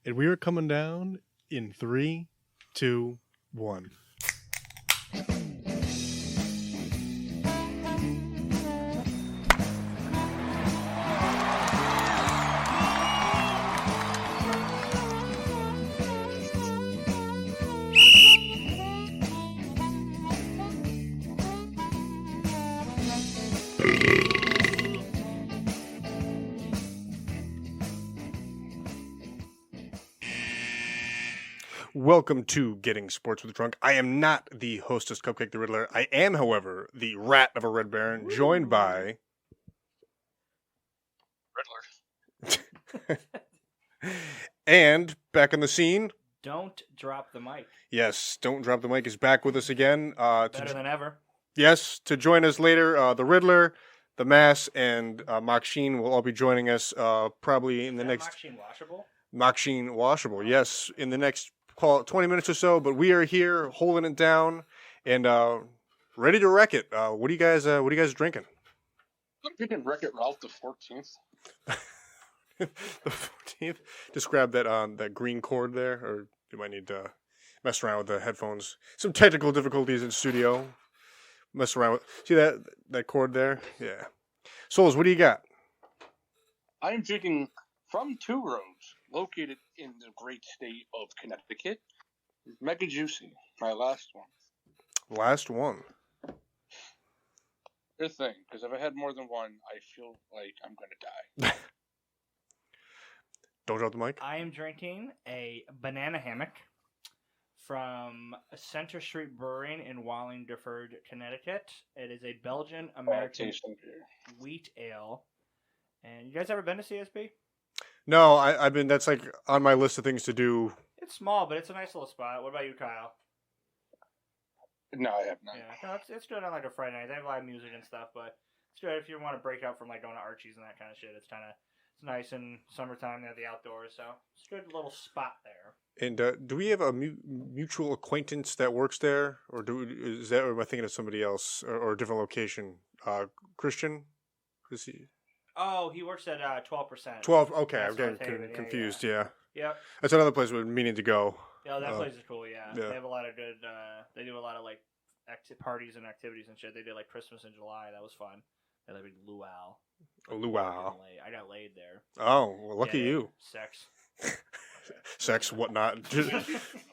And we are coming down in 3, 2, 1. Welcome to Getting Sports with Drunk. I am not the hostess, Cupcake the Riddler. I am, however, the rat of a Red Baron, joined by... Riddler. And back on the scene... Don't drop the mic. Yes, Don't Drop the Mic is back with us again. Better than ever. Yes, to join us later, the Riddler, the Mass, and Maksheen will all be joining us probably in the next... Maksheen washable? Maksheen washable, yes, in the next... call it 20 minutes or so, but we are here holding it down and ready to wreck it. What are you guys drinking? I'm drinking Wreck-It Ralph the 14th. The 14th. Just grab that green cord there, or you might need to mess around with the headphones. Some technical difficulties in studio. Mess around with. See that cord there? Yeah. Souls, what do you got? I am drinking from Two Roads, located in the great state of Connecticut. Mega Juicy, my last one. Last one. Good thing, because if I had more than one, I feel like I'm going to die. Don't drop the mic. I am drinking a banana hammock from Center Street Brewing in Wallingford, Connecticut. It is a Belgian-American wheat ale. And you guys ever been to CSB? No, I've been. That's like on my list of things to do. It's small, but it's a nice little spot. What about you, Kyle? No, I have not. Yeah, no, it's good on like a Friday night. They have live music and stuff, but it's good if you want to break out from like going to Archie's and that kind of shit. It's nice in summertime. They have the outdoors, so it's a good little spot there. And do we have a mutual acquaintance that works there, or or am I thinking of somebody else or a different location? Christian, is he? Oh, he works at 12%. 12. Okay, That's I'm getting confused. Yeah. Yep. That's another place we're meaning to go. Yeah, that place is cool. Yeah, yeah. They have a lot of good. They do a lot of like parties and activities and shit. They did like Christmas in July. That was fun. They had like luau. A luau. I got laid there. Oh, well, lucky you. Sex. Sex, whatnot.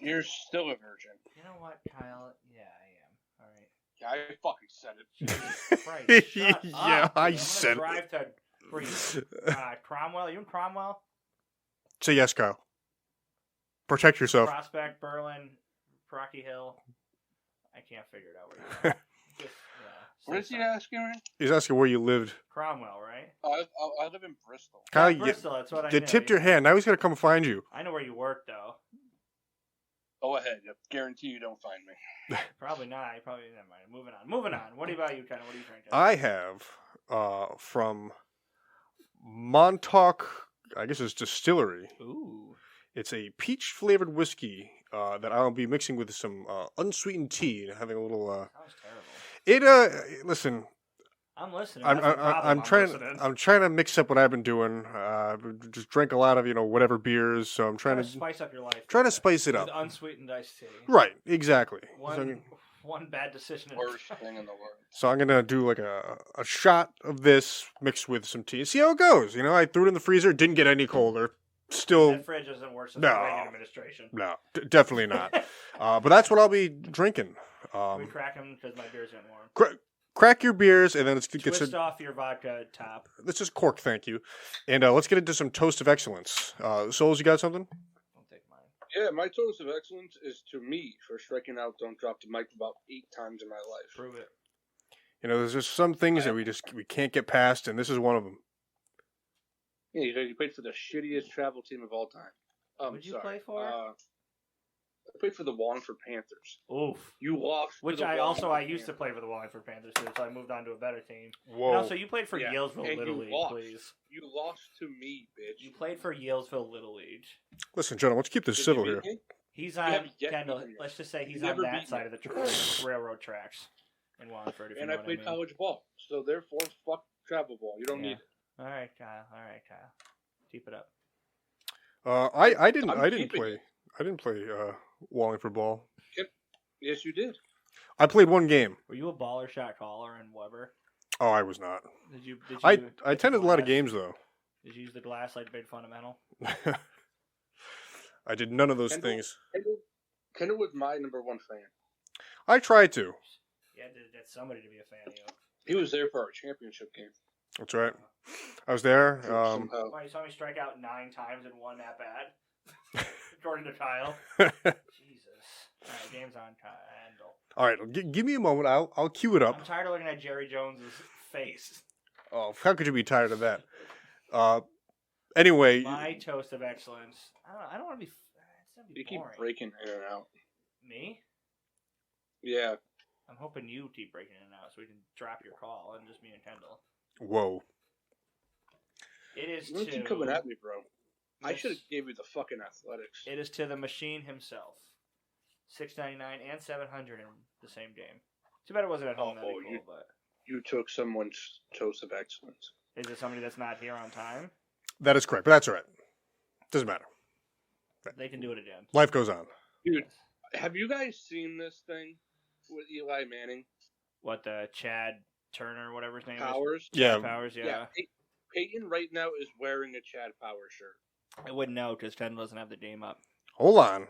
You're still a virgin. You know what, Kyle? Yeah, I am. All right. Yeah, I fucking said it. Jesus Christ, shut yeah, up. I I'm said gonna it. drive to Cromwell. You in Cromwell? Say yes, Kyle. Protect yourself. Prospect, Berlin, Rocky Hill. I can't figure it out where you're at. What is he asking me? He's asking where you lived. Cromwell, right? I live in Bristol. Kyle, Bristol, that's what I you knew. tipped your hand. Now he's going to come find you. I know where you work, though. Go ahead. I guarantee you don't find me. Probably not. Never mind. Moving on. What about you, Ken? What are you drinking? I have from Montauk, I guess it's distillery. Ooh. It's a peach-flavored whiskey that I'll be mixing with some unsweetened tea and having a little... Sounds terrible. Listen... I'm listening. I'm trying to mix up what I've been doing. Just drink a lot of whatever beers. So I'm trying to spice up your life. Trying to spice it up. With unsweetened iced tea. Right, exactly. One bad decision. Worst thing in the world. So I'm gonna do like a shot of this mixed with some tea. See how it goes. I threw it in the freezer. Didn't get any colder. Still, that fridge isn't worse than the Reagan administration. No, definitely not. But that's what I'll be drinking. Can we crack them because my beer's getting warm? Crack your beers, and then let's twist off your vodka top. Let's just cork, thank you. And let's get into some toast of excellence. Souls, you got something? I'll take mine. Yeah, my toast of excellence is to me for striking out Don't Drop the Mic about 8 times in my life. Prove it. There's just some things that we can't get past, and this is one of them. Yeah, you played for the shittiest travel team of all time. What'd you play for? I played for the Wallingford Panthers. Oof. You lost. Which I used to play for the Wallingford Panthers too, so I moved on to a better team. Whoa. And also, you played for Yalesville Little League, please. You lost to me, bitch. You played for Yalesville Little League. Listen, gentlemen, let's keep this civil here. He's on, Kendall, let's just say he's on that side of the railroad tracks in Wallingford. And I played college ball, so therefore, fuck travel ball. You don't need it. All right, Kyle. Keep it up. I didn't I'm I didn't keeping play it. I didn't play Wallingford ball. Yes, you did. I played one game. Were you a baller shot caller in Weber? Oh, I was not. Did you? I get the attended a lot of glass? games though. Did you use the glass like big fundamental? I did none of those Kendall? things. Kendall was my number one fan. I tried to. You had to get somebody to be a fan of you. He was there for our championship game. That's right. I was there. Somehow. Why, you saw me strike out 9 times in one at bat? According to Kyle. All Jesus. Alright, game's on Yandel. right, give me a moment. I'll cue it up. I'm tired of looking at Jerry Jones's face. Oh, how could you be tired of that? Anyway, My toast of excellence. I don't want to be. It's gonna be You keep boring. breaking in and out. Me? Yeah. I'm hoping you keep breaking in and out so we can drop your call and just me and Kendall. whoa. It is Don't to. keep coming at me, bro. I Yes. should have gave you the fucking athletics. It is to the machine himself. $6.99 and $700 in the same game. Too bad it wasn't at home. That'd be cool, but You took someone's toast of excellence. is it somebody that's not here on time? That is correct, but that's all right. Doesn't matter. They can do it again. Life goes on. Dude, have you guys seen this thing with Eli Manning? What, the Chad Turner, whatever his name is? Powers? Yeah. Powers, yeah. Peyton right now is wearing a Chad Powers shirt. I wouldn't know because Kendall doesn't have the game up. Hold on.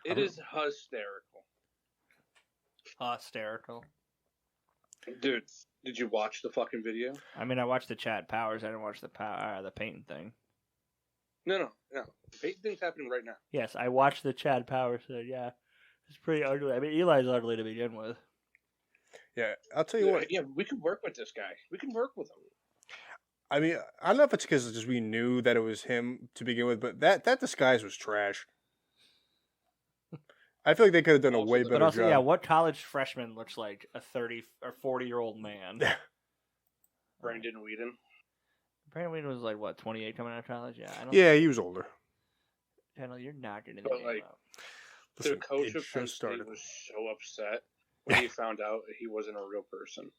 It is hysterical. Hysterical. Dude, did you watch the fucking video? I mean, I watched the Chad Powers. I didn't watch the Peyton thing. No. The Peyton thing's happening right now. Yes, I watched the Chad Powers thing, yeah. It's pretty ugly. I mean, Eli's ugly to begin with. Yeah, I'll tell you what. Yeah, we could work with this guy. We can work with him. I mean, I don't know if it's because just we knew that it was him to begin with, but that disguise was trash. I feel like they could have done a Also, way but better But also, job. yeah, what college freshman looks like a 30 or 40-year-old man? Brandon Whedon. Brandon Whedon was like, what, 28 coming out of college? Yeah, I don't Yeah, he was older. Kendall, you're not getting the But, game like, up. Listen, the coach it of Penn just State started. was so upset when he found out that he wasn't a real person.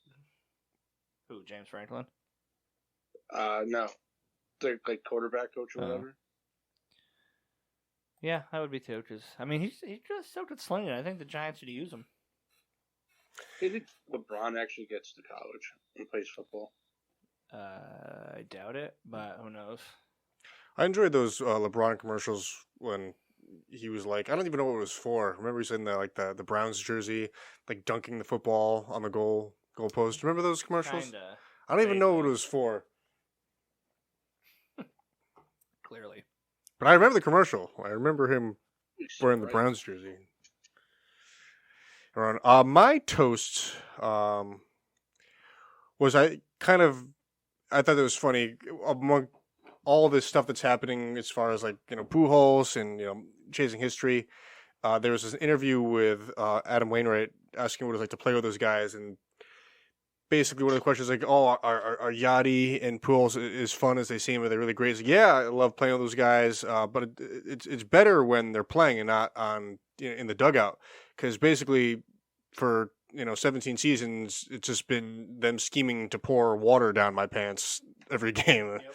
Who, James Franklin? No. The quarterback coach or Oh. whatever. Yeah, I would be too. Because I mean, he's just so good slinging. I think the Giants should use him. Do you think LeBron actually gets to college and plays football? I doubt it, but who knows? I enjoyed those LeBron commercials when he was like, I don't even know what it was for. Remember he's in the Browns jersey, like dunking the football on the goalpost. Remember those commercials? Kinda, I don't even know what vaguely. it was for, clearly. but I remember the commercial. I remember him wearing the Right. Browns jersey. Around my toast was I thought it was funny among all this stuff that's happening as far as Pujols and chasing history. There was this interview with Adam Wainwright asking what it was like to play with those guys, and basically one of the questions like, "Oh, are Yachty and Pujols as fun as they seem? Are they really great?" He's like, "Yeah, I love playing with those guys, but it's better when they're playing and not on in the dugout, because basically for 17 seasons it's just been them scheming to pour water down my pants every game." Yep.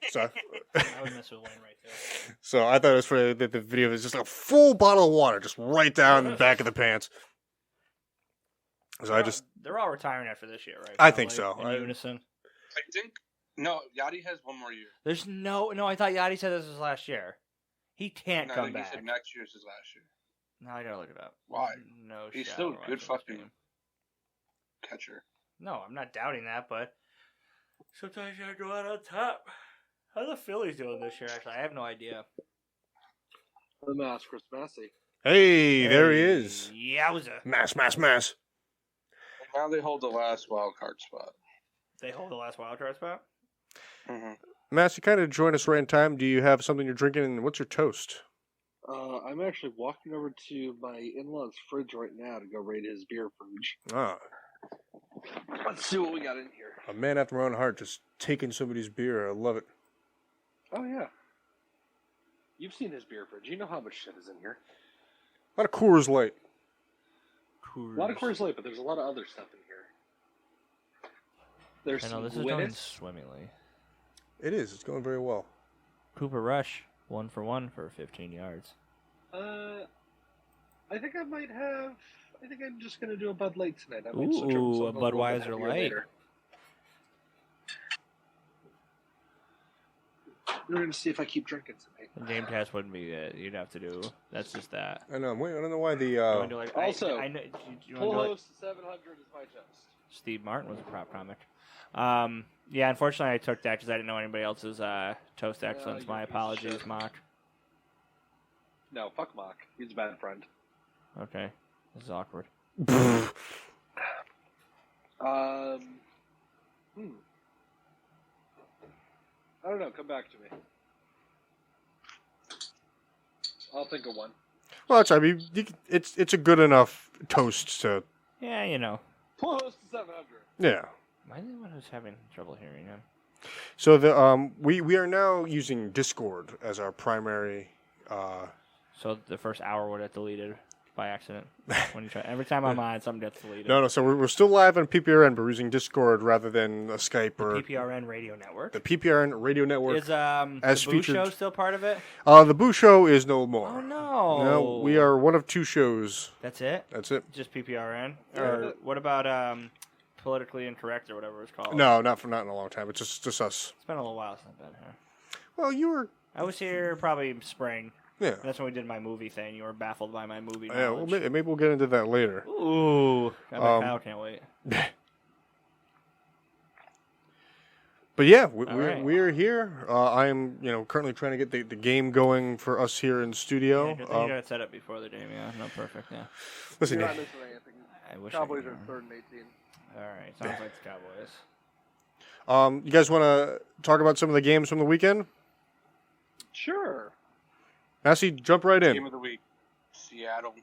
So, I would mess with Wayne right there. so I thought it was funny that the video is just a full bottle of water just right down the back of the pants. So They're all retiring after this year, right? I think Probably, so. In unison. I think no. Yachty has one more year. There's no. I thought Yachty said this was last year. He can't No, I come think back. he said next year's his last year. No, I gotta look it up. Why? No, He's shot still a watching good this fucking game. catcher. No, I'm not doubting that, but sometimes you gotta go out on top. How are the Phillies doing this year? Actually, I have no idea. The mask, Chris Massey. Hey, there he is. Yowza. Mass. And now they hold the last wild card spot. They hold the last wild card spot. Mm-hmm. Mass, you kind of joined us right in time. Do you have something you're drinking, and what's your toast? I'm actually walking over to my in-laws' fridge right now to go raid his beer fridge. Ah, Let's see what we got in here. a man after my own heart, just taking somebody's beer. I love it. Oh, yeah. You've seen his beer fridge. You know how much shit is in here. A lot of Coors Light. A lot of Coors Light, but there's a lot of other stuff in here. There's I know some this is going Guinness. swimmingly. It is. It's going very well. Cooper Rush, 1 for 1 for 15 yards. I think I might have. I think I'm just gonna do a Bud Light tonight. I might Ooh, a Budweiser Light. Later. We're gonna see if I keep drinking tonight. The game test wouldn't be it. You'd have to do. That's just that. I know. Wait, I don't know why the. You wanna do like, Also, I know. You Full wanna do like, Host 700 is my toast. Steve Martin was a prop comic. Yeah, unfortunately, I took that because I didn't know anybody else's toast excellence. you're My a piece of apologies, shit. Mock. No, fuck Mock. He's a bad friend. Okay, this is awkward. I don't know. Come back to me. I'll think of one. Well, that's. I mean, it's a good enough toast to. Yeah, you know. Full Host 700. Yeah. Am I the one who's having trouble hearing him? So the we are now using Discord as our primary. So the first hour would get deleted by accident. When you try, every time I'm on, something gets deleted. No. So we're still live on PPRN, but we're using Discord rather than a Skype or PPRN Radio Network. the PPRN Radio Network. Is as the Boo featured- Show still part of it? The Boo Show is no more. Oh no! No, we are one of 2 shows. That's it. That's it. Just PPRN. Yeah. Or what about Politically Incorrect or whatever it's called? No, not in a long time. It's just us. It's been a little while since I've been here. Well, you were. I was here probably spring. Yeah. That's when we did my movie thing. You were baffled by my movie Yeah. Well, knowledge. maybe we'll get into that later. Ooh, I bet Kyle can't wait. But yeah, All right. we're here. I am, currently trying to get the game going for us here in studio. Yeah, good thing you got it set up before the game. Yeah, no, perfect. Yeah. Listen, You're not missing anything. I wish Cowboys I are could. 3rd and 18. All right, sounds like the Cowboys. you guys want to talk about some of the games from the weekend? Sure. Massey, jump right in. Game of the week: Seattle,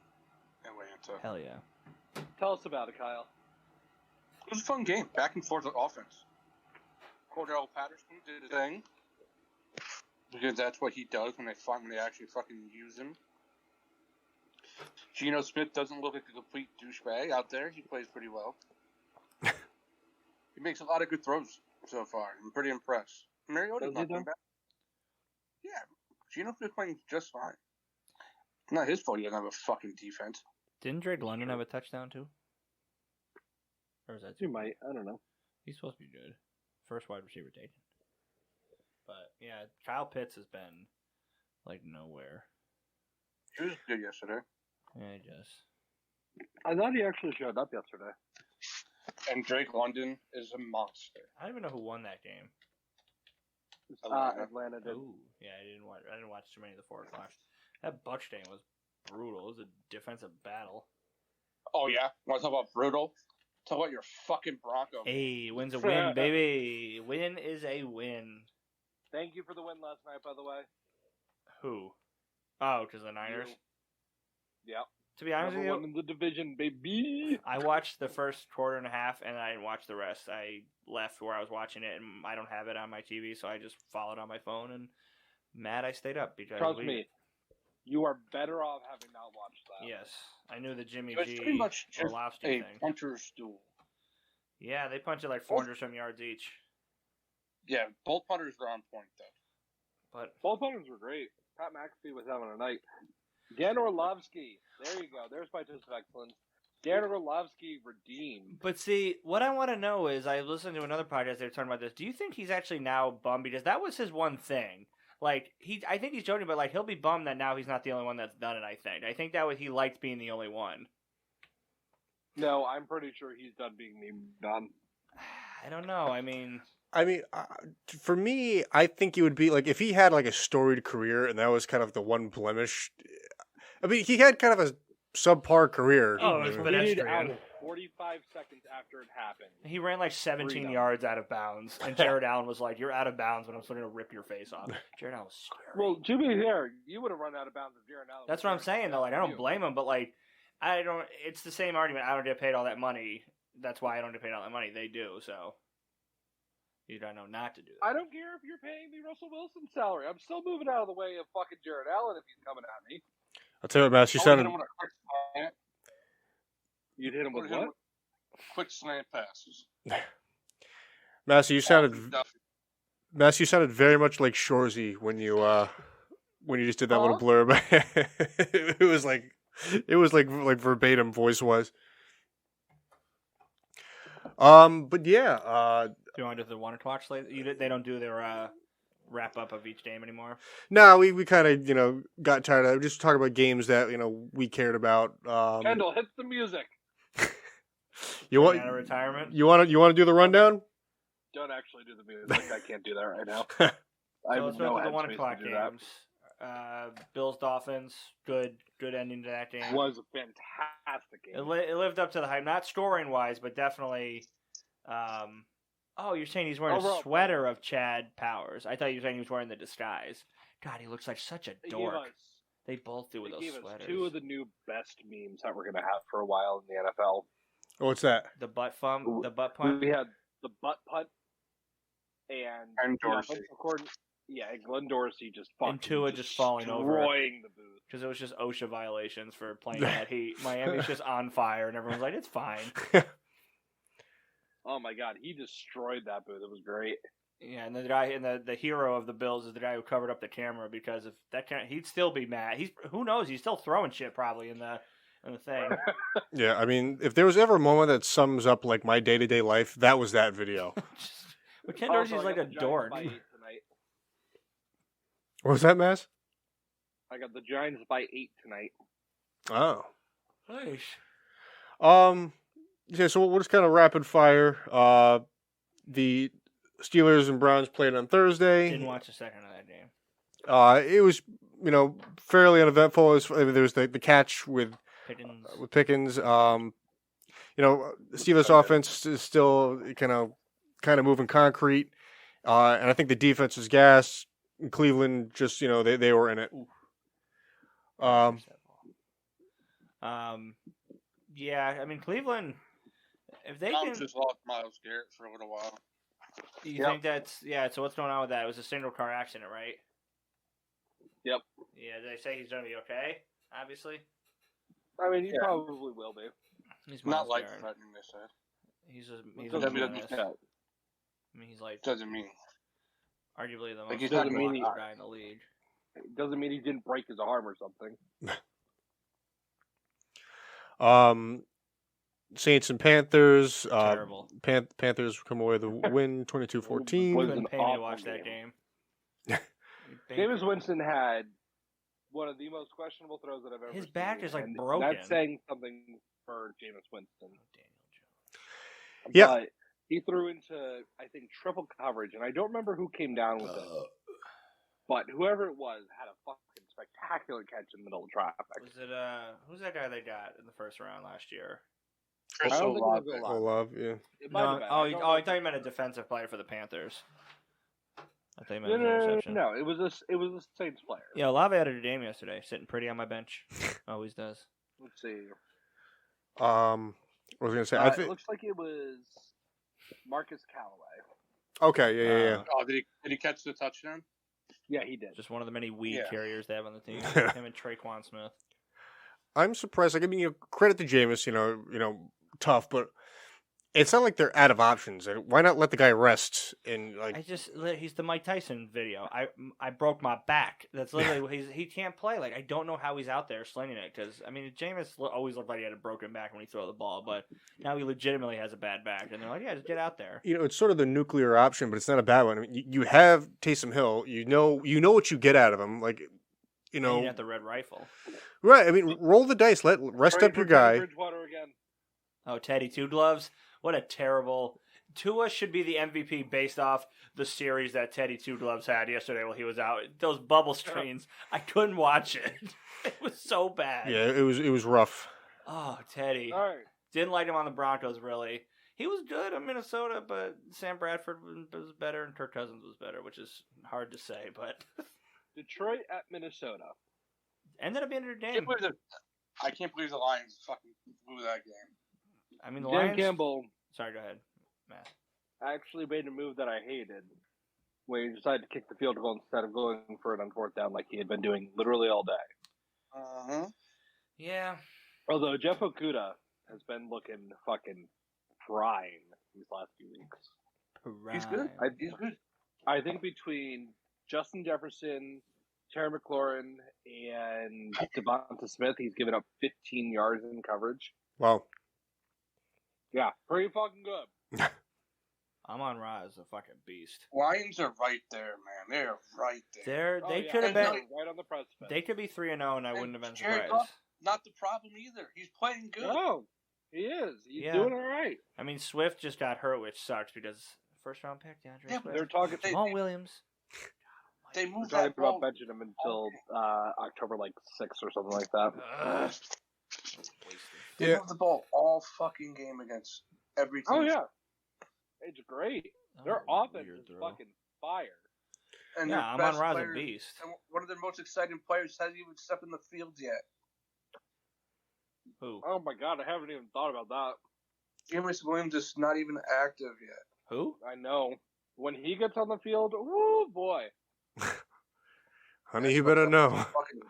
Atlanta. Hell yeah. Tell us about it, Kyle. It was a fun game, back and forth offense. Cordell Patterson did his thing because that's what he does when they actually fucking use him. Geno Smith doesn't look like a complete douchebag out there. He plays pretty well. He makes a lot of good throws so far. I'm pretty impressed. Mariota's Does he not though? too bad. Yeah, Geno Smith playing just fine. It's not his fault he doesn't have a fucking defense. Didn't Drake London have a touchdown too? Or was that You might. I don't know. He's supposed to be good. First wide receiver taken. But yeah, Kyle Pitts has been like nowhere. He was good yesterday. Yeah, I guess. I thought he actually showed up yesterday. And Drake London is a monster. I don't even know who won that game. Atlanta did. Ooh, yeah, I didn't watch too many of the 4 o'clocks. That Bucs game was brutal. It was a defensive battle. Oh, yeah? Want to talk about brutal? Talk about your fucking Broncos. Hey, win's a win, baby. Win is a win. Thank you for the win last night, by the way. Who? Oh, because the Niners. Yeah. To be honest with Number 1 you, in the division, baby. I watched the first quarter and a half, and I didn't watch the rest. I left where I was watching it, and I don't have it on my TV, so I just followed on my phone. And mad, I stayed up because Trust me, you are better off having not watched that. Yes, I knew the Jimmy It's G pretty much just Orlovsky a thing. puncher's duel. Yeah, they punched it like 400-some yards each. Yeah, both punters are on point, though. But Both punters were great. Pat McAfee was having a night. Dan Orlovsky. There you go. There's my test of excellence. Dan Orlovsky redeemed. But see, what I want to know is, I listened to another podcast, they were talking about this. Do you think he's actually now bummed? Because that was his one thing. Like, I think he's joking, but like, he'll be bummed that now he's not the only one that's done it, I think. I think that he liked being the only one. No, I'm pretty sure he's done being done. I don't know. I mean, for me, I think it would be like if he had like a storied career and that was kind of the one blemish. I mean, he had kind of a subpar career. Oh, it was pedestrian. Out 45 seconds after it happened. he ran like 17 Freedom. yards out of bounds, and Jared Allen was like, "You're out of bounds, but I'm still going to rip your face off." Jared Allen was scary. Well, to be fair, you would have run out of bounds if Jared Allen. That's what I'm saying, though. Like, I don't blame him, but like, I don't. It's the same argument. I don't get paid all that money. That's why I don't get paid all that money. They do, so you don't know not to do that. I don't care if you're paying me Russell Wilson's salary. I'm still moving out of the way of fucking Jared Allen if he's coming at me. I'll tell you what, Mass, you I sounded. would've hit him with a quick slant. You'd hit him with Would've hit him what? with quick slant passes. Massey, you sounded Mass, you sounded very much like Shorzy when you just did that little blurb. it was like verbatim voice was. But yeah, Do you want to do the 1 o'clock slate? They don't do their wrap up of each game anymore. no, we kind of got tired of just talking about games that we cared about. Kendall, hit the music. You want out of retirement? You want to do the rundown? Don't actually do the music. I can't do that right now. I So have let's no look at the headspace 1 to o'clock do that. games. Bills Dolphins, good ending to that game. Was a fantastic game. It lived up to the hype, not scoring wise, but definitely. Oh, you're saying he's wearing Overall, a sweater of Chad Powers? I thought you were saying he was wearing the disguise. God, he looks like such a dork. They both do with those sweaters. Us 2 of the new best memes that we're gonna have for a while in the NFL. Oh, what's that? The butt punt. We had the butt punt and Dorsey. And Glenn Dorsey just fucking And Tua just falling over. destroying the booth. Because it was just OSHA violations for playing that heat. Miami's just on fire, and everyone's like, it's fine. Oh my god, he destroyed that booth. It was great. Yeah, and the guy and the hero of the Bills is the guy who covered up the camera, because if that he'd still be mad. Who knows? He's still throwing shit probably in the thing. Yeah, I mean, if there was ever a moment that sums up like my day-to-day life, that was that video. But Ken Dorsey's like a dork. What was that, Mass? I got the Giants by 8 tonight. Oh. Nice. Yeah, so we'll just kind of rapid fire. The Steelers and Browns played on Thursday. Didn't watch a second of that game. It was, fairly uneventful. There was the catch with Pickens. The Steelers offense is still kind of moving concrete. And I think the defense is gas. Cleveland just, they were in it. Yeah, I mean, Cleveland, if they Browns can... just lost Myles Garrett for a little while. You think that's... Yeah, so what's going on with that? It was a single car accident, right? Yep. Yeah, did they say he's going to be okay, obviously? I mean, he probably will be. He's Not Myles life Garrett. threatening, they said. He's a Doesn't menace. mean- I mean, he's like Doesn't mean. arguably the Like, most he's not popular gonna- guy in the league. It doesn't mean he didn't break his arm or something. Saints and Panthers. Terrible. Panthers come away with a win, 22-14. Couldn't pay me to awful watch that game. Jameis Winston had one of the most questionable throws that I've ever seen. His back is, like, and broken. That's saying something for Jameis Winston. Yeah. But he threw into, I think, triple coverage, and I don't remember who came down with it. But whoever it was had a fucking spectacular catch in the middle of traffic. Was it who's that guy they got in the first round last year? Chris I don't think it was Olave. Olave. Love, yeah. It might have been. I thought you meant a defensive player for the Panthers. I thought you meant an interception. No, it was a Saints player. Yeah, Olave had a game yesterday, sitting pretty on my bench. Always does. Let's see. I was gonna say, I It think. looks like it was Marcus Callaway. Okay, yeah. Oh, did he catch the touchdown? Yeah, he did. Just one of the many weed carriers they have on the team. Him and Traquan Smith. I'm surprised. Like, I mean, credit to Jameis. Tough, but it's not like they're out of options. Why not let the guy rest? And he's the Mike Tyson video. I broke my back. That's literally he can't play. Like, I don't know how he's out there slinging it, because I mean, Jameis always looked like he had a broken back when he threw the ball, but now he legitimately has a bad back, and they're like, yeah, just get out there. it's sort of the nuclear option, but it's not a bad one. I mean, you have Taysom Hill. You know what you get out of him. Like, And you have the red rifle. right? I mean, roll the dice. Rest up your guy. Bridgewater again. Oh, Teddy Two Gloves. What a terrible... Tua should be the MVP based off the series that Teddy Two Gloves had yesterday while he was out. Those bubble screens, I couldn't watch it. It was so bad. Yeah, it was rough. Oh, Teddy. All right. Didn't like him on the Broncos, really. He was good on Minnesota, but Sam Bradford was better and Kirk Cousins was better, which is hard to say, but... Detroit at Minnesota. Ended up being a game. I can't believe the Lions fucking blew that game. I mean, the Dan Lions... Campbell Sorry, go ahead, Matt. actually made a move that I hated, where he decided to kick the field goal instead of going for it on fourth down like he had been doing literally all day. Uh-huh. Yeah. Although Jeff Okuda has been looking fucking prime these last few weeks. He's good. He's good. I think between Justin Jefferson, Terry McLaurin, and Devonta Smith, he's given up 15 yards in coverage. Wow. Yeah, pretty fucking good. Amon Ra is a fucking beast. Lions are right there, man. They're right there. They yeah, could have and been right on the precipice. They could be 3-0, and I wouldn't have been Jared surprised. Goff, not the problem either. He's playing good. No, he is. He's Yeah. doing all right. I mean, Swift just got hurt, which sucks because first round pick, DeAndre Yeah, Swift. They're talking. Jamal Williams. They They're moved talking that ball. about benching him until October 6th or something like that. They Yeah. moved the ball all fucking game against every team. Oh yeah, it's great. Their Oh, offense weird is throw. fucking fire. And Yeah, their Amon best Ra's a player- beast. And one of their most exciting players hasn't even stepped in the field yet. Who? Oh my god, I haven't even thought about that. Jameis Williams is not even active yet. Who? I know. When he gets on the field, oh boy. Honey, you better know. Fucking,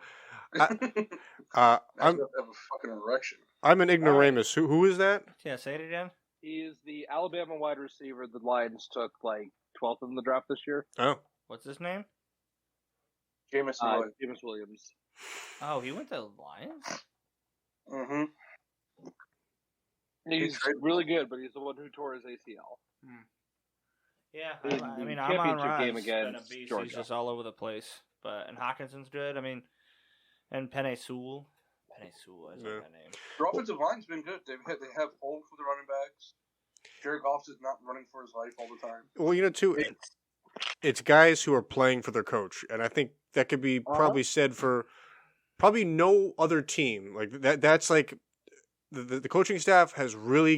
I'm have a fucking erection. I'm an ignoramus. Who is that? Yeah, say it again. He is the Alabama wide receiver the Lions took 12th in the draft this year. Oh, What's his name? Jameis Williams. James Williams. Oh, he went to the Lions? Mm-hmm. He's really good, but he's the one who tore his ACL. Yeah, In I the mean, Amon championship Ra's game been a against beast. Georgia. He's just all over the place. And Hawkinson's good. I mean, and Penei Sewell. Penei Sewell, I like Yeah. that name. Their offensive line's been good. They have holes for the running backs. Jared Goff is not running for his life all the time. well, too. It's guys who are playing for their coach, and I think that could be probably said for probably no other team. Like that. That's like the coaching staff has really,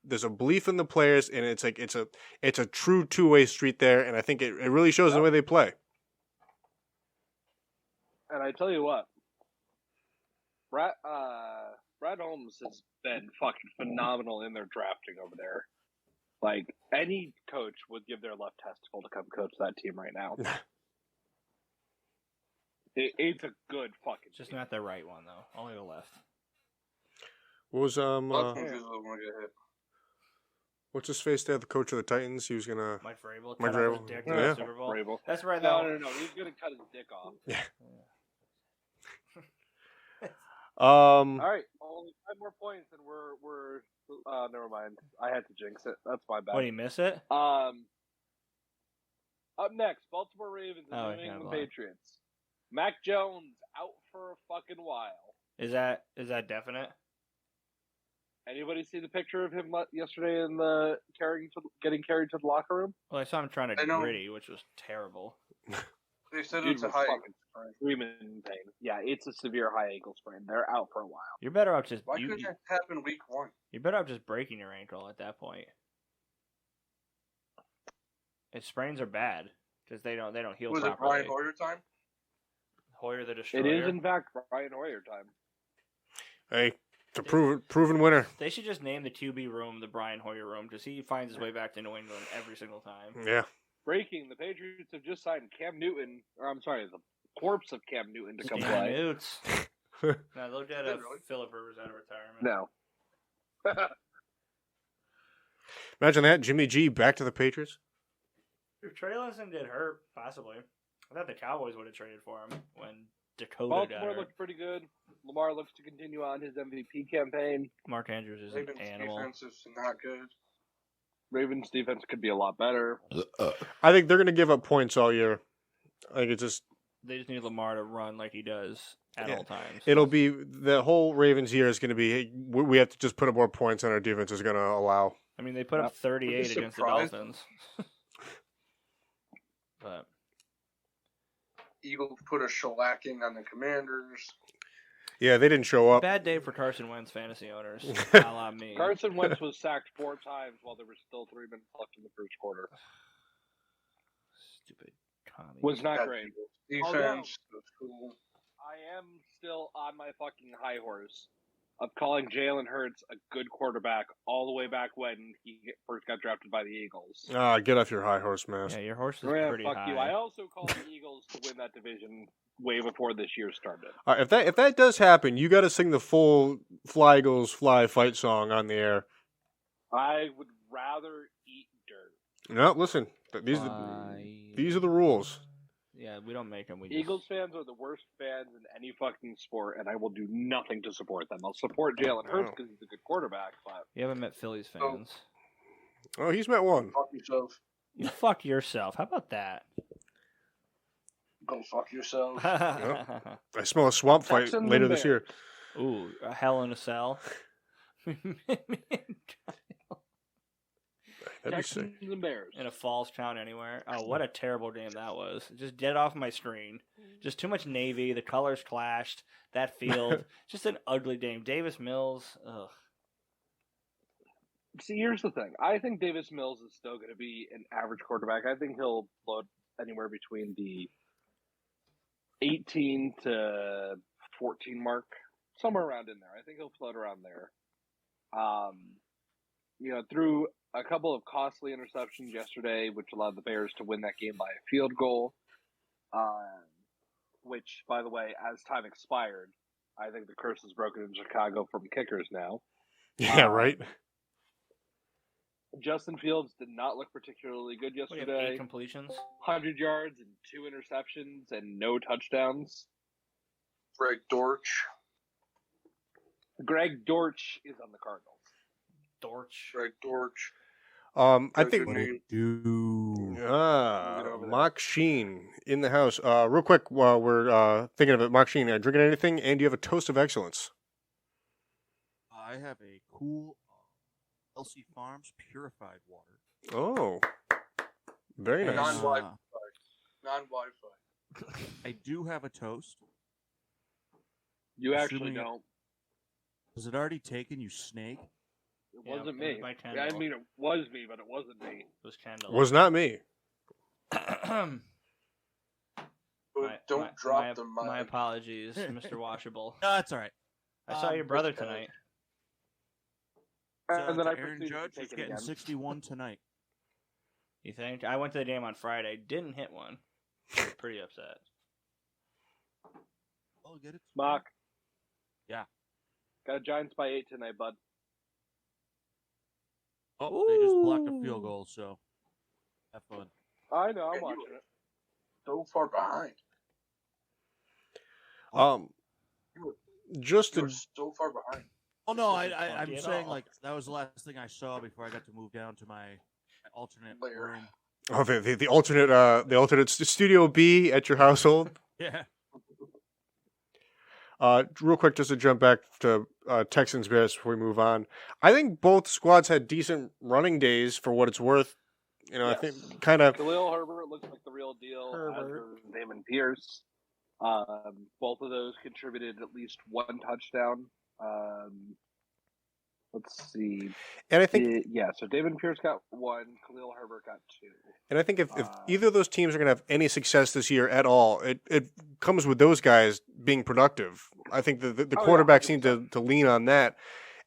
there's a belief in the players, and it's like it's a true two-way street there, and I think it really shows in the way they play. And I tell you what, Brad Holmes has been fucking phenomenal in their drafting over there. Like, any coach would give their left testicle to come coach that team right now. It's a good fucking Just team. not the right one, though. Only the left. What was Buccaneers usually wanna get hit. what's his face there? The coach of the Titans. He was gonna. Mike Vrabel. Mike cut off his Vrabel, dick yeah. in the Super Bowl. Vrabel. That's right, No, though. no. He's gonna cut his dick off. All All right, only 5 more points, and we're never mind. I had to jinx it. That's my bad. What, did he miss it? Up next, Baltimore Ravens and Oh, New yeah, England lie. Patriots. Mac Jones out for a fucking while. Is that definite? Anybody see the picture of him yesterday in the getting carried to the locker room? Well, I saw him trying I to know. gritty, which was terrible. They said Dude it's a was high. fucking screaming in pain. Yeah, it's a severe high ankle sprain. They're out for a while. You're better off just Why couldn't that happen week 1? you're better off just breaking your ankle at that point. And sprains are bad because they don't heal Was it properly. Brian Hoyer time? Hoyer the Destroyer. It is, in fact, Brian Hoyer time. Hey, the proven winner. They should just name the QB room the Brian Hoyer room because he finds his way back to New England every single time. Yeah. Breaking, the Patriots have just signed Cam Newton, or I'm sorry, the corpse of Cam Newton to come Damn play. Newts. No, they'll get a Really? Phillip Rivers out of retirement. No. Imagine that, Jimmy G back to the Patriots. If Trey Lance did hurt, possibly. I thought the Cowboys would have traded for him when Dakota Baltimore got hurt. looked pretty good. Lamar looks to continue on his MVP campaign. Mark Andrews is an Ravens animal. defense is not good. Ravens defense could be a lot better. I think they're going to give up points all year. I think it's just They just need Lamar to run like he does at Yeah. all times. it'll be the whole Ravens year is going to be hey, we have to just put up more points than our defense is going to allow. I mean, they put up 38 Would you against the surprise? Dolphins. But Eagles put a shellacking on the Commanders. Yeah, they didn't show up. bad day for Carson Wentz fantasy owners. A la me. Carson Wentz was sacked 4 times while there were still 3 minutes left in the first quarter. Stupid commie. Was not Bad great. Defense was cool. I am still on my fucking high horse of calling Jalen Hurts a good quarterback all the way back when he first got drafted by the Eagles. Get off your high horse, man. Yeah, your horse is Yeah, pretty fuck high. you. I also called the Eagles to win that division way before this year started. If that does happen, you got to sing the full "Fly Eagles Fly" fight song on the air. I would rather eat dirt. No, listen, These are the rules. Yeah, we don't make them. Eagles fans are the worst fans in any fucking sport, and I will do nothing to support them. I'll support Jalen Hurts because he's a good quarterback, but you haven't met Phillies fans. Oh, he's met one. Fuck yourself. You fuck yourself. How about that? Go fuck yourself. Yep. I smell a swamp fight Texans later and this year. Ooh, a Hell in a Cell. That'd be sick. Texans and Bears. In a falls town anywhere. Oh, what a terrible game that was. Just get off my screen. Just too much Navy. The colors clashed. That field. Just an ugly game. Davis Mills. Ugh. See, here's the thing. I think Davis Mills is still going to be an average quarterback. I think he'll float anywhere between the 18 to 14 mark, somewhere around in there. I think he'll float around there. Through a couple of costly interceptions yesterday, which allowed the Bears to win that game by a field goal, which, by the way, as time expired, I think the curse is broken in Chicago from kickers now. Yeah, right? Justin Fields did not look particularly good We have yesterday. 8 completions. 100 yards and 2 interceptions and no touchdowns. Greg Dortch. Greg Dortch is on the Cardinals. Greg Dortch. I think Do Mark Sheen in the house. Real quick, while we're thinking of it, Mark Sheen, drinking anything? And do you have a toast of excellence? I have a cool LC Farms purified water. Oh, very nice. Non-Wi-Fi. Non-Wi-Fi. I do have a toast. You actually Assuming- don't. Was it already taken, you snake? It Yeah, wasn't it was me. by I Kendall. mean, it was me, but it wasn't me. It was Kendall. Was not me. But don't drop the mic. My apologies, Mr. Washable. No, that's all right. I saw your brother okay. tonight. And then I Aaron proceeded Judge to is take it getting again. 61 tonight. You think? I went to the game on Friday. Didn't hit one. Pretty upset. Oh, get it? Mock. Yeah. Got Giants by 8 tonight, bud. Oh, they just blocked a field goal, so have fun. I know, I'm Yeah, watching it. So far behind. Just You're to so far behind. Oh no, This isn't I'm funky at saying all. like that was the last thing I saw before I got to move down to my alternate Layer. room. the alternate Studio B at your household. Yeah. Real quick, just to jump back to Texans Bears before we move on. I think both squads had decent running days for what it's worth. You know, I Yes. think kind of. Khalil Herbert looks like the real deal. Herbert. As does Damon Pierce. Both of those contributed at least one touchdown. Let's see. And I think So Damon Pierce got 1. Khalil Herbert got 2. And I think if either of those teams are going to have any success this year at all, it comes with those guys being productive. I think the quarterbacks seem to lean on that,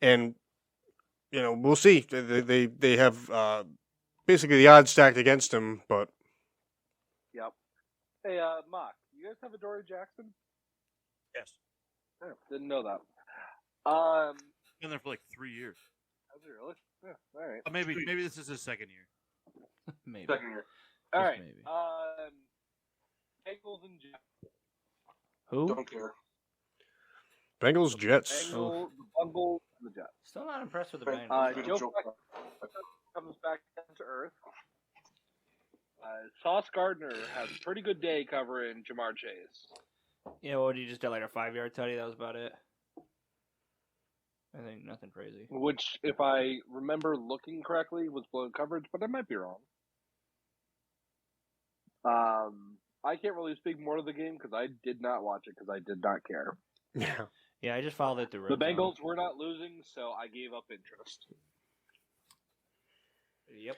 and you know we'll see. They have basically the odds stacked against them, but Yep. Hey, Mock, you guys have a Dory Jackson? Yes. Yeah, didn't know that. Been there for like 3 years. Has he really? Yeah, all right. Maybe this is his second year. Maybe. Second year. All Just right. maybe. Bengals and Jets. Who? Don't care. Bengals Jets. The Bengals and the Jets. Still not impressed with the Bengals. Good Joe joke. Flacco comes back down to earth. Sauce Gardner has a pretty good day covering Jamar Chase. Yeah, what did you just do? Like a 5-yard tutty? That was about it. I think nothing crazy. Which, if I remember looking correctly, was blown coverage, but I might be wrong. I can't really speak more to the game because I did not watch it because I did not care. Yeah. Yeah, I just followed it through. The Bengals were not losing, so I gave up interest. Yep.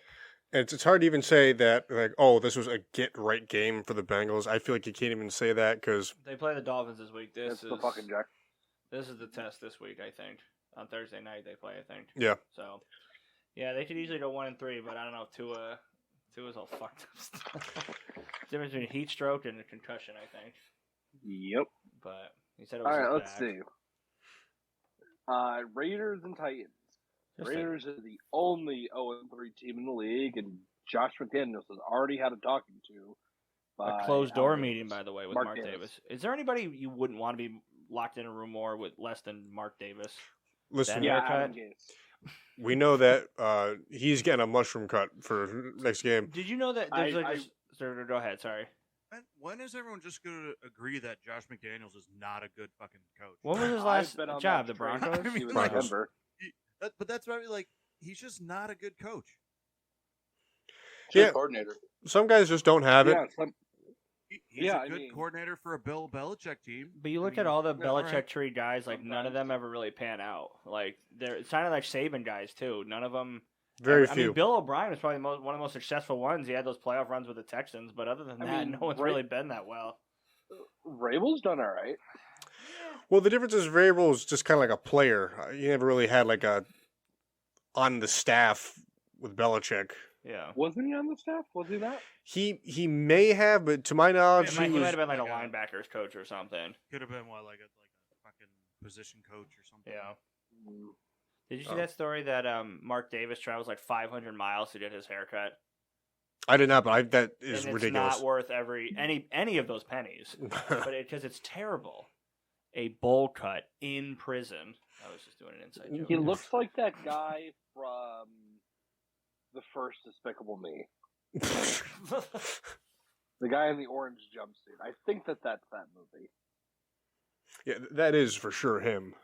It's hard to even say that like, oh, this was a get right game for the Bengals. I feel like you can't even say that because They play the Dolphins this week. It's the fucking Jack. This is the test this week, I think. On Thursday night they play, I think. yeah. So, yeah, they could easily go 1-3, but I don't know. Tua's all fucked up. Difference between heat stroke and a concussion, I think. Yep. But he said it was. All right, his let's back. see. Raiders and Titans. Just Raiders are the only 0-3 team in the league, and Josh McDaniels has already had a talking to. A closed door meeting, by the way, with Mark Davis. Is there anybody you wouldn't want to be locked in a room more with less than Mark Davis? Listen, haircut? We know that he's getting a mushroom cut for next game. Did you know that there's go ahead, sorry. When is everyone just going to agree that Josh McDaniels is not a good fucking coach? When was his last job? The Broncos? I mean, Broncos. Denver. But that's what I mean, like, he's just not a good coach. He's a coordinator. Some guys just don't have it. He's a good coordinator for a Bill Belichick team. But you look at all the Belichick tree guys, like none of them ever really pan out. Like it's kind of like Saban guys too. None of them. Very few. few. I mean, Bill O'Brien was probably one of the most successful ones. He had those playoff runs with the Texans, but other than that, no one's really been that well. Rabel's done all right. Well, the difference is Vrabel is just kind of like a player. He never really had like a on the staff with Belichick. Yeah. Wasn't he on the staff? Was he not? He may have, but to my knowledge, he might have been like a linebackers coach or something. Could have been like a fucking position coach or something. Yeah. Did you see that story that Mark Davis travels like 500 miles to get his haircut? I did not, but that is and it's ridiculous. Not worth any of those pennies, but because it's terrible. A bowl cut in prison. I was just doing an inside joke. He looks like that guy from the first Despicable Me. The guy in the orange jumpsuit. I think that's that movie. Yeah, that is for sure him.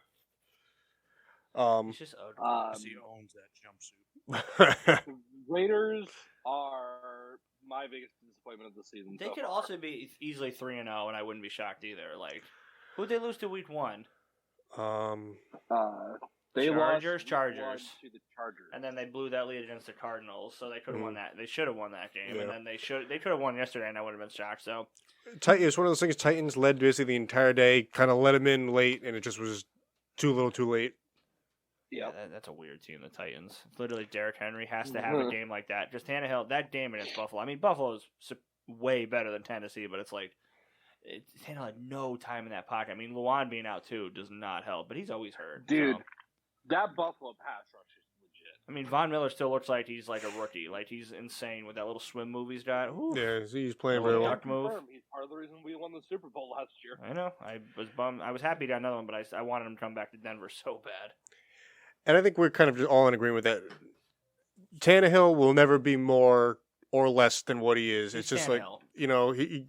He's just ugly. He owns that jumpsuit. The Raiders are my biggest disappointment of the season. They could also be easily 3-0, and I wouldn't be shocked either. Like, who'd they lose to week 1? They Chargers, lost to the Chargers, and then they blew that lead against the Cardinals. So they could have won that. They should have won that game, and then they could have won yesterday, and I would have been shocked. So it's one of those things. Titans led basically the entire day, kind of let them in late, and it just was too little, too late. Yeah, that's a weird team, the Titans. Literally, Derrick Henry has to have a game like that. Just Tannehill, that game against Buffalo. I mean, Buffalo's way better than Tennessee, but it's like Tannehill had no time in that pocket. I mean, Luan being out too does not help, but he's always hurt. Dude, so. That Buffalo pass rush is legit. I mean, Von Miller still looks like he's like a rookie. Like, he's insane with that little swim move he's got. Ooh. Yeah, he's playing very well. Move. He's part of the reason we won the Super Bowl last year. I know. I was bummed. I was happy to have another one, but I wanted him to come back to Denver so bad. And I think we're kind of just all in agreement with that. Tannehill will never be more or less than what he is. It's just Tannehill. Like,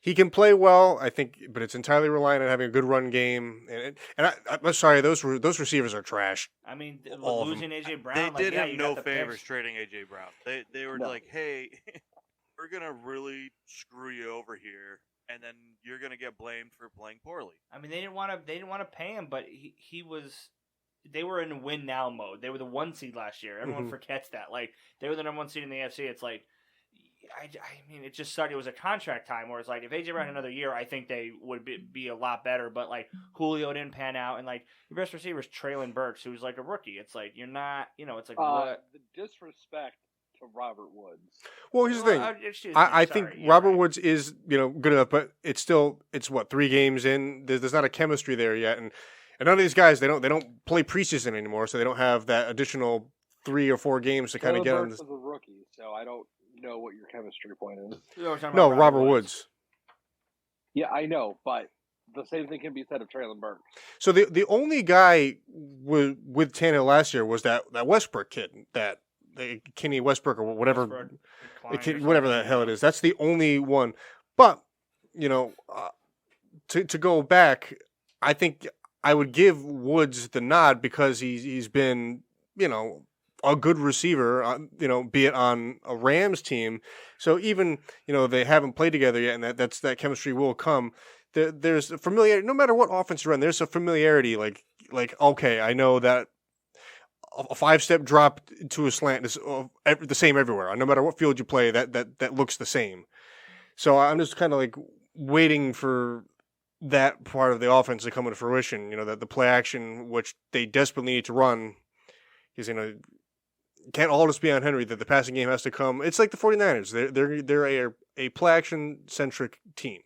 he can play well, I think, but it's entirely reliant on having a good run game. And I'm sorry, those receivers are trash. I mean, all losing AJ Brown, They did him no got the favors picks. trading AJ Brown. They were like, hey, we're gonna really screw you over here, and then you're gonna get blamed for playing poorly. I mean, they didn't want to pay him, but he was. They were in win now mode. They were the 1 seed last year. Everyone forgets that. Like, they were the number 1 seed in the AFC. It's like, I mean, it just sucked. It was a contract time where it's like, if AJ Brown had another year, I think they would be a lot better. But, like, Julio didn't pan out. And, like, your best receiver is Traylon Burks, who's, like, a rookie. It's like, you're not, it's like, what? The disrespect to Robert Woods. Well, here's the thing. I think Robert Woods is, good enough, but it's 3 games in? There's not a chemistry there yet. And none of these guys, they don't play preseason anymore, so they don't have that additional 3 or 4 games to kind of get on. Burks was a rookie, so I don't know what your chemistry point is. No, Robert Woods. Yeah, I know, but the same thing can be said of Traylon Burks. So the only guy with Tannehill last year was that Westbrook kid, that Kenny Westbrook or whatever, whatever the hell it is. That's the only one. But to go back, I think I would give Woods the nod because he's been a good receiver, be it on a Rams team. So even, they haven't played together yet, and that chemistry will come. There's a familiarity, no matter what offense you run, there's a familiarity. Like, okay, I know that a 5-step drop to a slant is the same everywhere. No matter what field you play, that looks the same. So I'm just kind of like waiting for that part of the offense to come into fruition. That the play action, which they desperately need to run, is can't all just be on Henry, that the passing game has to come. It's like the 49ers. They're a play action centric team,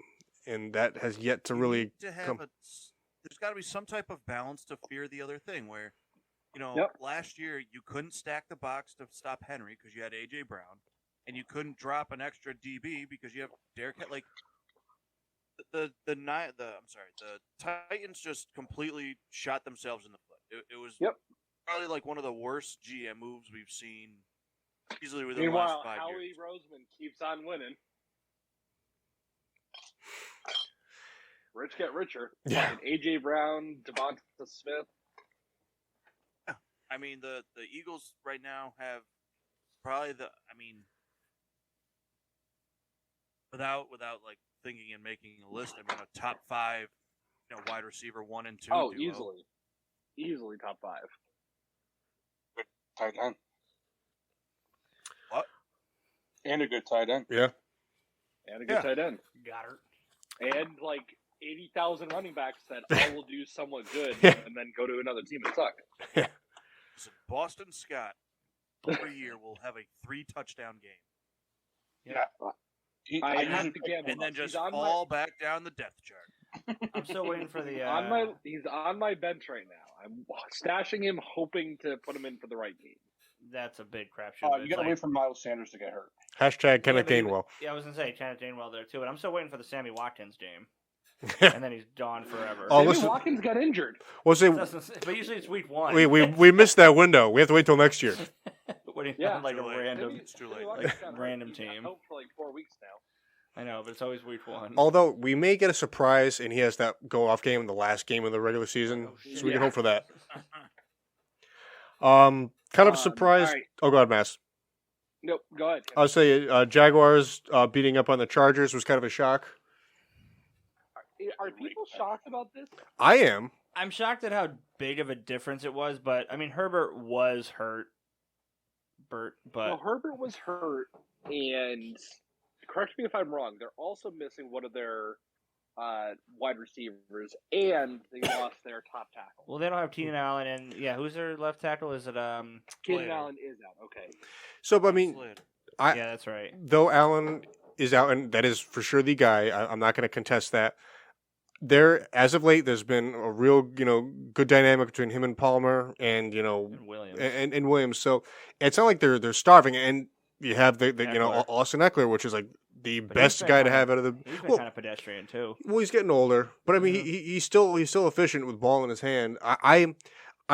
and that has yet to really come. There's got to be some type of balance to fear the other thing where, last year you couldn't stack the box to stop Henry because you had AJ Brown, and you couldn't drop an extra DB because you have Derrick Henry. Like the Titans just completely shot themselves in the foot. It was probably like one of the worst GM moves we've seen easily within the last 5 years. Howie Roseman keeps on winning. Rich get richer. Yeah. Like AJ Brown, Devonta Smith. I mean, the Eagles right now have probably without like thinking and making a list, I mean, a top 5, wide receiver 1 and 2. Oh, duo. easily top 5. Good tight end. What? And a good tight end. Yeah. And a good tight end. Got her. And like 80,000 running backs that all will do somewhat good and then go to another team and suck. So Boston Scott every year will have a 3-touchdown game. Yeah. I have to gamble. And then just fall back down the depth chart. I'm still waiting for the. He's on my bench right now. I'm stashing him, hoping to put him in for the right game. That's a big crapshoot. You got to wait for Miles Sanders to get hurt. Hashtag Kenneth Gainwell. Yeah, I was gonna say Kenneth Gainwell there too, but I'm still waiting for the Sammy Watkins game. Yeah. And then he's gone forever. Oh, Sammy listen. Watkins got injured. But usually it's week 1. we missed that window. We have to wait till next year. Waiting Yeah. on like a Too late. random. It's too late. Like, random team. Hope for like 4 weeks now. I know, but it's always week 1. Although we may get a surprise, and he has that go-off game in the last game of the regular season, so we can hope for that. Kind of surprised. Right. Oh, go ahead, Mass. Nope, go ahead. I would say Jaguars beating up on the Chargers was kind of a shock. Are people shocked about this? I am. I'm shocked at how big of a difference it was, but I mean Herbert was hurt. But Well, Herbert was hurt, and correct me if I'm wrong, they're also missing one of their wide receivers, and they lost their top tackle. well, they don't have Keenan Allen, and who's their left tackle? Is it Keenan Allen is out. Okay. So, but I mean, yeah, that's right. though Allen is out, and that is for sure the guy. I'm not going to contest that. There, as of late, there's been a real, good dynamic between him and Palmer, and And Williams. and Williams. So it's not like they're starving. And you have the Eckler. Austin Eckler, which is like the But best he's been guy to kinda- have out of the. He's been Well, kind of pedestrian too. well, he's getting older, but I mean, he's still efficient with ball in his hand. I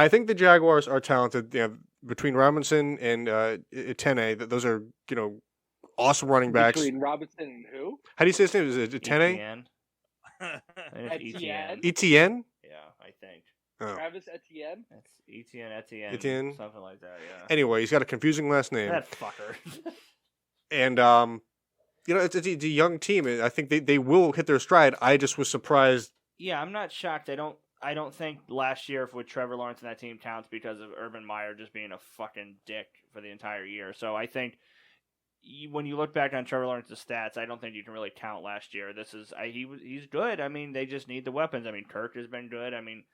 think the Jaguars are talented. Between Robinson and Tene, those are awesome running backs. Between Robinson and who? How do you say his name? Is it Tene? Etienne. I think it's Etienne? Etienne? Yeah, I think. Oh. Travis Etienne? It's Etienne. Etienne? Something like that, yeah. Anyway, he's got a confusing last name. That fucker. And it's a young team. And I think they will hit their stride. I just was surprised. Yeah, I'm not shocked. I don't think last year with Trevor Lawrence and that team counts because of Urban Meyer just being a fucking dick for the entire year. So I think when you look back on Trevor Lawrence's stats, I don't think you can really count last year. He's good. I mean, they just need the weapons. I mean, Kirk has been good. I mean,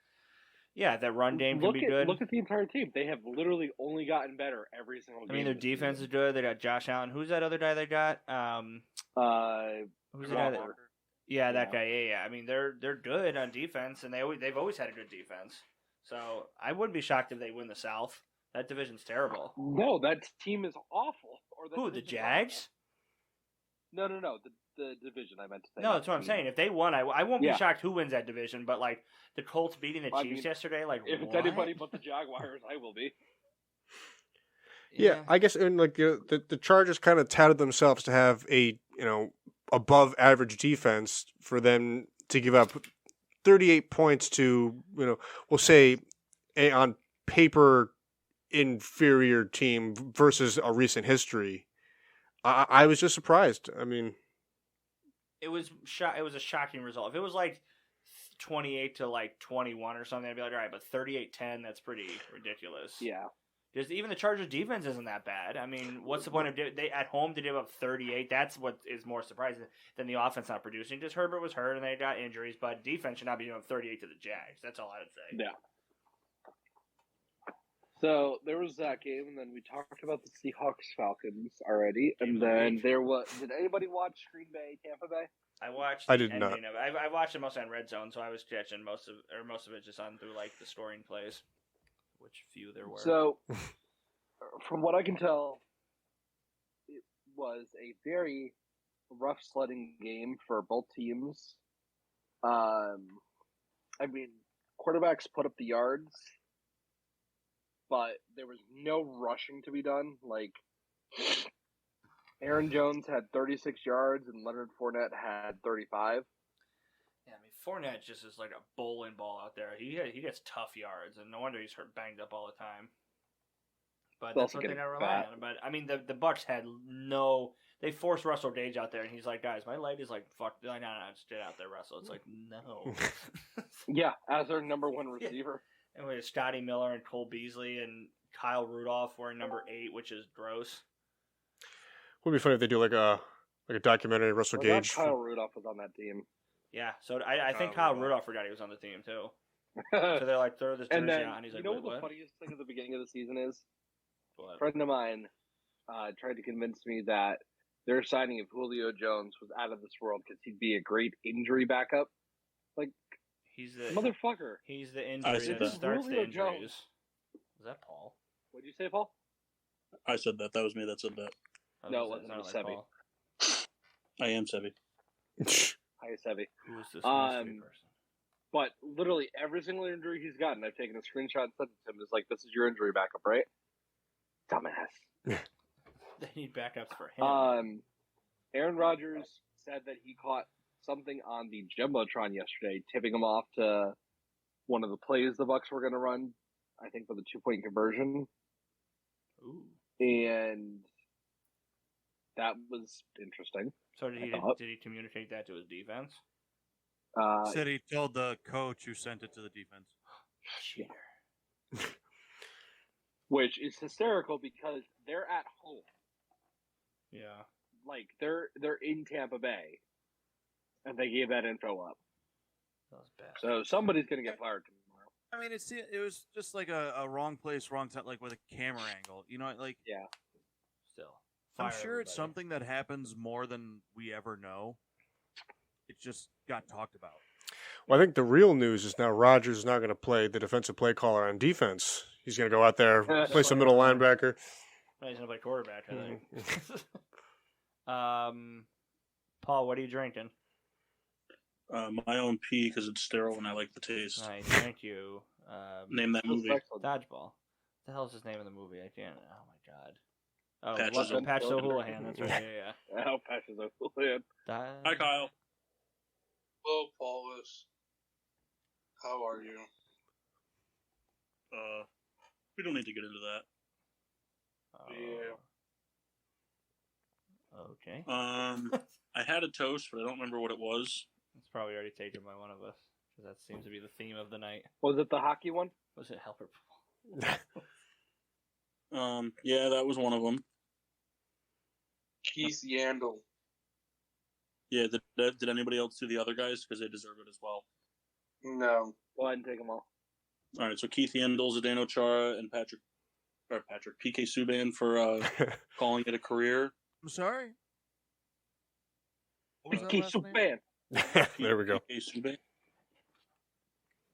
yeah, that run game can be good. Look at the entire team. They have literally only gotten better every single game. I mean, their defense is good. They got Josh Allen. Who's that other guy they got? Who's the guy that? Yeah, that guy. Yeah. I mean, they're good on defense, and they've always had a good defense. So I wouldn't be shocked if they win the South. That division's terrible. No, that team is awful. Who, the Jags? No. The division I meant to say. No, that's what I'm saying. If they won, I won't be Yeah. shocked who wins that division. But like the Colts beating the Chiefs yesterday, like if it's what? anybody but the Jaguars, I will be. Yeah, I guess and like the Chargers kind of touted themselves to have a above average defense for them to give up 38 points to we'll say on paper inferior team versus a recent history. I was just surprised. I mean, it was a shocking result. If it was like 28 to like 21 or something, I'd be like, all right, but 38-10, that's pretty ridiculous. Yeah. Just even the Chargers defense isn't that bad. I mean, what's the point of they at home to give up 38? That's what is more surprising than the offense not producing. Just Herbert was hurt and they got injuries, but defense should not be giving up 38 to the Jags. That's all I would say. Yeah. So there was that game, and then we talked about the Seahawks Falcons already, and then there was. Did anybody watch Green Bay Tampa Bay? I watched. I did the not. ending of it. I watched it mostly on Red Zone, so I was catching most of it just on through like the scoring plays, which few there were. So, from what I can tell, it was a very rough sledding game for both teams. I mean, quarterbacks put up the yards, but there was no rushing to be done. Like, Aaron Jones had 36 yards and Leonard Fournette had 35. Yeah, I mean, Fournette just is like a bowling ball out there. He gets tough yards, and no wonder he's hurt banged up all the time. But that's what they never rely on. But I mean, the Bucks had no. They forced Russell Gage out there, and he's like, "Guys, my leg is like fuck. No, just get out there, Russell." It's like, no. Yeah, as their number one receiver. And we had Scotty Miller and Cole Beasley and Kyle Rudolph wearing number 8, which is gross. Would be funny if they do like a documentary of Russell Gage. Kyle Rudolph was on that team. Yeah, so I think Kyle Rudolph forgot he was on the team too. So they're like, throw this jersey out, and he's like, you know what the funniest thing at the beginning of the season is? What? A friend of mine tried to convince me that their signing of Julio Jones was out of this world because he'd be a great injury backup. Like, he's the motherfucker. He's the injury that starts the injuries. Jones. Was that Paul? What did you say, Paul? I said that. That was me that said that. No, it wasn't. It was Sebi. I am Sebi. Hi, Sebi. Who is this mystery person? But literally every single injury he's gotten, I've taken a screenshot and sent it to him. It's like, this is your injury backup, right? Dumbass. They need backups for him. Aaron Rodgers said that he caught something on the Jumbotron yesterday, tipping him off to one of the plays the Bucs were going to run, I think for the 2-point conversion. Ooh. And that was interesting. So did he communicate that to his defense? Said he told the coach who sent it to the defense. Cheater. Which is hysterical because they're at home. Yeah. Like, they're in Tampa Bay, and they gave that info up. That was bad. So somebody's going to get fired tomorrow. I mean, it was just like a wrong place, wrong time, like with a camera angle. You know, like... Yeah. Still. I'm sure it's something that happens more than we ever know. It just got talked about. Well, I think the real news is now Rodgers is not going to play the defensive play caller on defense. He's going to go out there, play some middle linebacker. He's going to play quarterback, I think. Paul, what are you drinking? My own pee because it's sterile and I like the taste. Nice, thank you. Name that movie. Dodgeball. What the hell is his name in the movie? I can't. Oh my god. Patches Patches O'Houlihan. That's right. Yeah. Oh, Patches O'Houlihan. Hi, Kyle. Hello, Paulus. How are you? We don't need to get into that. Okay. I had a toast, but I don't remember what it was. It's probably already taken by one of us, because that seems to be the theme of the night. Was it the hockey one? Was it Helper? Yeah, that was one of them. Keith Yandel. Yeah, did anybody else do the other guys? Because they deserve it as well. No. Go ahead and take them all. All right, so Keith Yandel, Zdeno Chara, and PK Subban for calling it a career. I'm sorry? What was that PK last name? Subban. There we go. PK Subban.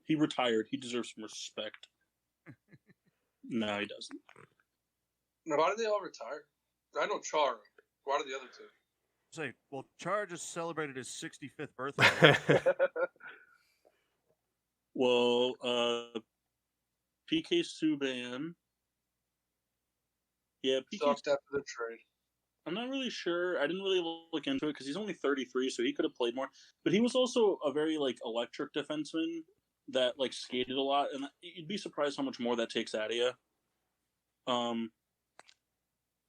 He retired. He deserves some respect. No, he doesn't. Now, why did they all retire? I know Chara. Why did the other two? Say, well, Chara just celebrated his 65th birthday. Well, PK Subban. Yeah, PK Sucked after the trade. I'm not really sure. I didn't really look into it because he's only 33, so he could have played more. But he was also a very electric defenseman that skated a lot, and you'd be surprised how much more that takes out of you.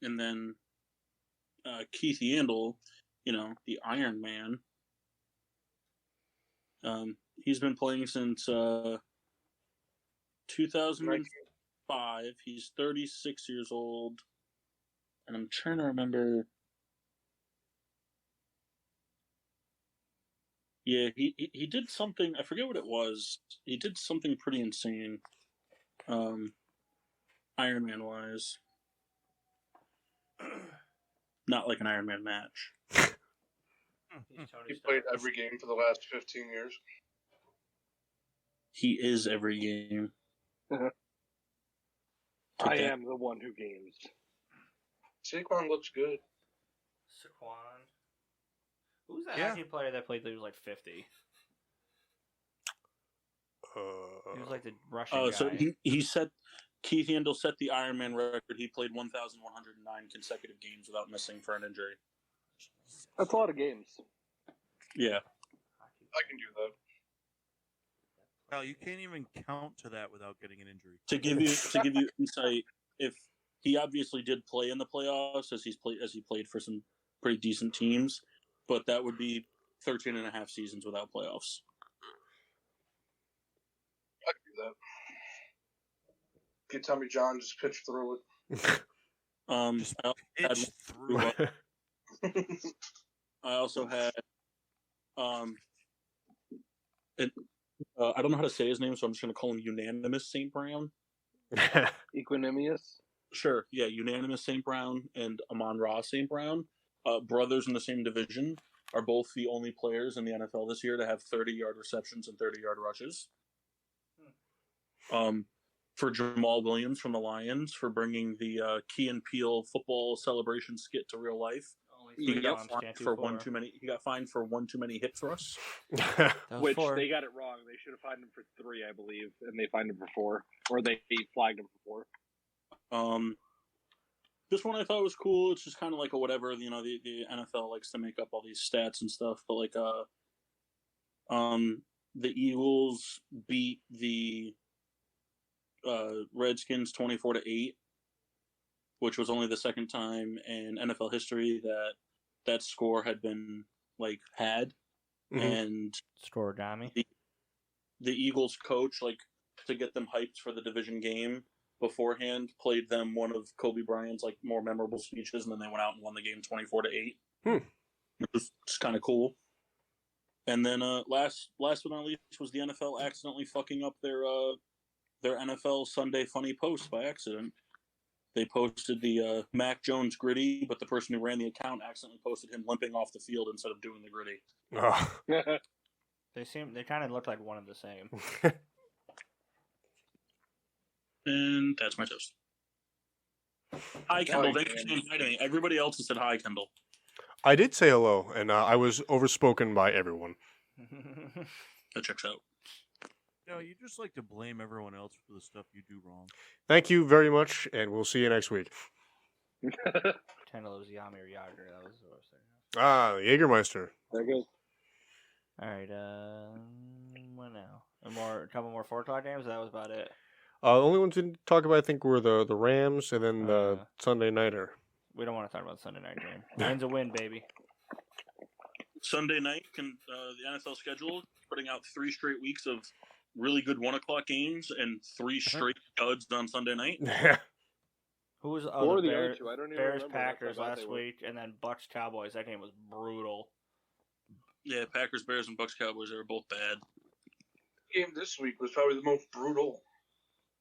And then Keith Yandel, the Iron Man. He's been playing since 2005. He's 36 years old. And I'm trying to remember. Yeah, he did something. I forget what it was. He did something pretty insane. Iron Man wise. Not like an Iron Man match. He played every game for the last 15 years. He is every game. I am the one who games. Saquon looks good. Saquon. Who's that Yeah. hockey player that played? That was like 50. He was like the Russian guy. So he set Keith Yandel set the Ironman record. He played 1,109 consecutive games without missing for an injury. That's a lot of games. Yeah. I can do that. Well, you can't even count to that without getting an injury. To give you insight, if he obviously did play in the playoffs as he played for some pretty decent teams, but that would be 13 and a half seasons without playoffs. I can do that. If you tell me John just pitch through it. Pitch through it. I also had I don't know how to say his name, so I'm just going to call him Unanimous St. Brown. Equanimous? Sure, yeah, Unanimous St. Brown and Amon-Ra St. Brown, brothers in the same division, are both the only players in the NFL this year to have 30-yard receptions and 30-yard rushes. For Jamal Williams from the Lions for bringing the Key and Peele football celebration skit to real life. He got fined for one too many. He got fined for one too many hip thrusts, which they got it wrong. They should have fined him for 3, I believe, and they fined him for 4, or they flagged him for 4. This one I thought was cool. It's just kind of like a whatever. You know, the NFL likes to make up all these stats and stuff, but like the Eagles beat the Redskins 24-8, which was only the second time in NFL history that score had been had. Mm-hmm. And Scoregami. The Eagles coach, to get them hyped for the division game beforehand, played them one of Kobe Bryant's more memorable speeches, and then they went out and won the game 24-8. It was just kind of cool. And then last but not least was the NFL accidentally fucking up their NFL Sunday Funny post by accident. They posted the Mac Jones gritty, but the person who ran the account accidentally posted him limping off the field instead of doing the gritty. Oh. They kind of look like one of the same. And that's my toast. Hi, Kendall. Thanks for inviting me. Everybody else has said hi, Kendall. I did say hello, and I was overspoken by everyone. That checks out. No, you just like to blame everyone else for the stuff you do wrong. Thank you very much, and we'll see you next week. Pretend it was Yami or Yager. That was what I was saying. Ah, the Jägermeister. There goes. All right. What now? A couple more 4 o'clock games. That was about it. The only ones we didn't talk about, I think, were the Rams and then the Sunday Nighter. We don't want to talk about the Sunday night game. Win's a win, baby. Sunday night, the NFL schedule putting out 3 straight weeks of really good 1 o'clock games and 3 straight duds on Sunday night. Who was the Bears, other 2? I don't even Bears remember. Packers last week, and then Bucks Cowboys. That game was brutal. Yeah, Packers, Bears, and Bucks Cowboys, they were both bad. The game this week was probably the most brutal.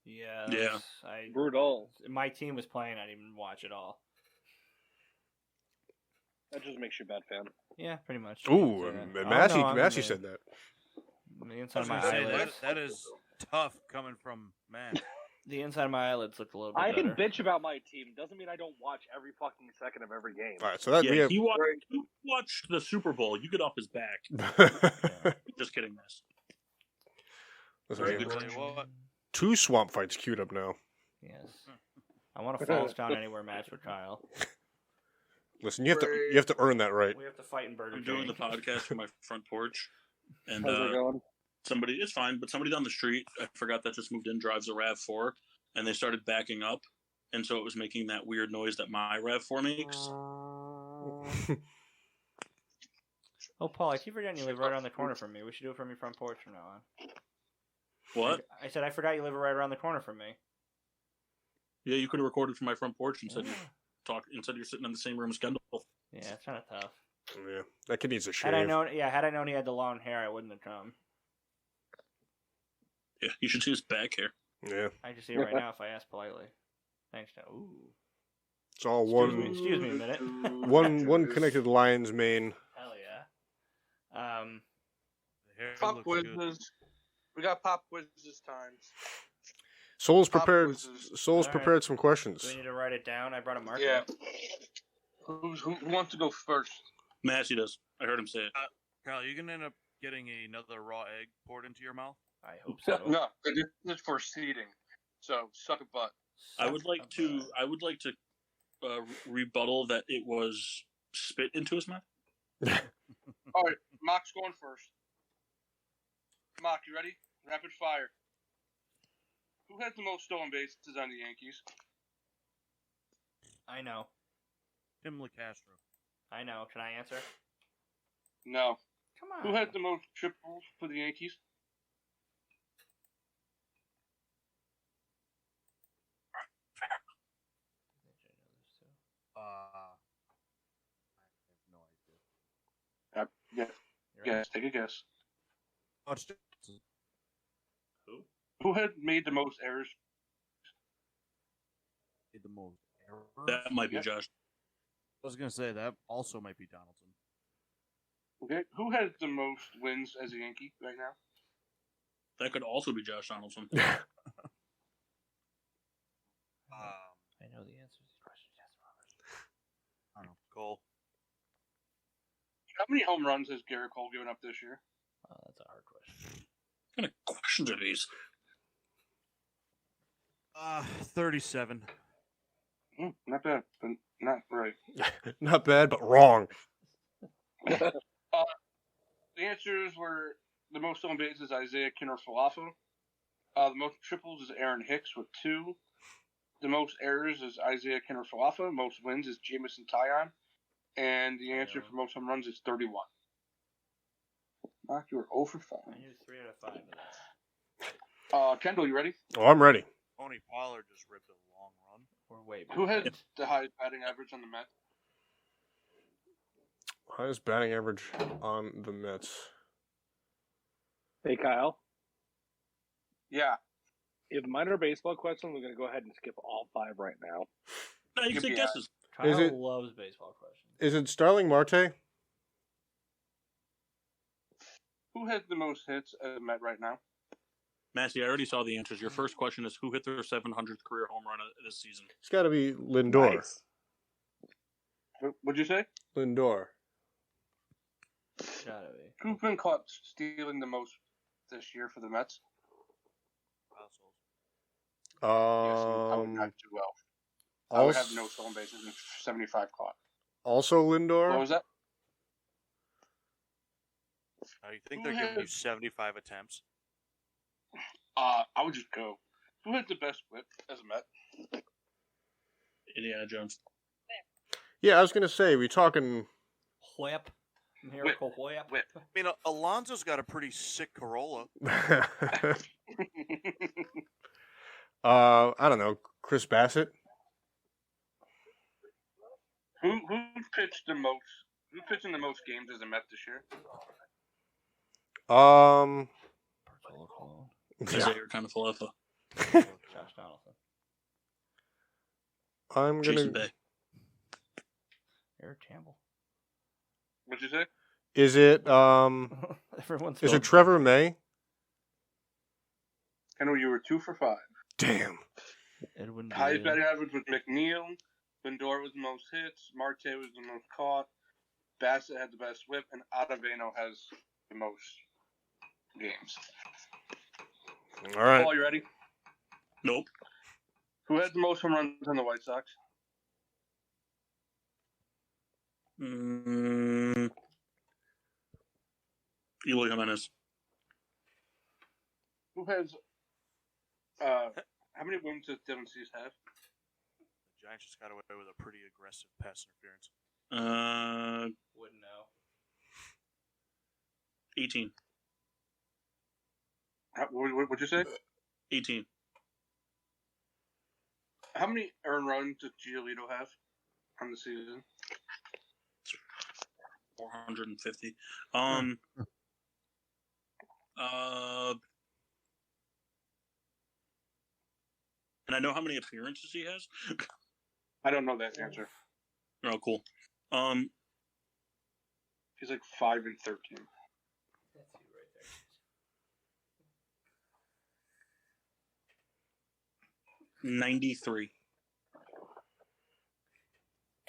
Yeah. Brutal. My team was playing. I didn't even watch it all. That just makes you a bad fan. Yeah, pretty much. Ooh, Massey said that. The inside of my Say, eyelids. that is tough coming from Matt. The inside of my eyelids looked a little bit I better. can bitch about my team. Doesn't mean I don't watch every fucking second of every game. All right, so that He watched the Super Bowl. You get off his back. Just kidding, Mass. Listen, Tell you what, 2 swamp fights queued up now. Yes. I want to Falls Down Anywhere match with Kyle. Listen, you have to earn that right. We have to fight in Burger I'm King. doing the podcast from my front porch, and How's it going? it's fine, but somebody down the street, I forgot that just moved in, drives a RAV4, and they started backing up, and so it was making that weird noise that my RAV4 makes. Oh, Paul, I keep forgetting you live right around the corner from me. We should do it from your front porch from now on. What? I said I forgot you live right around the corner from me. Yeah, you could have recorded from my front porch and said you're sitting in the same room as Kendall. Yeah, it's kind of tough. Yeah, that kid needs a shave. Had I known he had the long hair, I wouldn't have come. Yeah, you should see his back hair. Yeah. I just see it right now if I ask politely. Thanks, now. Ooh. It's all Excuse me a minute. one connected lion's mane. Hell yeah. the hair Pop looks good. quizzes. We got pop quizzes times. Soul's Pop prepared. quizzes. Soul's All prepared right. some questions. Do we need to write it down? I brought a marker. Yeah. Who wants to go first? Massey does. I heard him say it. Kyle, you gonna end up getting another raw egg poured into your mouth? I hope so. No, this is for seeding. So suck a butt. I would like to rebuttal that it was spit into his mouth. All right, Mock's going first. Mock, you ready? Rapid fire. Who has the most stolen bases on the Yankees? I know. Tim LeCastro. I know. Can I answer? No. Come on. Who has the most triples for the Yankees? I have no idea. Yes, take a guess. Touchdowns. Who had made the most errors? Made the most errors? That might be Yep. Josh. I was gonna say that also might be Donaldson. Okay. Who has the most wins as a Yankee right now? That could also be Josh Donaldson. I know the answer to these questions. Yes, Robert. I don't know. Cole. How many home runs has Garrett Cole given up this year? Oh, that's a hard question. What kind of questions are these? 37. Not bad, but not right. Not bad, but wrong. The answers were the most stolen bases is Isaiah Kinner-Falafa. The most triples is Aaron Hicks with 2. The most errors is Isaiah Kinner-Falafa. Most wins is Jamison Tyon. And the answer for most home runs is 31. Mark, you were 0 for 5. I knew 3 out of 5 of that. Kendall, you ready? Oh, I'm ready. Tony Pollard just ripped a long run. We're way Who behind. had the highest batting average on the Mets? Highest batting average on the Mets. Hey, Kyle. Yeah. If mine are baseball questions, we're going to go ahead and skip all 5 right now. No, you can say Yeah. guesses. Kyle Is it- loves baseball questions. Is it Starling Marte? Who has the most hits at the Met right now? Massey, I already saw the answers. Your first question is who hit their 700th career home run this season? It's got to be Lindor. Nice. What'd you say? Lindor. Gotta be. Who's been caught stealing the most this year for the Mets? Yes, I would not do well. I would have no stolen bases and 75 caught. Also What Lindor. was that? You think they're giving you 75 attempts? I would just go. Who had the best whip as a Met? Indiana Jones. Yeah, I was gonna say we talking. Whip. Miracle whip. Whip. I mean, Alonso's got a pretty sick Corolla. I don't know, Chris Bassett. Who pitched the most? Who pitched in the most games as a Met this year? Bartolo Colon. Isaiah kind of Falefa. Josh Donaldson. I'm Jason gonna. Bay. Eric Campbell. What'd you say? Is it Everyone's Is going it Trevor May? Kendall, you were 2 for 5. Damn. Edwin Highest Diaz. batting average was McNeil. Lindor was the most hits. Marte was the most caught. Bassett had the best whip, and Ottavino has the most games. All right. Paul, you ready? Nope. Who had the most home runs on the White Sox? Eloy Jimenez. Who has how many wins does Dylan Cease have? The Giants just got away with a pretty aggressive pass interference. Wouldn't know. 18. What'd you say? 18. How many earned runs does Giolito have on the season? 450. And I know how many appearances he has. I don't know that answer. Oh, cool. He's like 5 and 13. That's you right there. 93.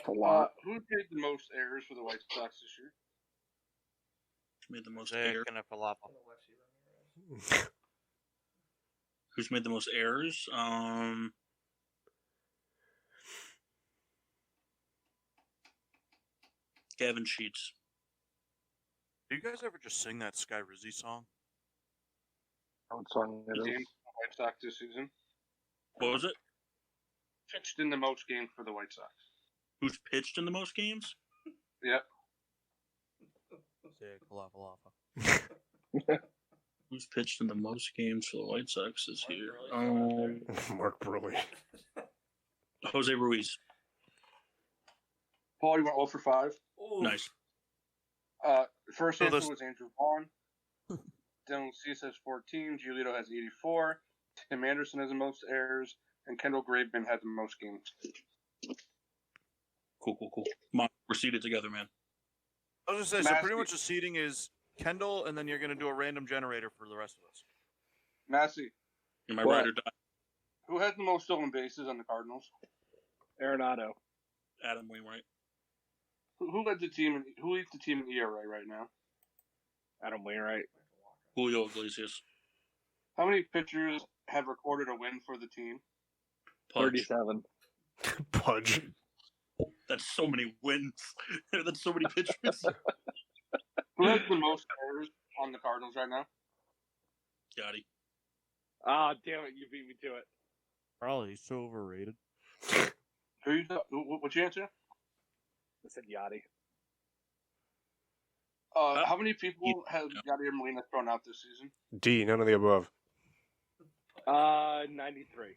A lot. Who made the most errors for the White Sox this year? Made the most Zach errors. and a falafel. Who's made the most errors? Gavin Sheets. Do you guys ever just sing that Sky Rizzy song? What song it Games is? for the White Sox this season. What was it? Pitched in the most games for the White Sox. Who's pitched in the most games? Yep. Zach falafel. Who's pitched in the most games for the White Sox this year? Mark Burley. Jose Ruiz. Paul, you went 0 for 5. Ooh. Nice. First So answer this- was Andrew Vaughn. Dylan Cease has 14. Giolito has 84. Tim Anderson has the most errors. And Kendall Graveman had the most games. Cool. Come on, we're seated together, man. I was gonna say, so pretty Massey. much the seating is Kendall, and then you're gonna do a random generator for the rest of us. Massey, You're my What? ride or die. who has the most stolen bases on the Cardinals? Arenado. Adam Wainwright. Who led the team? Who leads the team in ERA right now? Adam Wainwright. Julio Iglesias. How many pitchers have recorded a win for the team? Pudge. 37. Pudge. That's so many wins. That's so many pitchers. Who has the most errors on the Cardinals right now? Gotti. Ah, damn it, you beat me to it. Probably he's so overrated. What's your answer? I said Yachty. How many people have Yadier Molina thrown out this season? D, none of the above. 93.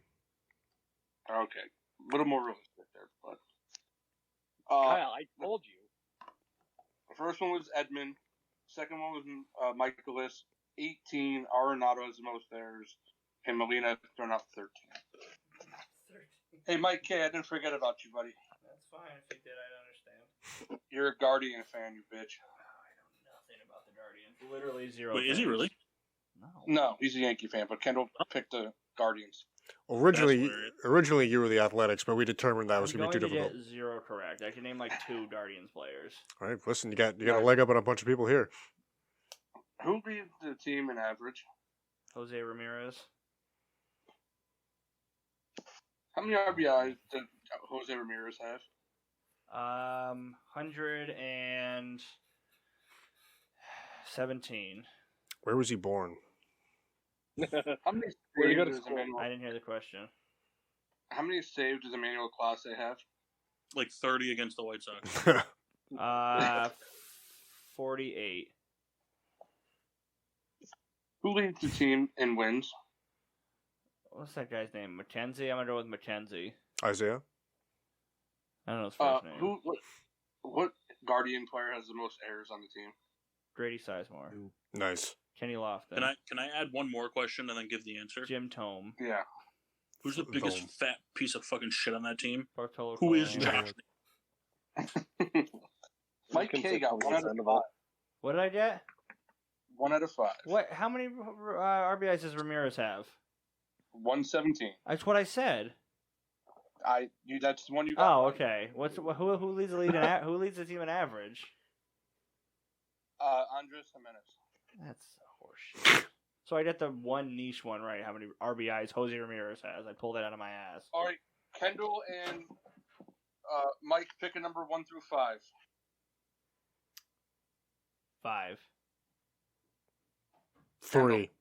Okay, a little more realistic there, but Kyle, I told you. the first one was Edmund. Second one was Michaelis. 18. Arenado has the most errors, and Molina has thrown out 13. 13. Hey, Mike K, I didn't forget about you, buddy. That's fine. If you did, I'd understand. You're a Guardian fan, you bitch. I know nothing about the Guardians. Literally zero. Wait, is he fans. really? No. No, he's a Yankee fan, but Kendall picked the Guardians. Originally, hilarious. you were the Athletics, but we determined that was I'm going to be too going difficult. to get zero correct. I can name like 2 Guardians players. All right, listen, you got a leg up on a bunch of people here. Who leads the team in average? Jose Ramirez. How many RBIs did Jose Ramirez have? 117. Where was he born? How many Where'd he go saves to does school? Emmanuel? I didn't hear the question. How many saves does Emmanuel Clase have? Like 30 against the White Sox. 48. Who leads the team in wins? What's that guy's name? Mackenzie? I'm gonna go with Mackenzie. Isaiah? I don't know his first name. What Guardian player has the most errors on the team? Grady Sizemore. Nice. Kenny Lofton. Can I add one more question and then give the answer? Jim Tome. Yeah. Who's the biggest Boom. fat piece of fucking shit on that team? Bartolo Who is Colon. Josh? Mike K got 1 out of 5. What did I get? 1 out of 5. What? How many RBIs does Ramirez have? 117. That's what I said. That's the one you got. Oh, okay. Who leads the lead in who leads the team in average? Andres Jimenez. That's horseshit. So I get the one niche one right. How many RBIs Jose Ramirez has? I pulled it out of my ass. All right, Kendall and Mike, pick a number 1 through 5. 5. 3.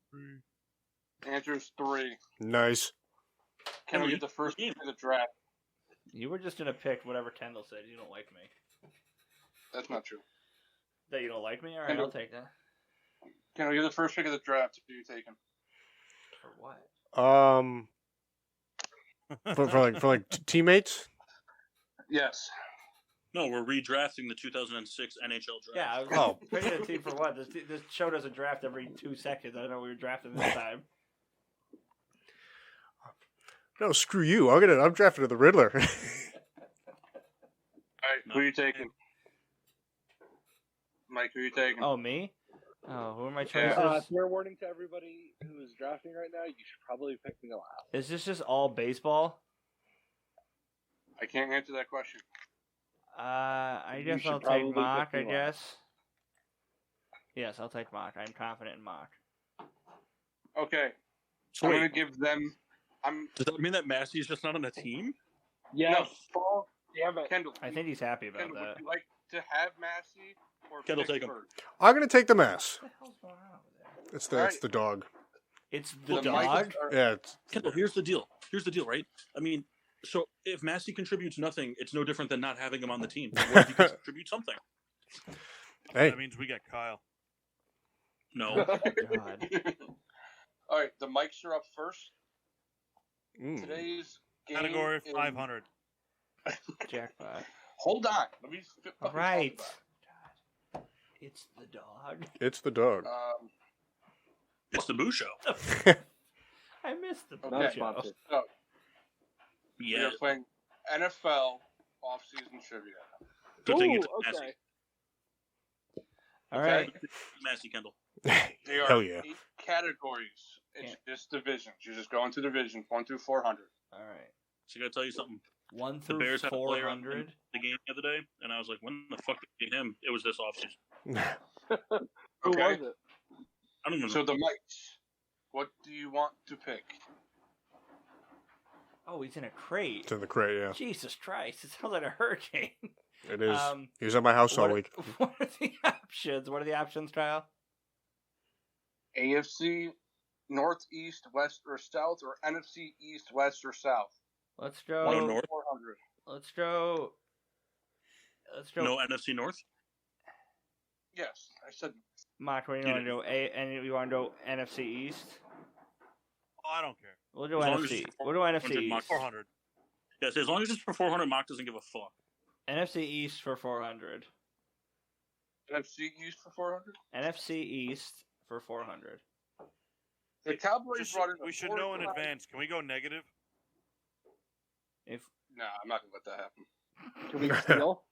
Answer is 3. Nice. Can we get the first pick of the draft? You were just gonna pick whatever Kendall said. You don't like me. That's not true. That you don't like me? All right, Kendall. I'll take that. Can we get the first pick of the draft? Who are you taking? For what? For teammates. Yes. No, we're redrafting the 2006 NHL draft. Yeah, I was Oh. picking a team for what? This show doesn't draft every 2 seconds. I didn't know we were drafting this time. No, screw you. I'm drafted to the Riddler. All right, who are you taking? Mike, who are you taking? Oh, me? Oh, who are my Yeah. choices? Fair warning to everybody who is drafting right now, you should probably pick Miguel out. Is this just all baseball? I can't answer that question. I guess should I'll probably take Mock, pick I Eli. guess. Yes, I'll take Mock. I'm confident in Mock. Okay, So I'm gonna wait, give them. does that mean that Massey's just not on the team? Yes. Paul, damn it. Kendall. I think he's happy about Kendall, would that. you like to have Massey or Kendall, pick take him. Bird? I'm gonna take the Mass. What the hell's going on over there? It's the Alright. dog. It's the The dog? Mics are- Yeah. Kendall, here's the deal. Right? I mean, so if Massey contributes nothing, it's no different than not having him on the team. But what if he contributes something? Hey, That means we get Kyle. No. God. All right, the mics are up first. mm. Today's game Category is- 500. Jackpot. Hold on, let me fucking All talk right. about God. It's the dog. It's the dog. it. It's the Boo Show. I missed the Not Okay. sponsored. So we Yeah. are playing NFL offseason trivia. Good thing it's Ooh, Massey. okay. All Okay. right. Massey, Kendall. They are Hell yeah. 8 categories. It's Yeah. just divisions. You're just going to divisions 1 through 400. All right. So I gotta tell you something. 1 The through Bears had a player on 400. the game the other day, and I was like, when the fuck did we get him? It was this offseason. Who Okay. was it? I don't even know. So the mics. What do you want to pick? Oh, he's in a crate. It's in the crate, yeah. Jesus Christ. It sounds like a hurricane. It is. Um, He was at my house all What, week. what are the options? What are the options, Kyle? AFC North, East, West, or South, or NFC East, West, or South? Let's 1 go. No, through North. 400. Let's go. Let's go. No NFC North? Yes, I said Mock, what do you want to do? And you want to go NFC East? Oh, I don't care. We'll do As long as NFC. it's We'll do NFC 400 Mock East. 400. Yes, as long as it's for 400, Mock doesn't give a fuck. NFC East for 400. NFC East for 400. NFC East for 400. The Cowboys Just- brought in. we a should know in 4-5 advance. Can we go negative? If Nah, I'm not gonna let that happen. Can we steal?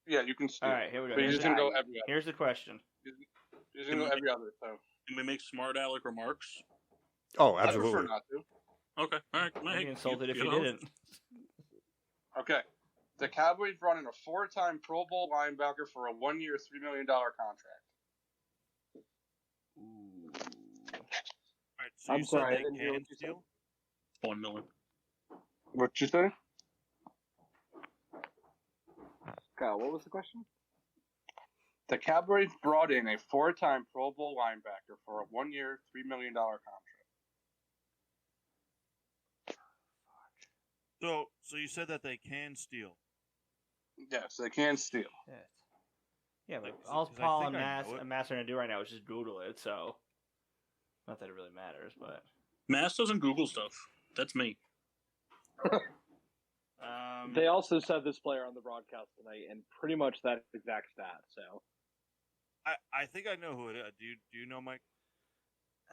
Yeah, you can steal. all right, here we go. But you're Here's just gonna go the, every other. here's the question. You're just gonna go every other. So Can we make smart aleck remarks? Oh, I prefer absolutely. not to. Okay, all right. I'd Hey, be insulted if you you know. didn't. Okay. The Cowboys brought in a 4-time Pro Bowl linebacker for a 1-year, $3 million contract. Ooh. All right, so I'm you sorry, I said didn't they hear can what you said. steal? 1 million. What'd you say? Kyle, what was the question? The Cowboys brought in a 4-time Pro Bowl linebacker for a 1-year, $3 million contract. So you said that they can steal. Yes, they can steal. Yeah, but Like, all 'cause I Paul think and I know it. Mass are going to do right now is just Google it, so. Not that it really matters, but. Mass doesn't Google stuff. That's me. They also said this player on the broadcast tonight, and pretty much that exact stat. So I think I know who it is. Do you know, Mike?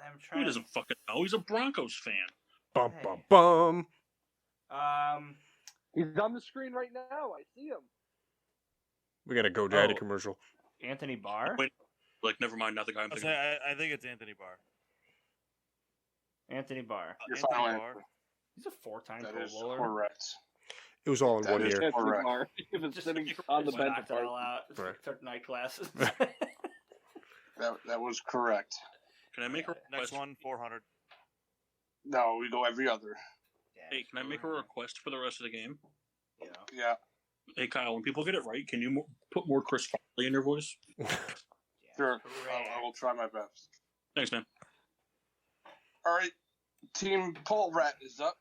I'm Who trying doesn't fucking know? He's a Broncos fan. Bum, Hey. bum, bum. he's on the screen right now. I see him. We got a GoDaddy Oh. commercial. Anthony Barr? Wait, like, never mind. Not the guy I'm I'll thinking. say I think it's Anthony Barr. Anthony Barr. Your Anthony final Barr. answer. He's a 4-time That Pro is Bowler. correct. It was all in That one is year. Anthony correct. Barr. He was Just sitting on the just bench. knocked it all out. Just Right. took night classes. That was correct. Can I make a Next request? one, 400. No, we go every other. Hey, can I make a request for the rest of the game? Yeah. Yeah, Hey, Kyle, when people get it right, can you put more Chris Farley in your voice? sure. Correct. I will try my best. Thanks, man. All right, Team Paul Rat is up.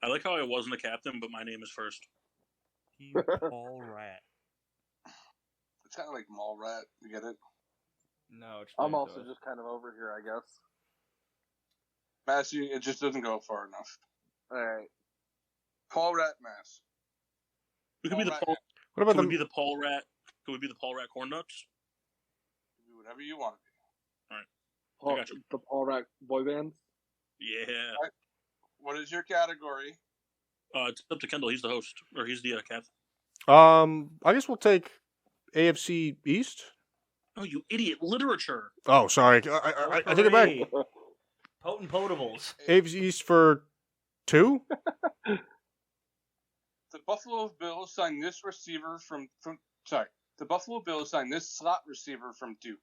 I like how I wasn't a captain, but my name is first. Team Paul Rat. It's kind of like Mall Rat. You get it? No, it's I'm not also good. just kind of over here, I guess. Massey, it just doesn't go far enough. All right. Paul Rat Mass. We could be the Paul Rat. Paul. What about Could we the be the Paul Rat? Could we be the Paul Rat Corn Nuts? Do whatever you want to be. Paul, got you. the Paul Rat boy band. Yeah. What is your category? It's up to Kendall. He's the host, or he's the captain. I guess we'll take AFC East. Oh, you idiot! Literature. Oh, sorry. I take it back. Hooray. Potent Potables. AFC East for 2? The Buffalo Bills signed this receiver from the Buffalo Bills signed this slot receiver from Duke.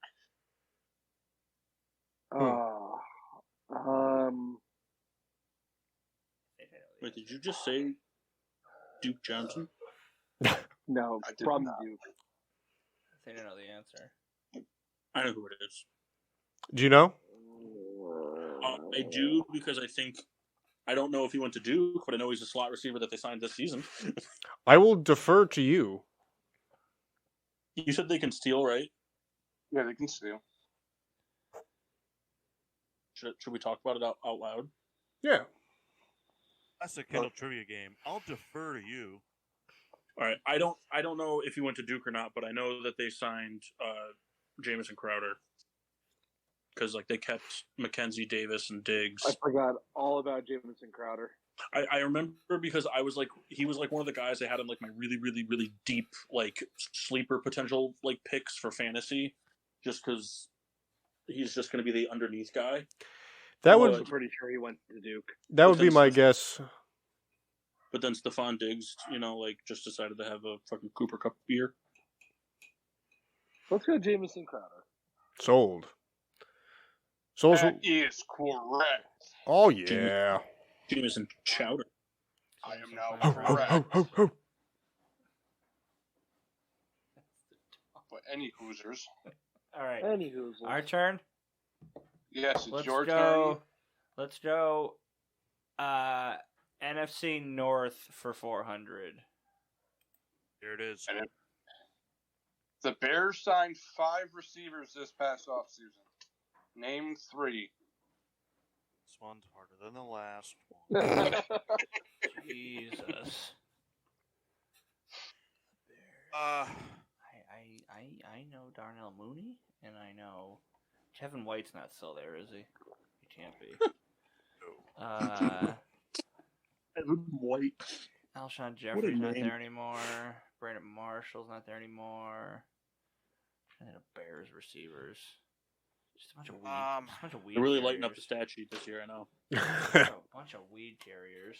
Wait, did you just say Duke Johnson? No, I did from not. Duke. I think I know the answer. I know who it is. Do you know? I do because I don't know if he went to Duke, but I know he's a slot receiver that they signed this season. I will defer to you. You said they can steal, right? Yeah, they can steal. Should we talk about it out loud? Yeah. That's a Kindle trivia game. I'll defer to you. All right. I don't know if he went to Duke or not, but I know that they signed Jamison Crowder because they kept Mackenzie Davis and Diggs. I forgot all about Jamison Crowder. I remember because he was one of the guys I had in my really, really, really deep sleeper potential picks for fantasy, just because he's just going to be the underneath guy. That I'm would pretty sure he went to Duke. That would be my guess. But then Stephon Diggs, just decided to have a fucking Cooper Cup beer. Let's go Jamison Crowder. Sold. That is correct. Oh yeah. Jamison Chowder. I am now Ho, ho, correct. ho, ho, ho. But any Hoosers. All right. Anywho, Our turn. Yes, it's Let's your go. turn. Let's go. NFC North for 400. Here it is. And the Bears signed 5 receivers this past offseason. Name 3. This one's harder than the last one. Jesus. I know Darnell Mooney, and I know Kevin White's not still there, is he? He can't be. Evan White. Alshon Jeffrey's not name. there anymore. Brandon Marshall's not there anymore. And then Bears receivers. Just a bunch of weed. Just a bunch of weed. They're really carriers. lighting up the stat sheet this year, I know. A bunch of weed carriers.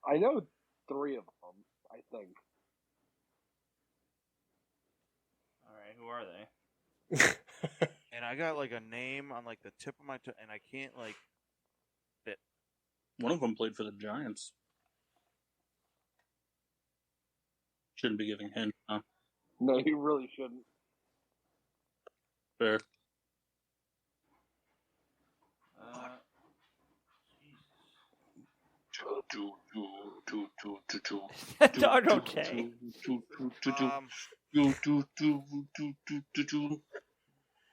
I know 3 of them, I think. All right, who are they? And I got a name on the tip of my tongue, and I can't fit. One of them played for the Giants. Shouldn't be giving hints, huh? No, you really shouldn't. Fair. Dog okay.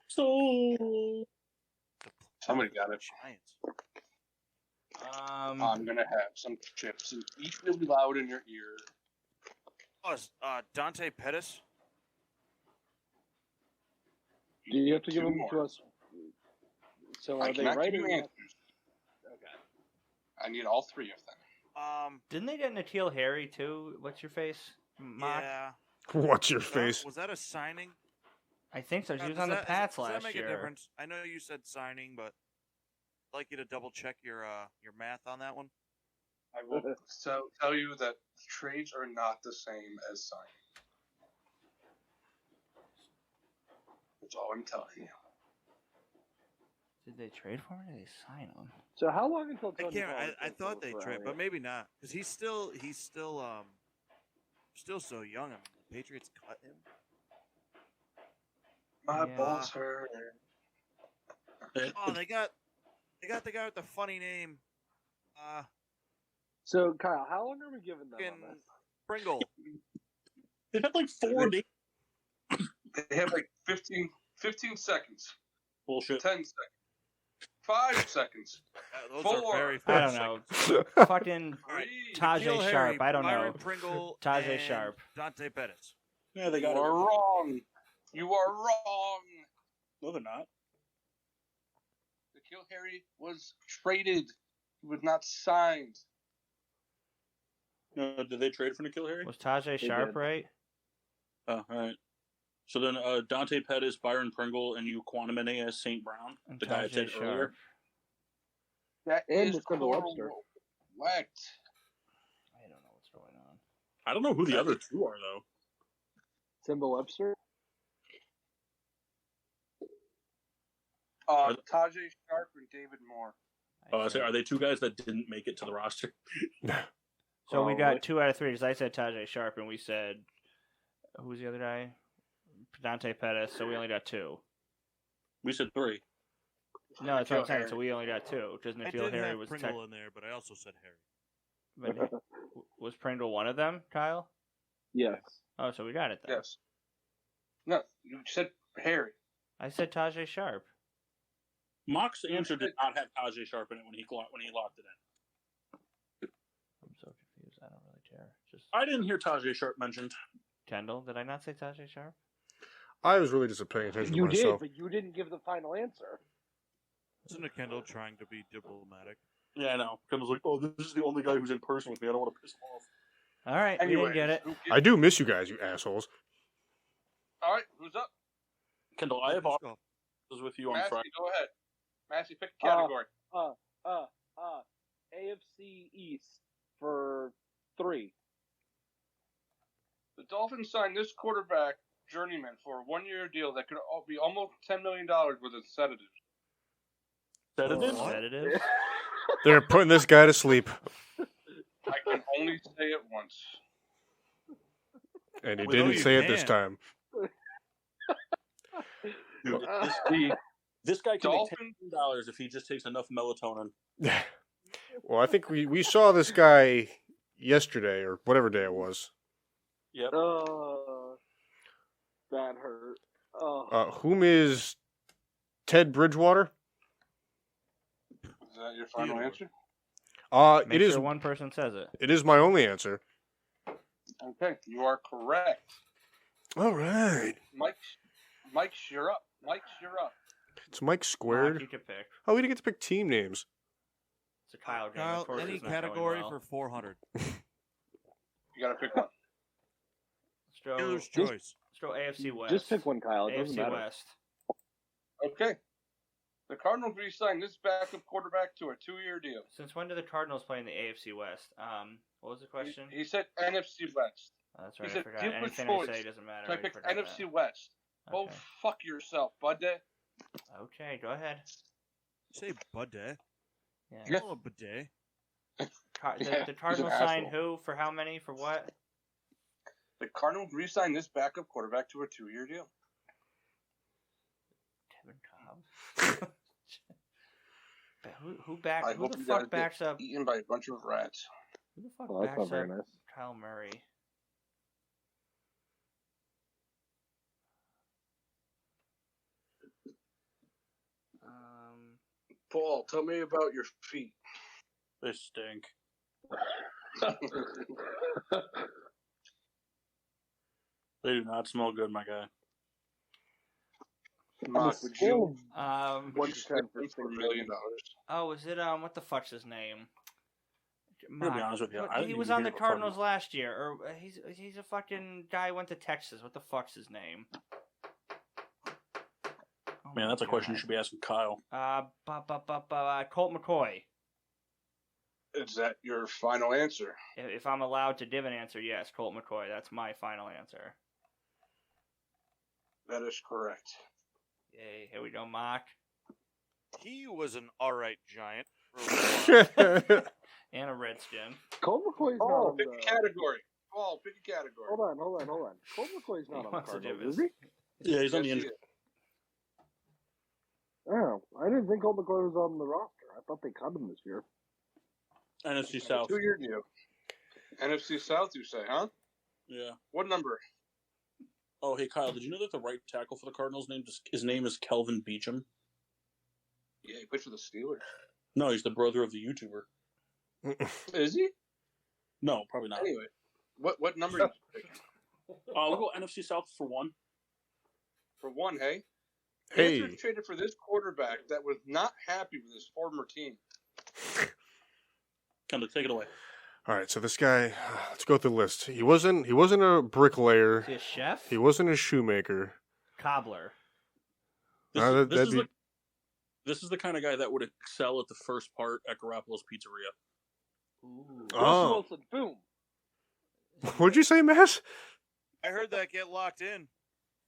So Somebody got it. Giants. I'm gonna have some chips and eat really loud in your ear. Oh, it's, Dante Pettis. Do you have to give 2 them more. to us? So I are they cannot right give or you not? answers. I need all 3 of them. Didn't they get N'Keal Harry too? What's your face? Mock? Yeah. What's your face? Was that a signing? I think so. She was Does on the that- Pats does that last make year. a difference? I know you said signing, but I'd like you to double check your math on that one. I will tell you that trades are not the same as signing. That's all I'm telling you. Did they trade for him or did they sign him? So how long until I Tony can't. Pollard I takes thought over they for trade, but Elliott? maybe not because he's still so young. I mean, the Patriots cut him. My Yeah. balls hurt. Oh, they got the guy with the funny name. So Kyle, how long are we giving them on Fucking this? Pringle. they've had 4 days. They have 15 seconds. Bullshit. 10 seconds. 5 seconds. Those 4. are very I fast. don't know. Fucking 3. Tajay N'Keal Harry, Sharp. I don't Byron know. Pringle, Tajay and Sharp. Dante Pettis. Yeah, they You got are it. wrong. You are wrong. No, they're not. N'Keal Harry was traded. He was not signed. No, did they trade for N'Keal Harry? Was Tajay Sharp did. right? Oh, all right. So then Dante Pettis, Byron Pringle, and you Quantumene as St. Brown, And the guy I Tajay said earlier. Sharp. That And is December Webster. correct. I don't know what's going on. I don't know who the other two are though. Simba Webster. Tajay Sharp and David Moore. Are they two guys that didn't make it to the roster? So we got 2 out of 3 because I said Tajay Sharp and we said who's the other guy? Dante Pettis. So we only got 2. We said 3. No, that's what I'm saying. So we only got 2 because I Nikhil did Harry have was Pringle in there, but I also said Harry. But was Pringle one of them, Kyle? Yes. Oh, so we got it then. Yes. No, you said Harry. I said Tajay Sharp. Mock's answer did not have Tajay Sharp in it when he locked it in. I'm so confused. I don't really care. Just I didn't hear Tajay Sharp mentioned. Kendall, did I not say Tajay Sharp? I was really just paying attention You to did, myself. but you didn't give the final answer. Isn't it Kendall trying to be diplomatic? Yeah, I know. Kendall's like, oh, this is the only guy who's in person with me. I don't want to piss him off. All right, we didn't get it. I do miss you guys, you assholes. All right, who's up? Kendall, I have Let's go. offers with you on Massey, Friday. go ahead. Massey, pick a category. AFC East for 3. The Dolphins signed this quarterback, journeyman, for a 1-year deal that could be almost $10 million worth of sedatives. Sedatives? Sedatives? They're putting this guy to sleep. I can only say it once. And he We know didn't you say it this can. time. Dude, this guy can Dolphins? make $10 if he just takes enough melatonin. Well, I think we saw this guy yesterday, or whatever day it was. Yep. That hurt. Whom is Ted Bridgewater? Is that your final answer? Make It is. sure one person says it. It is my only answer. Okay, you are correct. All right. Mike, you're up. It's Mike squared. You can pick. Oh, we didn't get to pick team names. It's a Kyle game. Kyle, Of course any it's not going category well. for 400. You gotta pick one. Dealer's Let's choice. go AFC West. Just pick one, Kyle. It doesn't AFC matter. West. Okay. The Cardinals re-signed this backup quarterback to a 2-year deal. Since when do the Cardinals play in the AFC West? What was the question? He said NFC West. Oh, that's he right. I said forgot. deal with Anything I choice. say doesn't matter. So I We picked forgot NFC that. West. Go Okay. fuck yourself, bud. Okay, go ahead. Say Budday. Yeah. Oh, Budday. The Cardinals signed who? For how many? For what? The Cardinals re-signed this backup quarterback to a 2-year deal. Tevin Cobb. Who I who hope the you fuck guys backs get up? eaten by a bunch of rats. Who the fuck Well, that's backs not up very nice. Kyle Murray? Paul, tell me about your feet. They stink. They do not smell good, my guy. Mark, would you 1 to 10 for for $1 million? Oh, is it what the fuck's his name? To be honest with you, I didn't he was even on hear the of Cardinals last year, or he's a fucking guy who went to Texas. What the fuck's his name? Oh Man, my that's a question you God. should be asking Kyle. Colt McCoy. Is that your final answer? If I'm allowed to give an answer, yes, Colt McCoy. That's my final answer. That is correct. Yay, here we go, Mark. He was an alright giant. For a while. And a Redskin. Colt McCoy's not Oh, on pick the... a category. Paul, pick a category. Hold on. Colt McCoy's not He on the wants to do Cardinals, his- is he? Yeah, he's on the Yes, he injury. is. Oh, I didn't think Colt McCoy was on the roster. I thought they cut him this year. NFC South. 2-year deal. NFC South, you say, huh? Yeah. What number? Oh, hey Kyle, did you know that the right tackle for the Cardinals his name is Kelvin Beachum? Yeah, he played for the Steelers. No, he's the brother of the YouTuber. Is he? No, probably not. Anyway, what number did you pick? We'll go NFC South for 1. For 1, hey? Hey. Panthers traded for this quarterback that was not happy with his former team. Kendall, take it away. All right, so this guy. Let's go through the list. He wasn't a bricklayer. Is he a chef? He wasn't a shoemaker. Cobbler. This is the kind of guy that would excel at the first part at Garoppolo's Pizzeria. Ooh. Oh. Wilson, boom. What'd you say, Matt? I heard that get locked in.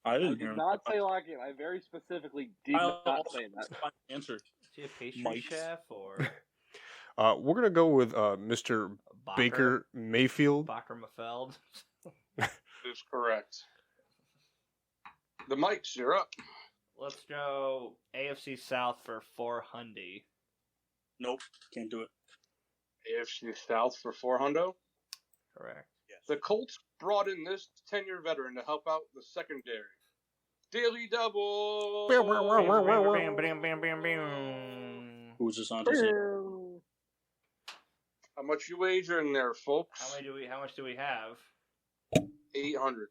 I I didn't hear did him. not say lock in. I very specifically did I'll not also say that. find the answer. Is he a pastry Mike's. chef or We're gonna go with Mr. Baker Mayfield. Baker Mayfield? Is correct. The mics, you're up. Let's go AFC South for 400. Nope, can't do it. AFC South for 400. Correct. The Colts brought in this 10-year veteran to help out the secondary. Daily double. Bam, bam, bam, bam, bam. Who was this on to say? How much you wagering there, folks? How much do we have? 800.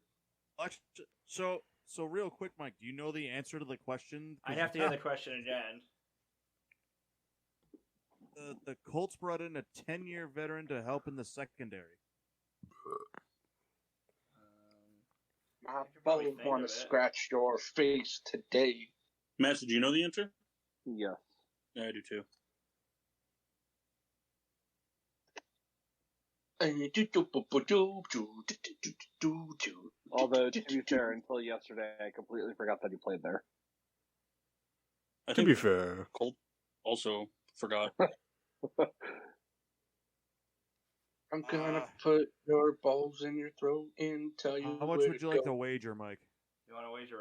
So real quick, Mike, do you know the answer to the question? I'd have to hear the question again. The Colts brought in a 10-year veteran to help in the secondary. My probably bones think want of to it. scratch your face today. Matt, do you know the answer? Yes. Yeah, I do too. Although, to be fair, until yesterday, I completely forgot that he played there. I To think be fair, Colt also forgot. I'm gonna put your balls in your throat and tell you How much where would you to like go. to wager, Mike? You want to wager?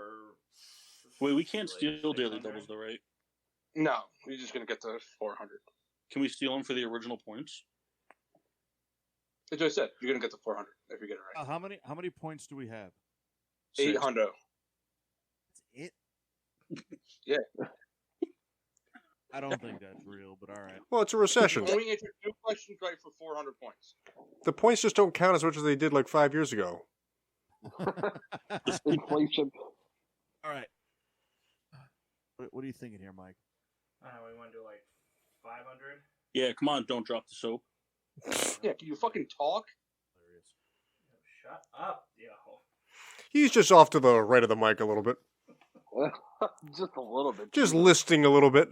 Wait, we can't steal daily 600? doubles though, right? No, you're just gonna get the 400. Can we steal them for the original points? As I said, you're gonna get the 400 if you get it right. How many points do we have? 800. That's it? Yeah. I don't think that's real, but all right. well, it's a recession. Only answered 2 questions right for 400 points. The points just don't count as much as they did like 5 years ago. Inflation. All right. What are you thinking here, Mike? We want to do like 500. Yeah, come on, don't drop the soap. Yeah, can you fucking talk? Hilarious. Shut up, yo. He's just off to the right of the mic a little bit. Just a little bit. Just listing a little bit.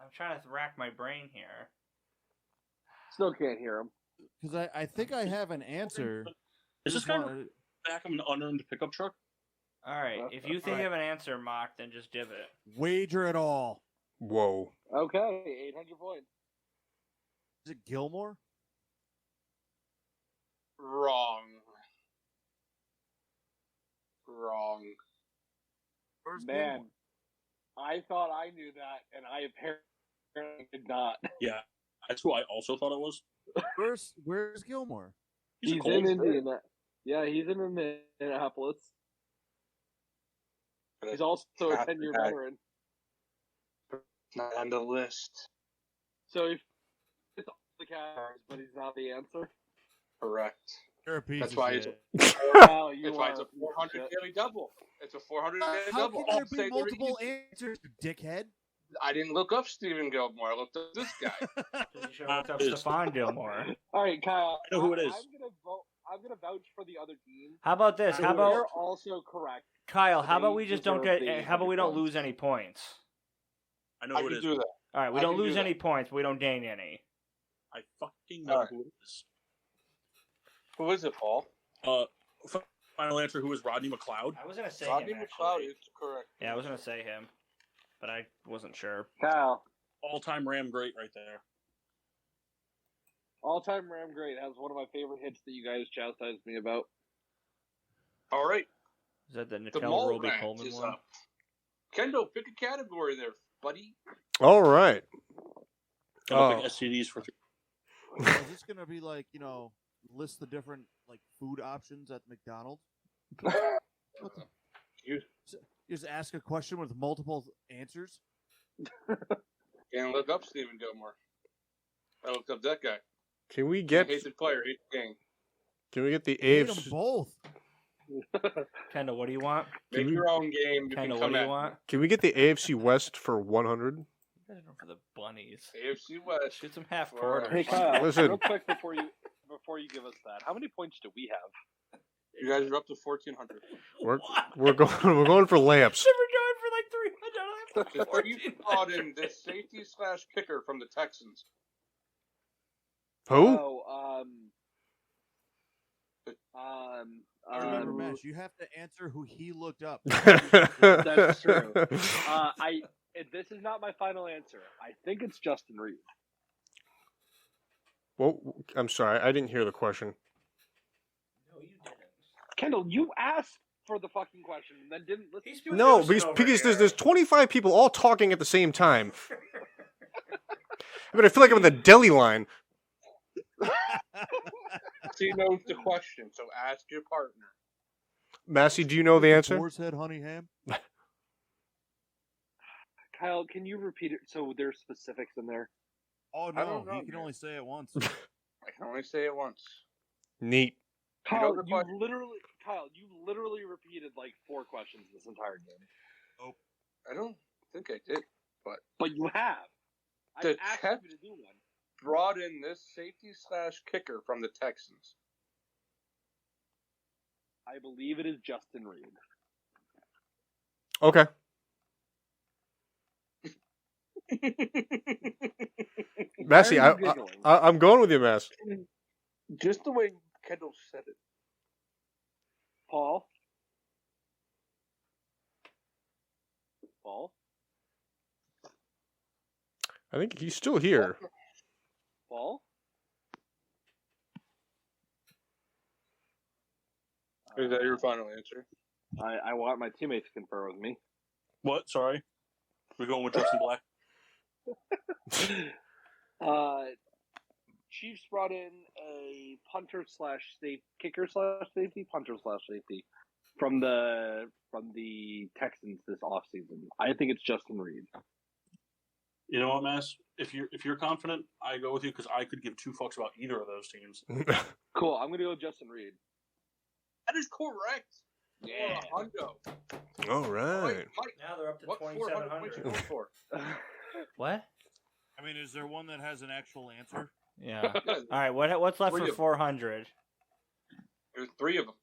I'm trying to rack my brain here. Still can't hear him. Because I think I have an answer. Is this Just guy wanna- back of an unearned pickup truck? All right, if you think of an answer, Mock, then just div it. Wager it all. Whoa. Okay, 800 points. Is it Gilmore? Wrong. Wrong. Where's Man, Gilmore? I thought I knew that, and I apparently did not. Yeah, that's who I also thought it was. Where's Gilmore? He's a He's Colt. in Indiana. Yeah, he's in Indianapolis. He's also a 10-year veteran. Not on the list. So it's all the categories, but he's not the answer. Correct. You're a piece That's of why shit. Wow, you That's why are it's a 400 shit. daily double. It's a 400 daily How double. can I'll there say be the multiple reason. answers, you dickhead? I didn't look up Stephen Gilmore. I looked up this guy. You should have looked up It is. Stephon Gilmore. All right, Kyle. I know who it is. I'm gonna vote. I'm gonna vouch for the other team. How about this? How about You're also correct. Kyle? How They about we just don't deserve get? the How about we don't 100 lose any points? I know I who it can is. do that. All right, we I don't can lose do any that. points. But we don't gain any. I fucking know Alright. who it is. Who is it, Paul? Final answer, who is Rodney McLeod? I was gonna say Rodney him. McLeod Actually. is correct. Yeah, I was gonna say him, but I wasn't sure. Kyle, All-time Ram great right there. all-time Ram great, has one of my favorite hits that you guys chastised me about. All right. Is that the The Nickel mall Roby rant Coleman is one? up. Kendo, pick a category there, buddy. All right. Gonna Oh. pick STDs for Is this gonna be like, list the different like food options at McDonald's? What the? You Just ask a question with multiple answers? can't look up Stephen Gilmore. I looked up that guy. Can we He get hates the player, hates the game. the Hate them AFC? both. Kendall, what do you want? Make your own game. You Kendall, can what come do you at want? Can we get the AFC West for 100? You guys are for the bunnies. AFC West. Shoot some half Well, quarters. Hey, Kyle, Listen. real quick before you give us that, how many points do we have? You guys are up to 1,400. We're going for lamps. We're going for like 300. Before you brought in this safety / kicker from the Texans. Who? Oh, Remember, Mesh, you have to answer who he looked up. That's true. This is not my final answer. I think it's Justin Reed. Well, I'm sorry, I didn't hear the question. No, you didn't. Kendall, you asked for the fucking question and then didn't listen. No, because there's 25 people all talking at the same time. I mean, I feel like I'm in the deli line. He knows the question, so ask your partner. Massey, do you know the answer? Boar's Head Honey Ham? Kyle, can you repeat it so there's specifics in there? Oh, I don't no, know, he can man. only say it once. I can only say it once. Neat. Kyle, the you question? literally repeated like 4 questions this entire game. I don't think I did, but You have. I The asked Tex- you to do one. brought in this safety/kicker from the Texans. I believe it is Justin Reed. Okay. Massey, Why are you giggling? I'm going with you, Mass. Just the way Kendall said it. Paul? Paul? I think he's still here. Paul? Is that your final answer? I want my teammates to confer with me. What? Sorry. We're going with Justin Black. Chiefs brought in a kicker/safety from the Texans this offseason. I think it's Justin Reed. You know what, Mass? If you're confident, I go with you because I could give 2 fucks about either of those teams. Cool. I'm gonna go with Justin Reed. That is correct. Yeah. Hundo. All right. Mike, Now they're up to what 400 points you 2,700. going for? What? I mean, is there one that has an actual answer? Yeah. All right. What's left for 400? There's 3 of them.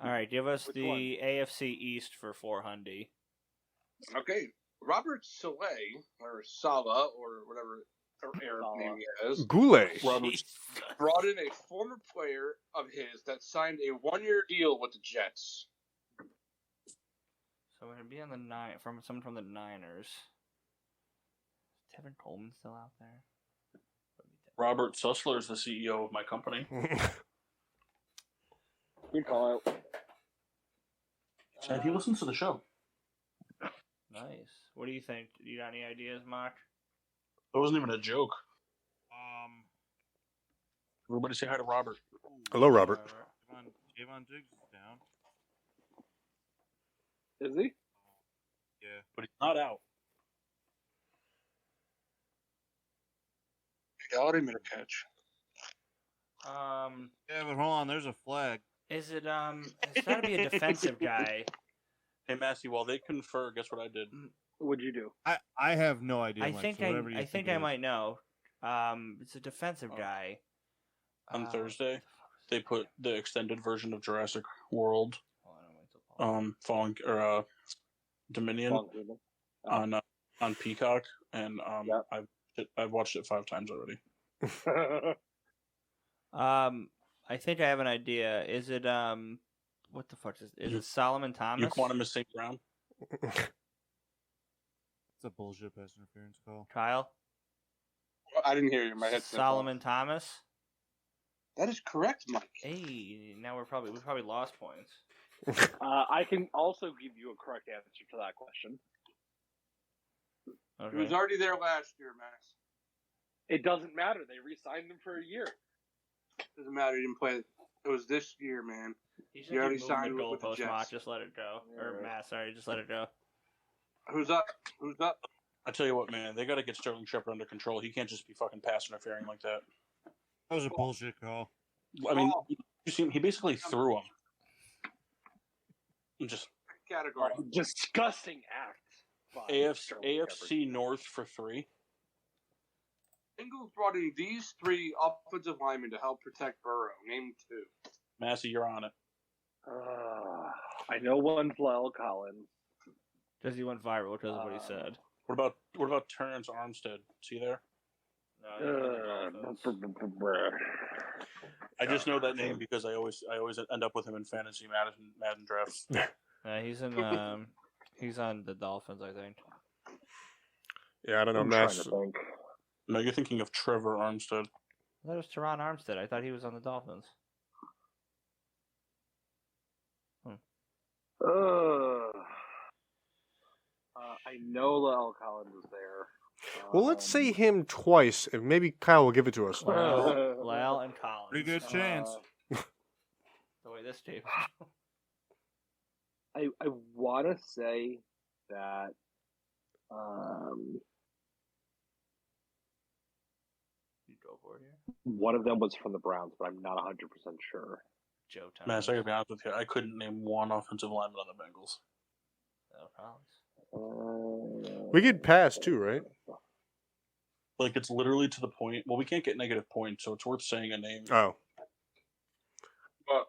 All right. Give us Which the one? AFC East for 400. Okay, Robert Saleh, or Salah, or whatever Arab name he has, Goulet. brought in a former player of his that signed a 1-year deal with the Jets. So it'd be on the someone from the Niners. Is Tevin Coleman still out there? Robert Sussler is the CEO of my company. Good call out. And he listens to the show. Nice. What do you think? You got any ideas, Mark? That wasn't even a joke. Everybody say hi to Robert. Hello, Robert. Javon Diggs is down. Is he? Yeah. But he's not out. Gallery made a catch. Yeah, but hold on, there's a flag. Is it it's gotta be a defensive guy. Hey, Massey, while they confer, guess what I did? What'd you do? I have no idea. I Mike, think so whatever you I think it I is. might know. It's a defensive guy. On Thursday, they put the extended version of Jurassic World, Hold on, wait till Paul- Dominion on Peacock, and I've watched it 5 times already. I think I have an idea. Is it what the fuck is it Solomon Thomas? You quantum is St. Brown. It's a bullshit pass interference call. Kyle? I didn't hear you. My headset. Solomon Thomas? That is correct, Mike. Hey, now we probably lost points. I can also give you a correct answer to that question. He was Okay. already there last year, Max. It doesn't matter. They re-signed him for a year. Doesn't matter. He didn't play. It was this year, man. He's You already moving signed the with the goalpost, Jets. Mark. Just let it go. Or Matt, sorry, just let it go. Who's up? Who's up? I tell you what, man, they got to get Sterling Shepard under control. He can't just be fucking pass interfering like that. That was a bullshit call. I mean, you see, he basically threw him. Just Category. Disgusting act. by Sterling Shepard. AFC North for 3. Bengals brought in these 3 offensive linemen to help protect Burrow. Name 2. Massey, you're on it. I know one's Lyle Collins. Because he went viral because of what he said. What about Terrence Armstead? Is he there? No, he's on the Dolphins. I just know that name because I always end up with him in fantasy Madden drafts. He's on the Dolphins, I think. Yeah, I don't know. I'm trying to think. No, you're thinking of Trevor Armstead. That was Teron Armstead. I thought he was on the Dolphins. I know Lyle Collins was there. Well, let's say him twice, and maybe Kyle will give it to us. Lyle and Collins. Pretty good chance. The way this team. I want to say that You go for it here. one of them was from the Browns, but I'm not 100% sure. Joe Thomas. Man, I gotta be honest with you, I couldn't name one offensive lineman on the Bengals. Lyle Collins. We get pass too, right? Like, it's literally to the point. Well, we can't get negative points, so it's worth saying a name. Oh, But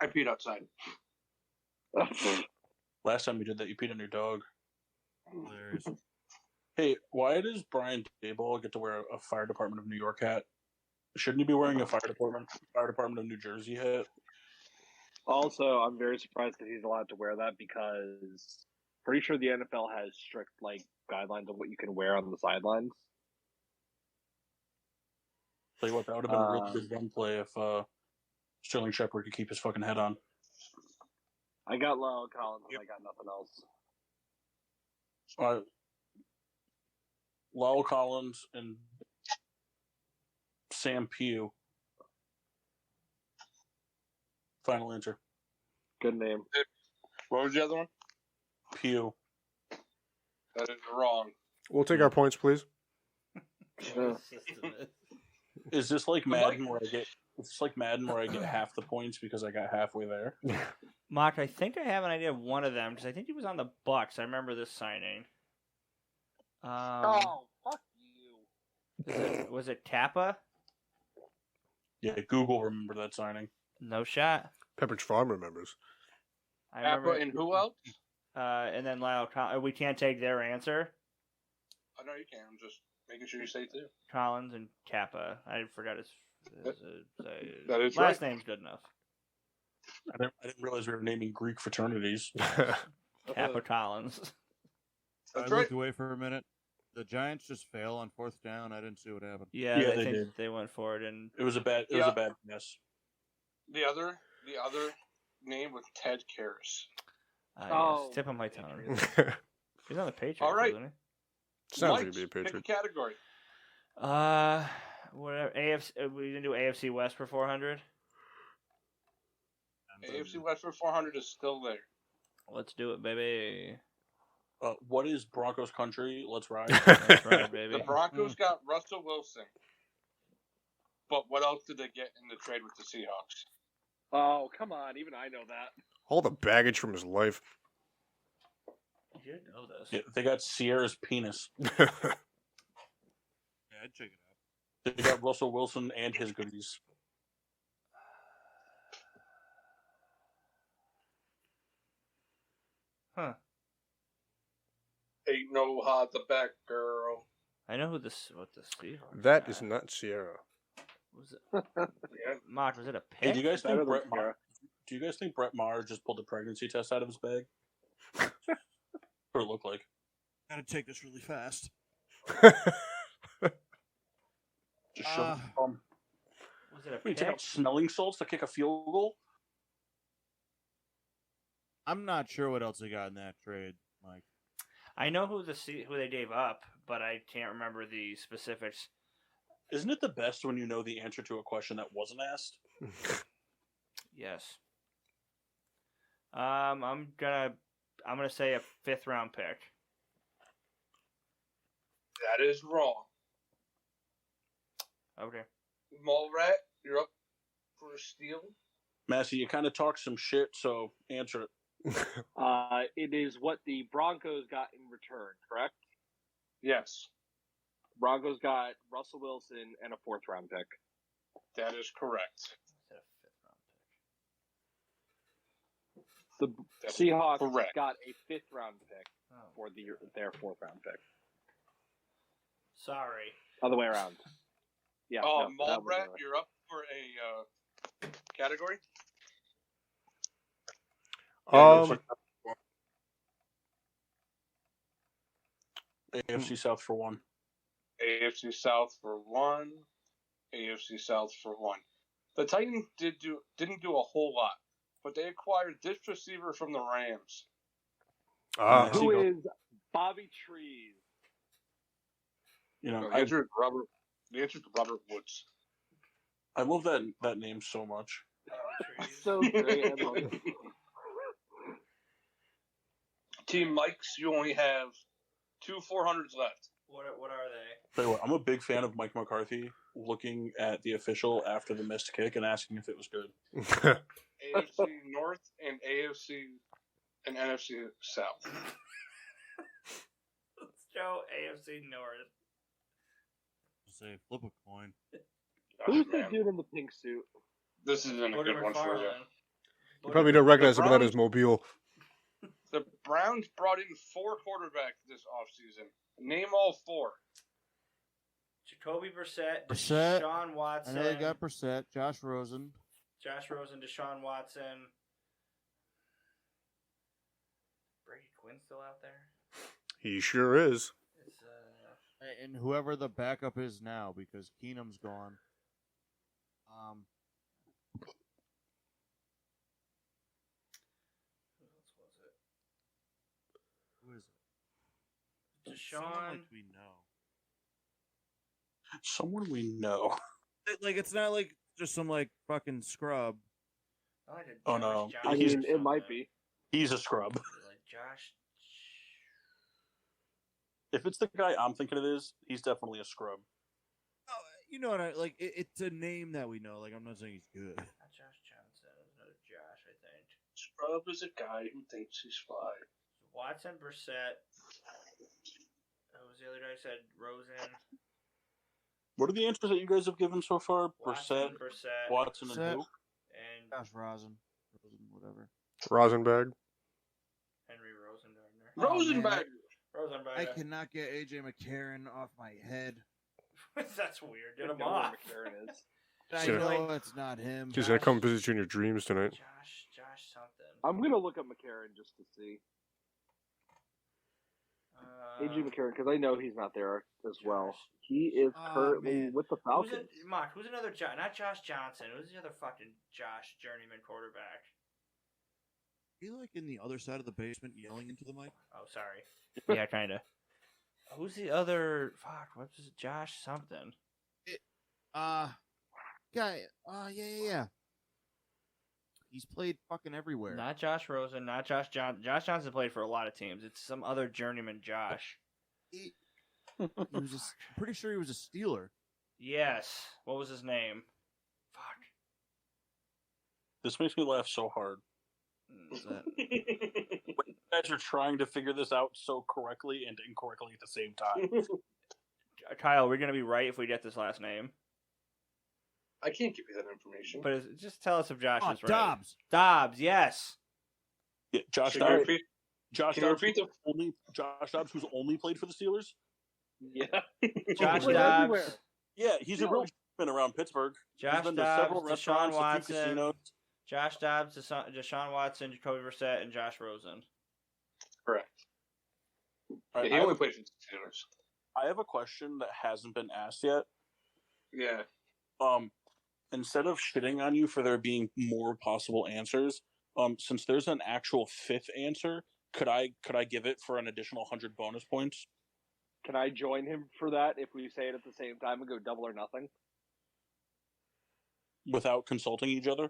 I peed outside. Last time you did that, you peed on your dog. Hilarious. Hey, why does Brian Daboll get to wear a Fire Department of New York hat? Shouldn't he be wearing a Fire Department of New Jersey hat? Also, I'm very surprised that he's allowed to wear that because pretty sure the NFL has strict guidelines on what you can wear on the sidelines. Tell you what, that would have been a really good run play if Sterling Shepard could keep his fucking head on. I got Lyle Collins and I got nothing else. Lyle Collins and Sam Pugh. Final answer. Good name. What was the other one? Pugh. That is wrong. we'll take our points, please. Is this like Madden where I get? It's like Madden where I get half the points because I got halfway there. Mark, I think I have an idea of one of them because I think he was on the Bucks. I remember this signing. Oh, fuck you. Was it Kappa? Yeah, Google remembered that signing. No shot. Pepperidge Farm remembers. I remember. And who else? And then Lyle. We can't take their answer. I know you can. I'm just making sure you say it too. Collins and Kappa. I forgot his That is last right. name's good enough. I didn't realize we were naming Greek fraternities. Kappa Collins. I That's looked right. away for a minute. The Giants just fail on fourth down. I didn't see what happened. Yeah, Yeah, I they think did. they went for it, and It was a bad mess. The other name was Ted Karras. yes, tip of my tongue. He's on the Patriots, All right. isn't he? Sounds Mike, like he'd be a pick a Patriot. category. Whatever. AFC. We didn't do AFC West for 400. AFC West for 400 is still there. Let's do it, baby. What is Broncos country? Let's ride. That's right, baby. The Broncos got Russell Wilson. But what else did they get in the trade with the Seahawks? Oh, come on. Even I know that. All the baggage from his life. You didn't know this. Yeah, they got Sierra's penis. Yeah, I'd check it out. They got Russell Wilson and his goodies. Huh. Ain't no hot the back girl. I know what the Seahawks. That got. is not Sierra. Was it? Yeah. Mark, was it a Hey, pick? do you guys Better think than Brett Sierra. Do you guys think Brett Maher just pulled a pregnancy test out of his bag? What it looked like? Gotta take this really fast. Just shove it. Was it a What, you take pick? out smelling salts to kick a field goal? I'm not sure what else they got in that trade, Mike. I know who they gave up, but I can't remember the specifics. Isn't it the best when you know the answer to a question that wasn't asked? Yes. I'm gonna say a 5th round pick. That is wrong. Okay. Mallrat, you're up for a steal. Massey, you kind of talked some shit, so answer it. It is what the Broncos got in return, correct? Yes, Broncos got Russell Wilson and a 4th round pick. that is correct. Is that a 5th round pick? The That's Seahawks correct. got a 5th round pick Oh. for their 4th round pick. Sorry. Other way around. Yeah. Oh, no, that was Mallrat, the way. you're up for a category. AFC South for one. AFC South for one. AFC South for one. The Titans didn't do a whole lot, but they acquired this receiver from the Rams. Who is Bobby Trees? You know, The answer is Robert Woods. I love that name so much. So great. I love it. Team Mikes, you only have 2 400s left. What are they? Tell you what, I'm a big fan of Mike McCarthy looking at the official after the missed kick and asking if it was good. AFC North and AFC and NFC South. Let's go AFC North. Say flip a coin. Who's the dude in the pink suit? This isn't a Booger good one for you. McFarlane. You probably don't recognize him without his mobile. The Browns brought in 4 quarterbacks this offseason. Name all 4. Jacoby Brissett, Brissett. Deshaun Watson. I know they got Brissett, Josh Rosen. Deshaun Watson. Brady Quinn still out there? He sure is. It's And whoever the backup is now, because Keenum's gone. who else was it? Who is it? Deshaun. Someone like we know. Someone we know. Like it's not like just some like fucking scrub. I like a Oh, Josh no. Johnson I or mean, it might something. be. He's a scrub. Like Josh. If it's the guy I'm thinking it is, he's definitely a scrub. Oh, you know what I like? It's a name that we know. Like I'm not saying he's good. Not Josh Johnson. It was another Josh, I think. Scrub is a guy who thinks he's fly. Watson, Brissett. What was the other guy? I said Rosen. What are the answers that you guys have given so far? Brissett, Brissett. Watson, and Brissett. who? And Josh Rosen, whatever. Rosenbag. Henry Rosenberger. Oh, Rosenberg. Rosenberger. I cannot get AJ McCarron off my head. That's weird. Get I him know where off. McCarron is. I Sure. know it's not him. He's gonna come visit you in your dreams tonight. Josh something. I'm gonna look up McCarron just to see. AJ McCarron, because I know he's not there as well. He is Oh, currently man. with the Falcons. Who's another Josh? Not Josh Johnson. Who's the other fucking Josh journeyman quarterback? Are you like in the other side of the basement yelling into the mic? Oh, sorry. Yeah, kind of. Who's the other? Fuck, what's his Josh something? Guy. Yeah. He's played fucking everywhere. Not Josh Rosen. Not Josh Johnson. Josh Johnson played for a lot of teams. It's some other journeyman Josh. He was pretty sure he was a Steeler. Yes. What was his name? Fuck. This makes me laugh so hard. Is that... You guys are trying to figure this out so correctly and incorrectly at the same time. Kyle, we're gonna be right if we get this last name. I can't give you that information. But just tell us if Josh is right. Dobbs. Dobbs, yes. Yeah, Josh Can you Dobbs. repeat? Josh Can you Dobbs, repeat Josh Dobbs, who's only played for the Steelers. Yeah. Josh Played Dobbs. everywhere. Yeah, he's a real been around Pittsburgh. Josh He's been to Dobbs, several Deshaun restaurants, a few Watson, casinos. Josh Dobbs, Deshaun Watson, Jacoby Brissett, and Josh Rosen. Correct. All right, He only played for the Steelers. I have a question that hasn't been asked yet. Yeah. Instead of shitting on you for there being more possible answers, since there's an actual fifth answer, could I give it for an additional 100 bonus points? Can I join him for that if we say it at the same time and go double or nothing? Without consulting each other?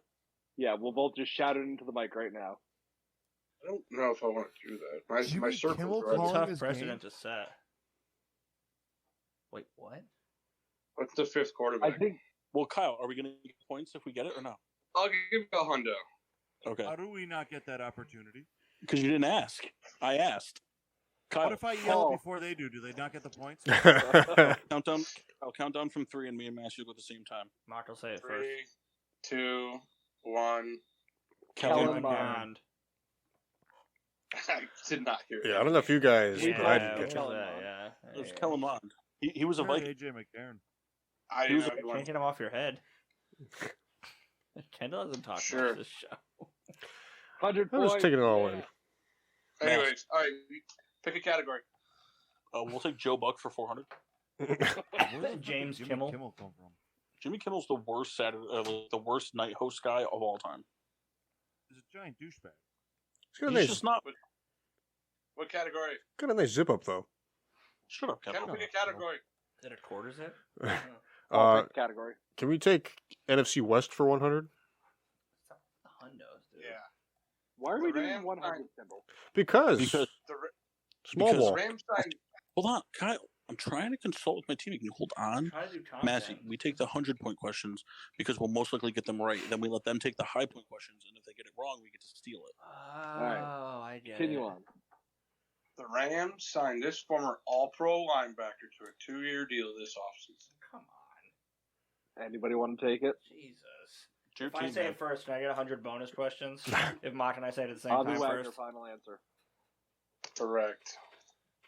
Yeah, we'll both just shout it into the mic right now. I don't know if I want to do that. Jimmy My circles Kimmel are calling Tough his precedent to set. Wait, what? What's the fifth quarterback? I think Well, Kyle, are we going to get points if we get it or no? I'll give you a hundo. Okay. How do we not get that opportunity? Because you didn't ask. I asked. Kyle, What if I yell it before they do? Do they not get the points? count down. I'll count down from 3 and me and Matthew go at the same time. Mark will say it 3, first. 2, 1. Kellen Mond. I did not hear Yeah, I don't know if you guys. Yeah, but I we'll didn't get call it. that, yeah. Let's kill him on. He was a Sorry, Viking. AJ McCarron. I He was didn't know he Can't went. get him off your head. Kendall doesn't talk Sure. much this show. 100 I'm points. just taking it all yeah. in. Anyways, all right. Pick a category. We'll take Joe Buck for 400. Where the fuck did James Jimmy Kimmel. Kimmel come from? Jimmy Kimmel's the worst the worst night host guy of all time. He's a giant douchebag. He's got a He's nice, just not. What category? got a nice zip up though. Shut up, Kevin. Kendall, pick a category. Is that a quarter zip? I'll take the category. Can we take NFC West for 100? The hundos, dude. Yeah. Why are The we doing Rams 100, signed- Kendall? Because The small because- ball. Rams signed. Hold on, Kyle. I'm trying to consult with my team. Can you hold on? Try to do Massey, content. we take the 100-point questions because we'll most likely get them right. Then we let them take the high-point questions, and if they get it wrong, we get to steal it. Oh, I get Continue it. on. The Rams signed this former All-Pro linebacker to a 2-year deal this offseason. Come on. Anybody want to take it? Jesus. It's your If I team, say man. it first, can I get 100 bonus questions? If Mock and I say it at the same Bobby time Wagner, first. final answer. Correct.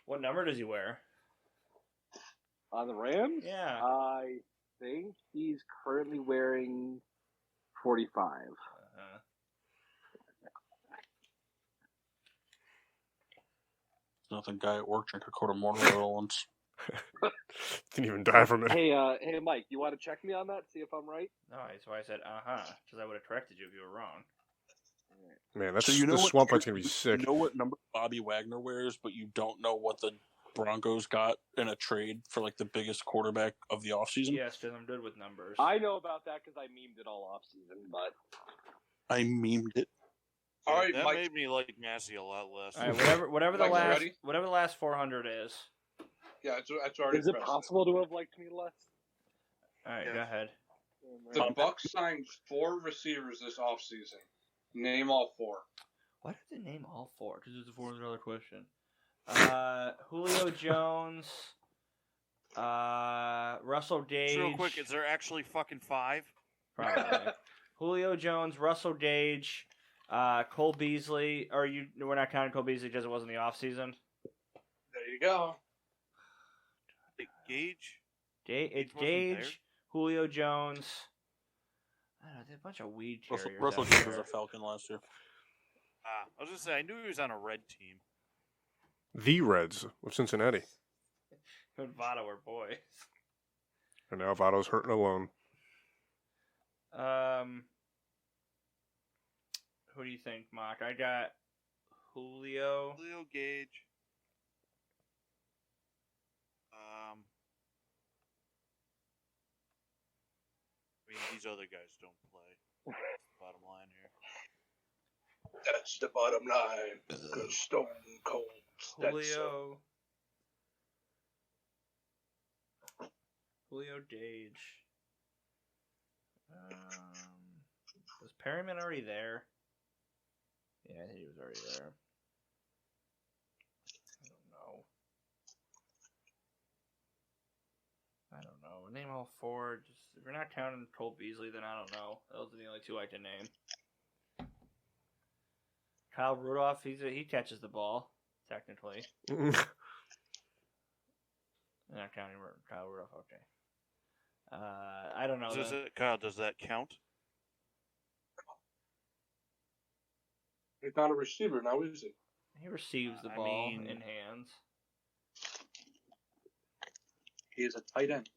What number does he wear? On the Rams? Yeah. I think he's currently wearing 45. Uh-huh. Nothing guy at work drink a quarter more than once. Didn't even die from it. Hey, Mike, you want to check me on that? See if I'm right? No, that's why I said because I would have corrected you if you were wrong. Man, that's So you know the what- swamp light's gonna be sick. You know what number Bobby Wagner wears, but you don't know what the Broncos got in a trade for like the biggest quarterback of the offseason? Yes, because I'm good with numbers. I know about that because I memed it all offseason, but I memed it. All right, that Mike. made me like Massey a lot less. All right, whatever the Mike, you last ready? whatever the last 400 is. Yeah, it's already. is it pressed. possible to have liked me less? All right, Yeah. go ahead. The Bucks signed 4 receivers this offseason. Name all 4. Why did they name all 4? Because it's a $400 question. Julio Jones, Russell Gage. Just real quick, is there actually fucking 5? Probably. Julio Jones, Russell Gage, Cole Beasley. Or we're not counting Cole Beasley because it wasn't the offseason. There you go. Gage? It's wasn't Gage, there? Julio Jones. I don't know, there's a bunch of weed carriers. Russell out Gage there. was a Falcon last year. I was gonna say I knew he was on a red team. The Reds of Cincinnati. Him and Votto were boys. And now Votto's hurting alone. Who do you think, Mock? I got Julio. Julio Gage. I mean, these other guys don't play. That's the bottom line here. That's the bottom line. Good Stone Cold. Julio. Julio Gage. Was Perryman already there? Yeah, I think he was already there. I don't know. Name all 4. Just if you're not counting Cole Beasley, then I don't know. Those are the only 2 I can name. Kyle Rudolph, he catches the ball, technically. Not counting Kyle Rudolph, okay. I don't know. Kyle, does that count? He's not a receiver now, is he? He receives the I ball mean- in hands. He is a tight end.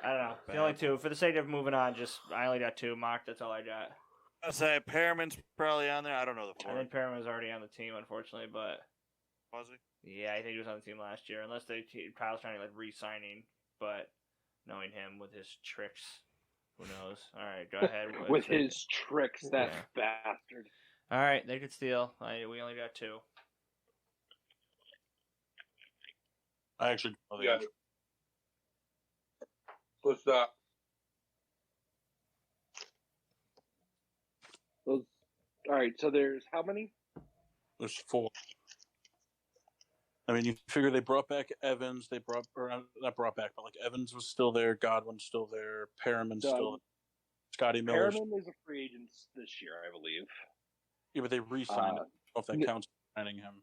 I don't know. The only 2. For the sake of moving on, I only got 2. Mock, that's all I got. I say Perriman's probably on there. I don't know the I fourth. think Perryman was already on the team, unfortunately, but Was he? yeah, I think he was on the team last year. Unless Kyle's trying to like re-signing, but knowing him with his tricks, who knows? All right, go ahead. With his tricks, that Yeah. bastard. All right, they could steal. We only got 2. I actually don't know the Yeah. answer. What's that? Those. All right, so there's how many? There's 4. I mean, you figure they brought back Evans. They not brought back, but like Evans was still there. Godwin's still there. Perriman's still there. Scotty Miller. Perriman is a free agent this year, I believe. Yeah, but they re-signed him. I don't know if that n- counts signing him.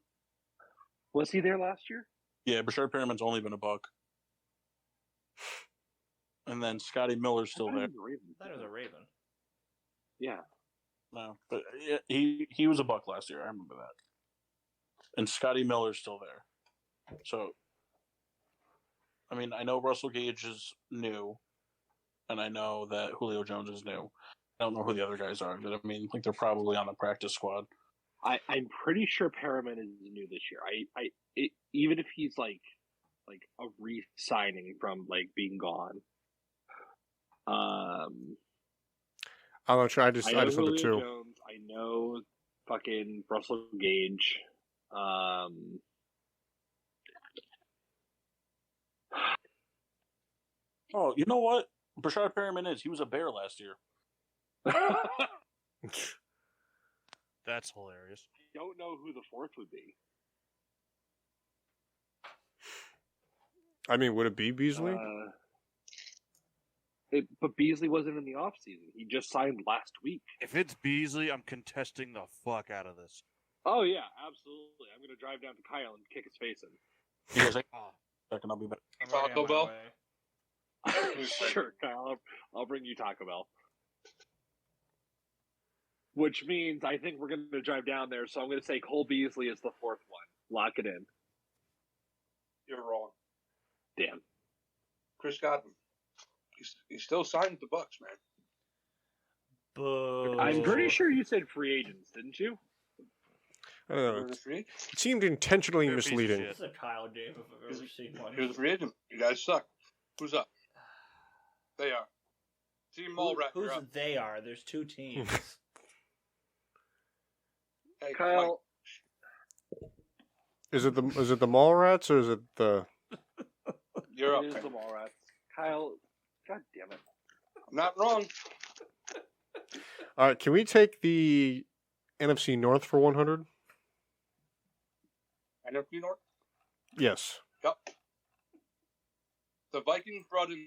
Was he there last year? Yeah, Brashard Perriman's only been $1. And then Scotty Miller's still there. I thought it was a Raven. Yeah. No, but he was $1 last year. I remember that. And Scotty Miller's still there. So, I mean, I know Russell Gage is new, and I know that Julio Jones is new. I don't know who the other guys are, but I mean, like they're probably on the practice squad. I'm pretty sure Perriman is new this year. Even if he's like a re-signing from like being gone. I'm not sure. I just know Julio the two. Jones, I know fucking Russell Gage. Oh, you know what? Brashard Perriman is. He was a Bear last year. That's hilarious. I don't know who the fourth would be. I mean, would it be Beasley? But Beasley wasn't in the offseason. He just signed last week. If it's Beasley, I'm contesting the fuck out of this. Oh, yeah, absolutely. I'm going to drive down to Kyle and kick his face in. He was like, second, I'll be back. Taco Bell? Sure, Kyle. I'll bring you Taco Bell. Which means I think we're going to drive down there, so I'm going to say Cole Beasley is the fourth one. Lock it in. You're wrong. Damn. Chris Godwin. He's still signed with the Bucks, man. Boo. I'm pretty sure you said free agents, didn't you? I don't know. It seemed intentionally misleading. This is a Kyle game if I've ever seen one. He was a free agent. You guys suck. Who's up? They are. Team Mallrat. Who's they are? There's two teams. Hey, Kyle. Is it the Mallrats or is it the? You're up. It is the Mallrats. Kyle. God damn it. I'm not wrong. All right, can we take the NFC North for 100? NFC North? Yes. Yep. The Vikings brought in.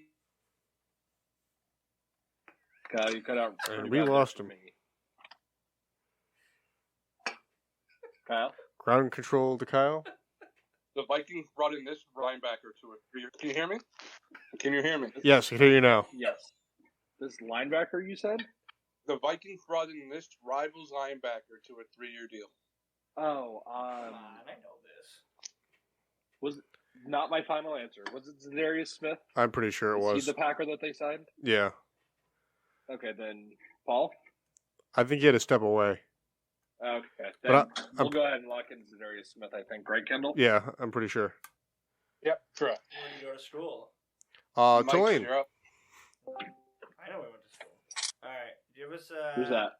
Kyle, you cut out. And we lost him. Kyle? Ground control to Kyle. The Vikings brought in this linebacker to it. Can you hear me? Can you hear me? Yes, I can hear you now. Yes. This linebacker, you said? The Vikings brought in this Rivals linebacker to a 3-year deal. Oh, Come on, I know this. was not my final answer. Was it Zadarius Smith? I'm pretty sure it Was was. he the Packer that they signed? Yeah. Okay, then Paul? I think he had to step away. Okay, But then I'm- we'll go ahead and lock in Zadarius Smith, I think. Greg Kendall? Yeah, I'm pretty sure. Yep, correct. Where did you go to school? Mike, Tulane. you're up. I know we went to school. Alright, give us Who's that?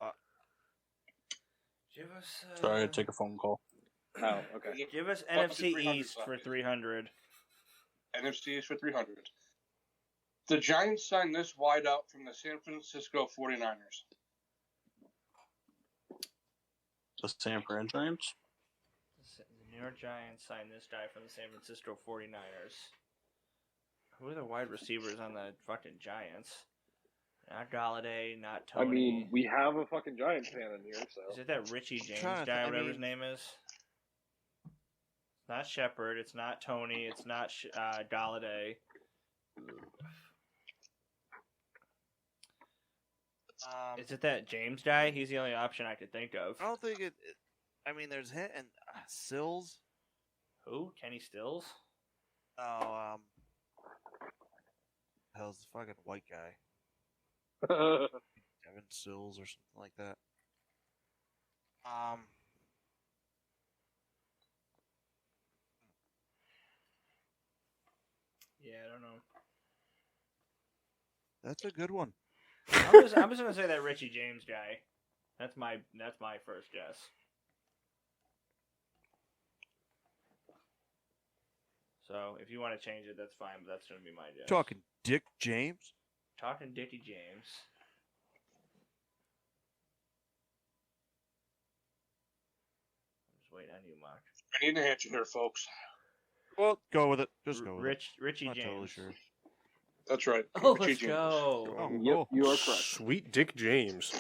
Give us Sorry, I had to take a phone call. Oh, okay. give us Up to NFC 300 East for something. 300. NFC is for 300. The Giants signed this wideout from the San Francisco 49ers. The San Fran Giants? The New York Giants signed this guy from the San Francisco 49ers. Who are the wide receivers on the fucking Giants? Not Galladay, not Tony. I mean, we have a fucking Giants fan in here, so. Is it that Richie James trying to guy, I whatever mean- his name is? It's not Shepard. It's not Tony. It's not Galladay. Is it that James guy? He's the only option I could think of. I don't think I mean, there's him and Sills. Who? Kenny Stills? Oh, hell's the fucking white guy? Devin Sills or something like that. Yeah, I don't know. That's a good one. I'm just gonna say that Richie James guy. That's my first guess. So if you want to change it, that's fine. But that's gonna be my guess. Talking Dick James. Talking Dickie James. I'm just waiting on you, Mark. I need an answer here, folks. Well, go with it. Just go with it. Richie Not James. totally sure. That's right. Oh, Richie let's James. go. Oh, Yep, cool. you are correct. Sweet Dick James.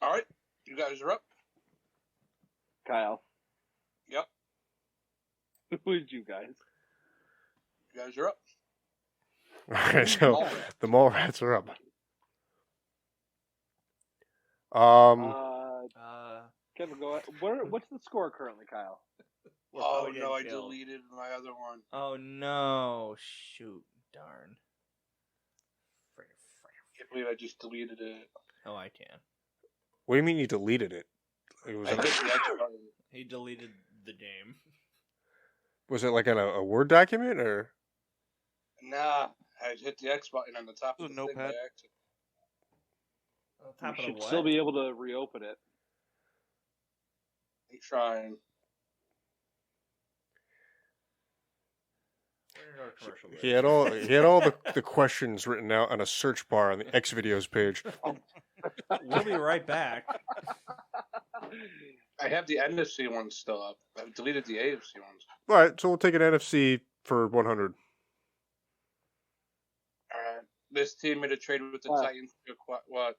All right, you guys are up. Kyle. Yep. Would you guys? You guys are up. Okay, so Mall the mall rats are up. Kevin, go ahead. What's the score currently, Kyle? Oh we no, I didn't kill. deleted my other one. Oh no! Shoot! Darn! Can't believe I just deleted it. Oh, I can. What do you mean you deleted it? It was, I hit the X button. He deleted the game. was it like in a Word document or? Nah, I hit the X button on the top of The the thing by notepad? accident. On top You of should the what? still be able to reopen it. I'm trying. Where did our commercial go? He had all the questions written out on a search bar on the X videos page. We'll be right back. I have the NFC ones still up. I've deleted the AFC ones. All right, so we'll take an NFC for 100. Alright. This team made a trade with the What? Titans to acquire what?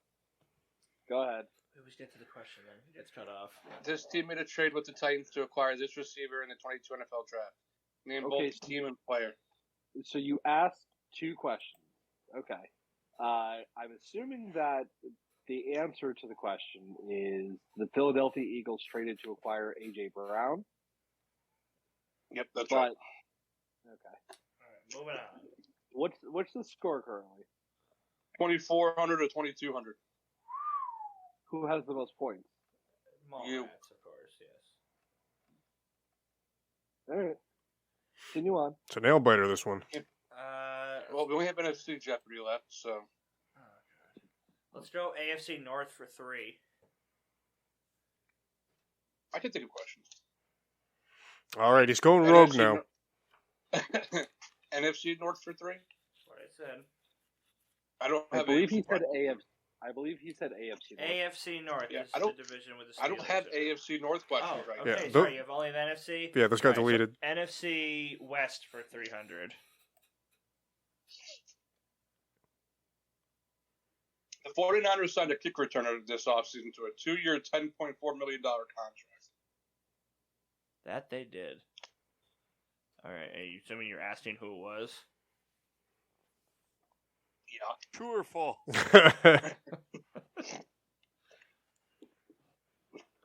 Go ahead. We always get to the question, then he gets cut off. This team made a trade with the Titans to acquire this receiver in the 22 NFL draft. Name Okay, both team and player. So you asked two questions. Okay. I'm assuming that the answer to the question is the Philadelphia Eagles traded to acquire A.J. Brown. Yep, that's But right. okay, All right, moving on. what's the score currently? 2,400 or 2,200. Who has the most points? Mall You. rats, of course, yes. All right, continue on. It's a nail biter, this one. Well, we only have NFC Jeopardy left, so. Oh, God. Let's go AFC North for 3. I can think of questions. All right, he's going rogue now. NFC North for 3? That's what I said. I don't I have believe he AFC said North. AFC. I believe he said AFC. North. AFC North Yeah, is I don't- the division with the Steelers. I don't have in it. AFC North questions Oh, right okay. now. Yeah, Sorry, you have only the NFC? Yeah, this got Alright, so deleted. NFC West for 300. The 49ers signed a kick returner this offseason to a 2-year, $10.4 million contract. That they did. Alright, are you assuming you're asking who it was? Yeah. True or false? So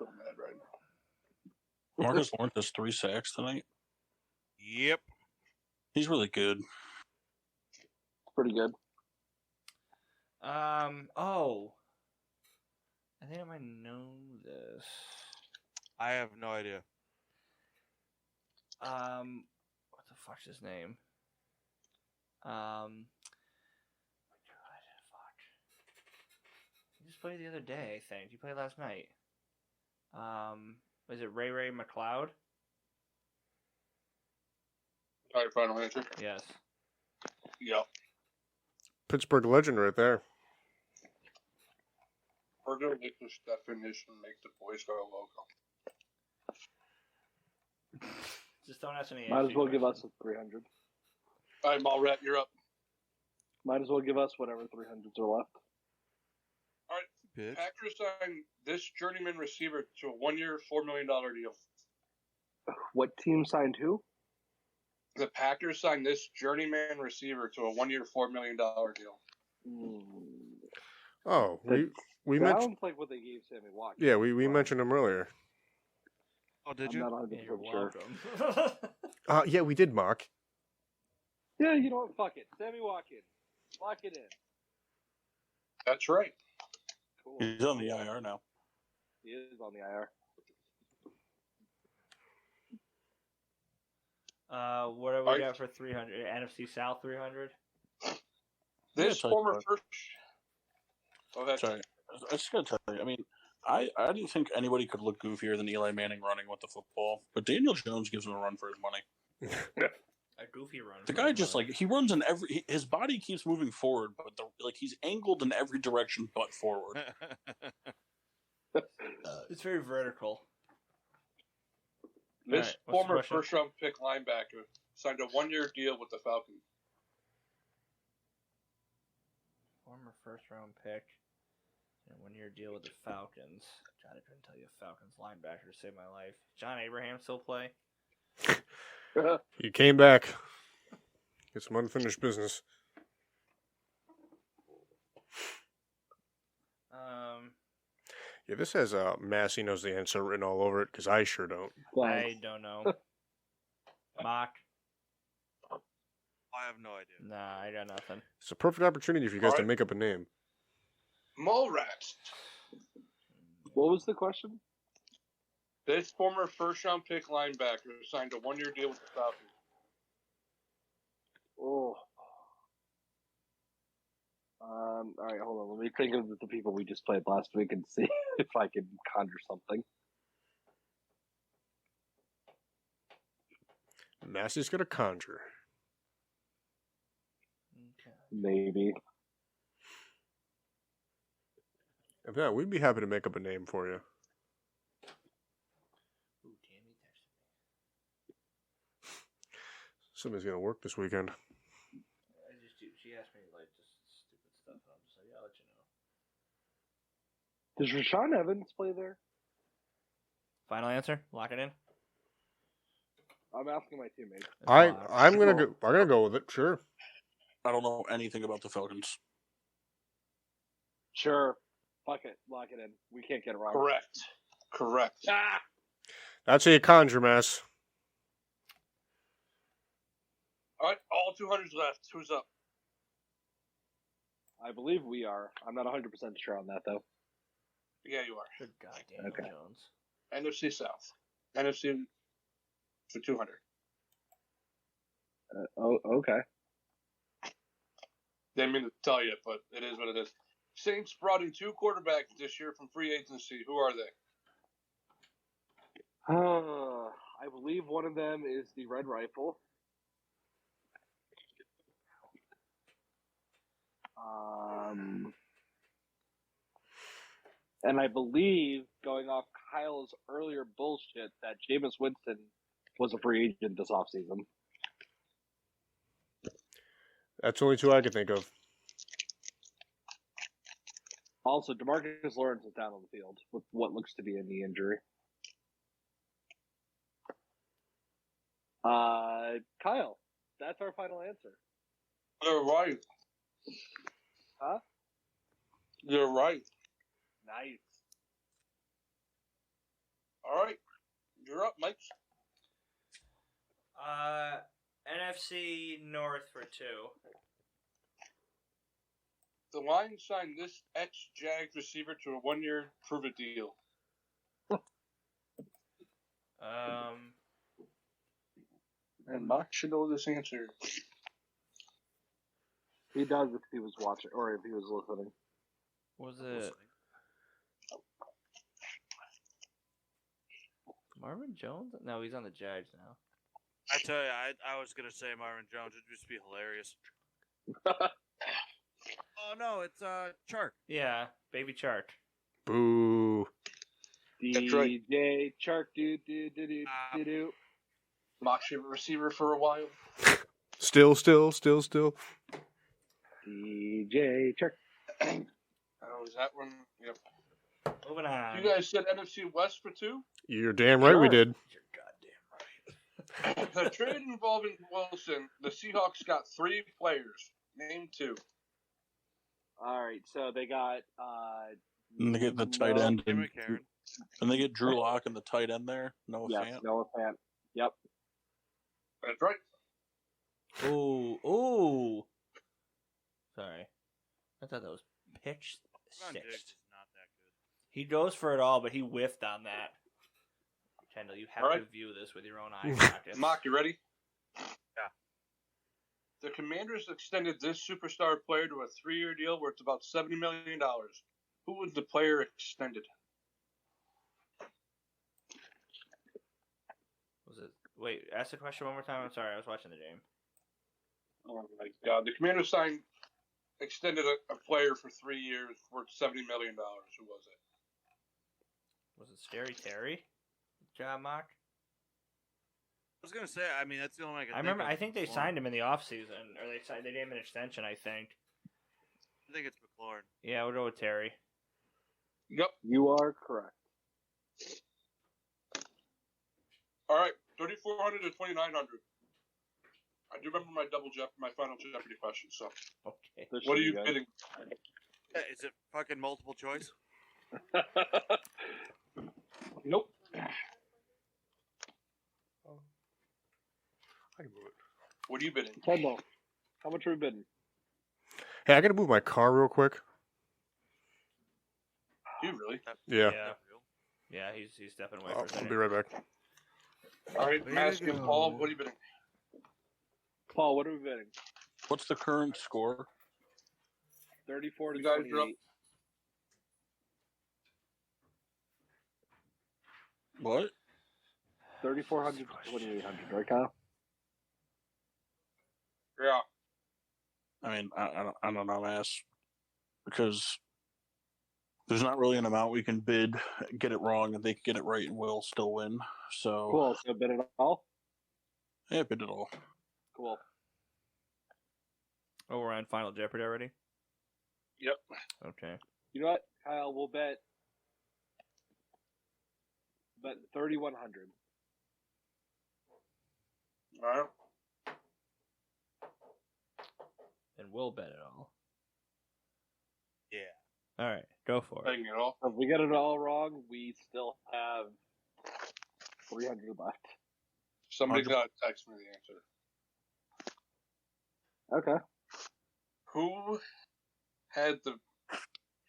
mad right now. Marcus Lawrence has 3 sacks tonight. Yep. He's really good. Pretty good. Oh. I think I might know this. I have no idea. What the fuck's his name? God, fuck. He just played the other day, I think. He played last night. Was it Ray McLeod? All right, final answer. Yes. Yep. Pittsburgh legend right there. Further English definition make the boys go local. Just don't ask any. Might AFC as well give us questions. a 300. All right, Malrat, you're up. Might as well give us whatever 300s are left. Bitch. Packers signed this journeyman receiver to a 1-year, $4 million deal. What team signed who? The Packers signed this journeyman receiver to a 1-year, $4 million deal. Oh, we Sounds mentioned. like what they gave Sammy Watkins. Yeah, we mentioned him earlier. Oh, did I'm you? not 100% Yeah, you're sure. welcome. Yeah, we did, Mark. Yeah, you know what? Fuck it. Sammy Watkins. Lock it in. That's right. Cool. He's on the IR now. He is on the IR. What have we got for 300? NFC South 300? This tell you former what. first. Oh, that's Sorry, I just gotta tell you. I mean, I didn't think anybody could look goofier than Eli Manning running with the football, but Daniel Jones gives him a run for his money. A goofy run. The guy just he runs in his body keeps moving forward, but he's angled in every direction but forward. It's very vertical. This All right, what's the former question? first-round pick linebacker signed a 1-year deal with the Falcons. Former first-round pick. And 1-year deal with the Falcons. God, I couldn't tell you a Falcons linebacker to save my life. John Abraham still play? He came back. Get some unfinished business. Yeah, this has Massey knows the answer written all over it, because I sure don't. I don't know. Mock. I have no idea. Nah, I got nothing. It's a perfect opportunity for you guys to make up a name. Mole rats. What was the question? This former first-round pick linebacker signed a 1-year deal with the Falcons. Oh. All right, hold on. Let me think of the people we just played last week and see if I can conjure something. Massey's got a conjure. Okay. Maybe. Yeah, we'd be happy to make up a name for you. Ooh, Tammy texted me. Somebody's gonna work this weekend. She asked me like just stupid stuff, and I'm just like, yeah, I'll let you know. Does Rashawn Evans play there? Final answer. Lock it in. I'm asking my teammates. I'm gonna go with it. Sure. I don't know anything about the Falcons. Sure. Fuck it. Lock it in. We can't get it wrong. Correct. Ah! That's how you conjure, Mass. All right, all 200s left. Who's up? I believe we are. I'm not 100% sure on that, though. Yeah, you are. Good God, Daniel Okay. Jones. NFC South. NFC for 200. Okay. Didn't mean to tell you, but it is what it is. Saints brought in 2 quarterbacks this year from free agency. Who are they? I believe one of them is the Red Rifle. And I believe, going off Kyle's earlier bullshit, that Jameis Winston was a free agent this offseason. That's only 2 I can think of. Also, DeMarcus Lawrence is down on the field with what looks to be a knee injury. Kyle, that's our final answer. You're right. Huh? You're right. Nice. All right. You're up, Mike. NFC North for 2. The Lions signed this ex-Jags receiver to a 1-year prove-it deal. And Mike should know this answer. He does if he was watching, or if he was listening. Was it Marvin Jones? No, he's on the Jags now. I tell you, I was gonna say Marvin Jones. It'd just be hilarious. Oh no, it's Chark. Yeah, Baby Chark. Boo. That's right. DJ Chark, do. Mock's favorite receiver for a while. Still. DJ Chark. Oh, is that one? Yep. Moving on. You guys said NFC West for 2? You're damn right we did. You're goddamn right. The trade involving Wilson, the Seahawks got 3 players. Name 2. All right, so they got. And they get the tight end. Jim McCarron. And they get Drew Lock and the tight end there. Noah Fant. Noah Fant. Yep. That's right. Ooh. Sorry. I thought that was pitch Ron Diggs 6. is not that good. He goes for it all, but he whiffed on that. Kendall, you have All right. to view this with your own eye sockets. Mock, you ready? Yeah. The Commanders extended this superstar player to a 3-year deal worth about $70 million. Who was the player extended? Was it? Wait, ask the question one more time. I'm sorry, I was watching the game. Oh my God! The Commanders extended a player for 3 years worth $70 million. Who was it? Was it Scary Terry? Job mock? I was gonna say. I mean, that's the only one I can. I remember. Think I of. think they signed him in the offseason, or they gave him an extension. I think. I think it's McLaurin. Yeah, we'll go with Terry. Yep. You are correct. All right. $3,400 to $2,900. I do remember my final Jeopardy question. So, Okay. what are you bidding? Is it fucking multiple choice? Nope. I can move it. What are you bidding? Kendall, how much are we bidding? Hey, I gotta move my car real quick. Do you really? Yeah. Yeah, he's stepping away I'll for a second. be right back. All right, Mask and Paul, what are you bidding? Paul, what are we bidding? What's the current score? 34 to You guys are up. 28. What? 3,400 to 2,800, right, Kyle? Yeah. I mean, I don't know, ass. Because there's not really an amount we can bid, get it wrong, and they can get it right and we'll still win. So, Cool. So bid it all? yeah, bid it all. Cool. Oh, we're on Final Jeopardy already? Yep. Okay. You know what, Kyle? We'll bet 3,100. All right. And we'll bet it all. Yeah. All right, go for it. Betting it all. If we get it all wrong, we still have 300 left. Somebody got to text me the answer. Okay. Who had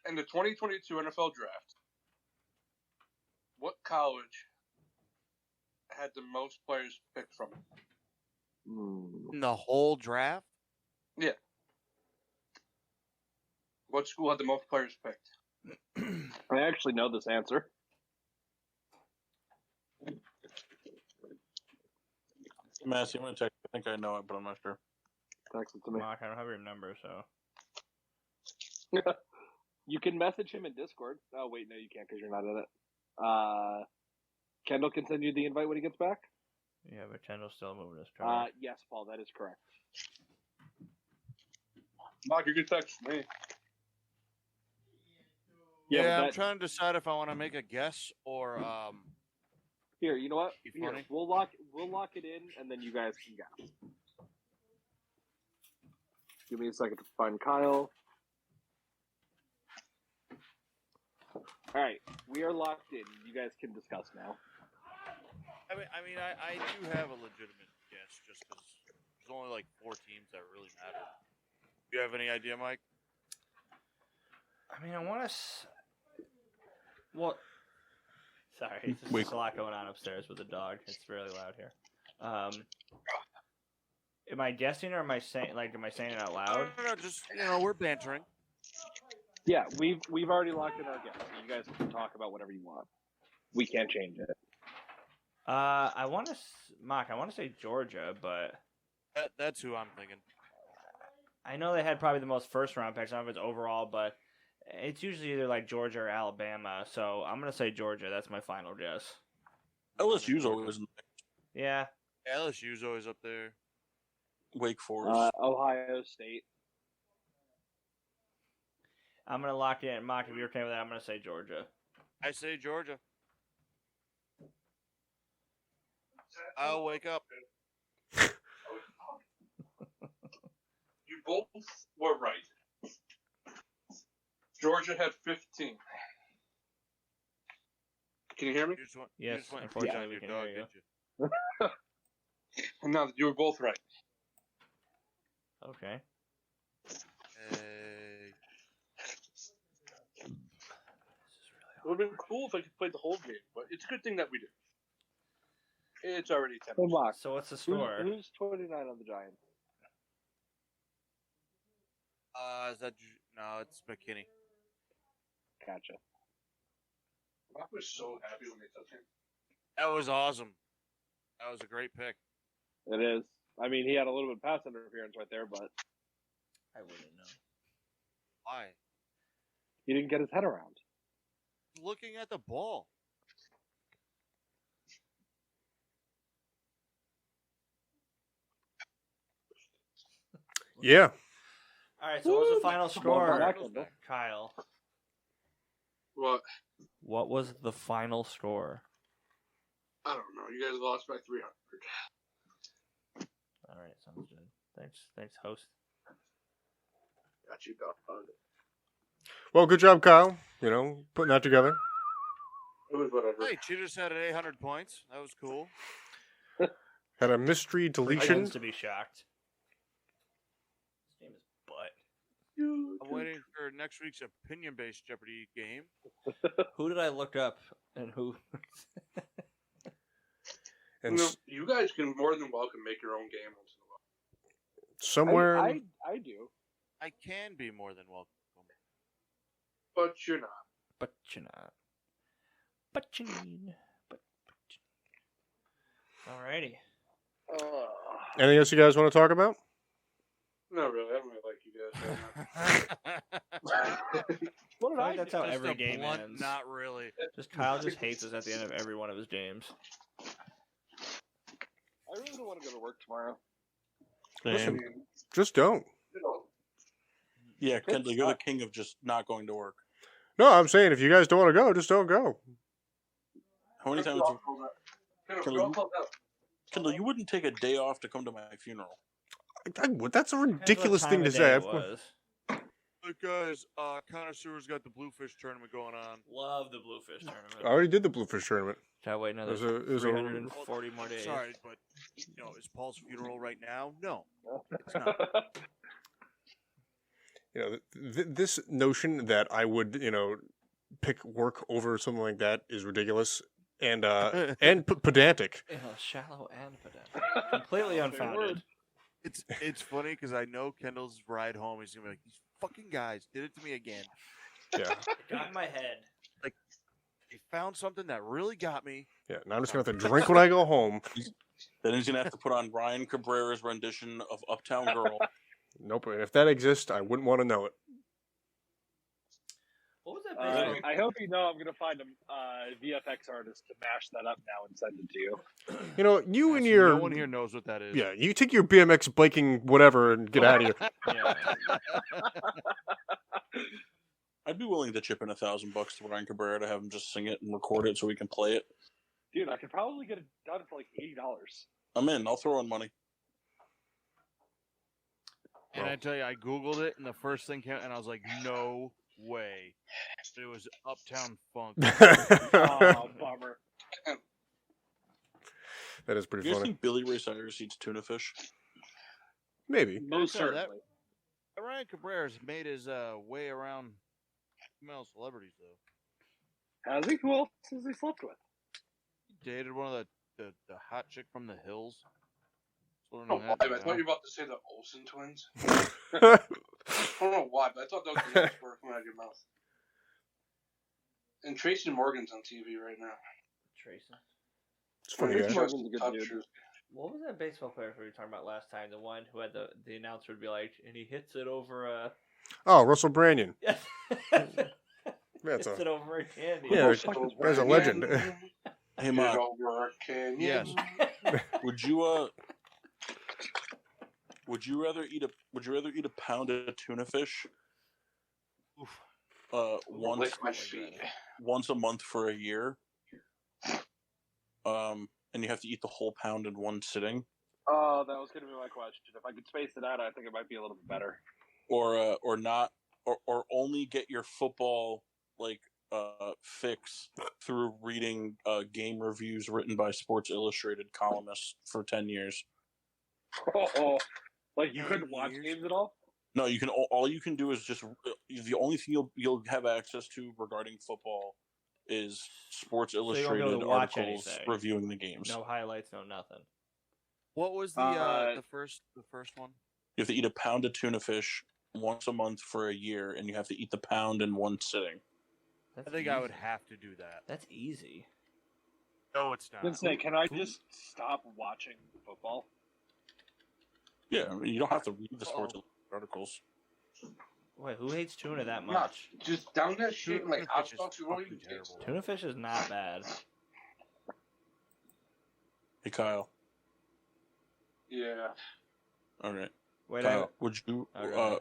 in the 2022 NFL draft? What college had the most players picked from it? In the whole draft? Yeah. What school had the most players picked? I actually know this answer. Massey, I'm going to check. I think I know it, but I'm not sure. Text it to me. Mark, I don't have your number, so. You can message him in Discord. Oh, wait, no, you can't because you're not in it. Kendall can send you the invite when he gets back? Yeah, but Kendall's still moving his truck. Yes, Paul, that is correct. Mark, you can text me. Yeah, I'm that- trying to decide if I want to make a guess or Here, you know what? Be Here, funny. we'll lock it in, and then you guys can guess. Give me a second to find Kyle. All right, we are locked in. You guys can discuss now. I do have a legitimate guess just because there's only like 4 teams that really matter. Do you have any idea, Mike? I mean, I want to. Well, sorry, there's just a lot going on upstairs with the dog. It's really loud here. Am I guessing or am I saying it out loud? No, just we're bantering. Yeah, we've already locked in our guess. So you guys can talk about whatever you want. We can't change it. I want to, Mark. I want to say Georgia, but That's who I'm thinking. I know they had probably the most first-round picks. I don't know if it's overall, but it's usually either like Georgia or Alabama. So I'm gonna say Georgia. That's my final guess. LSU's always in Yeah. LSU's always up there. Wake Forest. Ohio State. I'm gonna lock it in. Mark, if you're okay with that, I'm gonna say Georgia. I say Georgia. I'll wake up. You both were right. Georgia had 15. Can you hear me? You just went, Yes, you just went unfortunately, and we your can dog, hear you. didn't you? No, you were both right. Okay. Hey. It would have been cool if I could play the whole game, but it's a good thing that we did. It's already 10. Hey, Mark. So what's the score? Who's 29 on the Giants? Is that no? It's McKinney. Gotcha. I was so happy when they took him. That was awesome. That was a great pick. It is. I mean, he had a little bit of pass interference right there, but I wouldn't know. Why? he didn't get his head around. Looking at the ball. Yeah. All right. So what was the final score, back, Kendall. Kyle? What? What was the final score? I don't know. You guys lost by 300. All right, sounds good. Thanks, host. Got you, dog. Well, good job, Kyle. Putting that together. It was whatever. Hey, Cheetahs had 800 points. That was cool. Had a mystery deletion. Pretends to be shocked. His name is Butt. I'm waiting for next week's opinion-based Jeopardy game. Who did I look up and who? And You guys can more than welcome make your own game once in a while. somewhere, I do. I can be more than welcome. But you're not. But you're not. But you need. But you... Alrighty. anything else you guys want to talk about? Not really. I don't really like you guys. What did I I think that's do? how Just every a game blunt, ends. Not really. Just Kyle just hates us at the end of every one of his games. I really don't want to go to work tomorrow. Listen, just don't. Yeah, Kendall, you're the king of just not going to work. No, I'm saying if you guys don't want to go, just don't go. How many times? Kendall, you wouldn't take a day off to come to my funeral. That's a ridiculous thing to say. Look, guys, Connoisseur's got the Bluefish tournament going on. Love the Bluefish I tournament. already did the Bluefish tournament. Shall wait another It was a 340 more days. Sorry, but, is Paul's funeral right now? No, it's not. This notion that I would, pick work over something like that is ridiculous and pedantic. Shallow and pedantic. Completely unfounded. It's funny because I know Kendall's ride home. He's gonna be like, these fucking guys did it to me again. Yeah. It got in my head. Like, they found something that really got me. Yeah. Now I'm just gonna have to drink when I go home. Then he's gonna have to put on Ryan Cabrera's rendition of Uptown Girl. Nope. And if that exists, I wouldn't want to know it. What was that baseball? I hope you know I'm going to find a VFX artist to mash that up now and send it to you. You and your... No one here knows what that is. Yeah, you take your BMX biking whatever and get out of here. Yeah. I'd be willing to chip in $1,000 to Ryan Cabrera to have him just sing it and record it so we can play it. Dude, I could probably get it done for like $80. I'm in. I'll throw in money. And I tell you, I Googled it, and the first thing came, and I was like, no way. It was Uptown Funk. Oh, bummer. That is pretty You guys funny. think Billy Ray Cyrus eats tuna fish? Maybe. Most Yeah, that- certainly. Ryan Cabrera's made his way around female celebrities, though. Has he? Who else has he slept with? He dated one of the hot chick from the hills. I thought you were about to say the Olsen twins. It's I don't know why, but I thought that was the next word coming out of your mouth. And Tracy Morgan's on TV right now. Tracy. funny, Tracy guy. Morgan's a good dude. What was that baseball player we were talking about last time? The one who had the announcer would be like, and he hits it over a... Oh, Russell Brandon. That's That's hits a... it over a candy. Yeah, there's a legend. Hey, Ma, Yes. would you rather eat a pound of tuna fish once a month for a year, and you have to eat the whole pound in one sitting, Oh, that was going to be my question. If I could space it out, I think it might be a little bit better. or not, or only get your football fix through reading game reviews written by Sports Illustrated columnists for 10 years. Oh, like you couldn't watch games at all? No, you can. All you can do is just the only thing you'll have access to regarding football is Sports you won't be able to Illustrated watch articles anything. reviewing the games. No highlights, no nothing. What was the first one? You have to eat a pound of tuna fish once a month for a year, and you have to eat the pound in one sitting. That's I think easy. I would have to do that. That's easy. No, it's not. Then say, can I just stop watching football? Yeah, I mean, you don't have to read the Sports Illustrated articles. Wait, who hates tuna that No, much? just down that shit and like Tuna hot fish is sauce. You won't fucking even taste it. Tuna fish is not bad. Hey, Kyle. Yeah. All right, Wait, Kyle. Would Okay.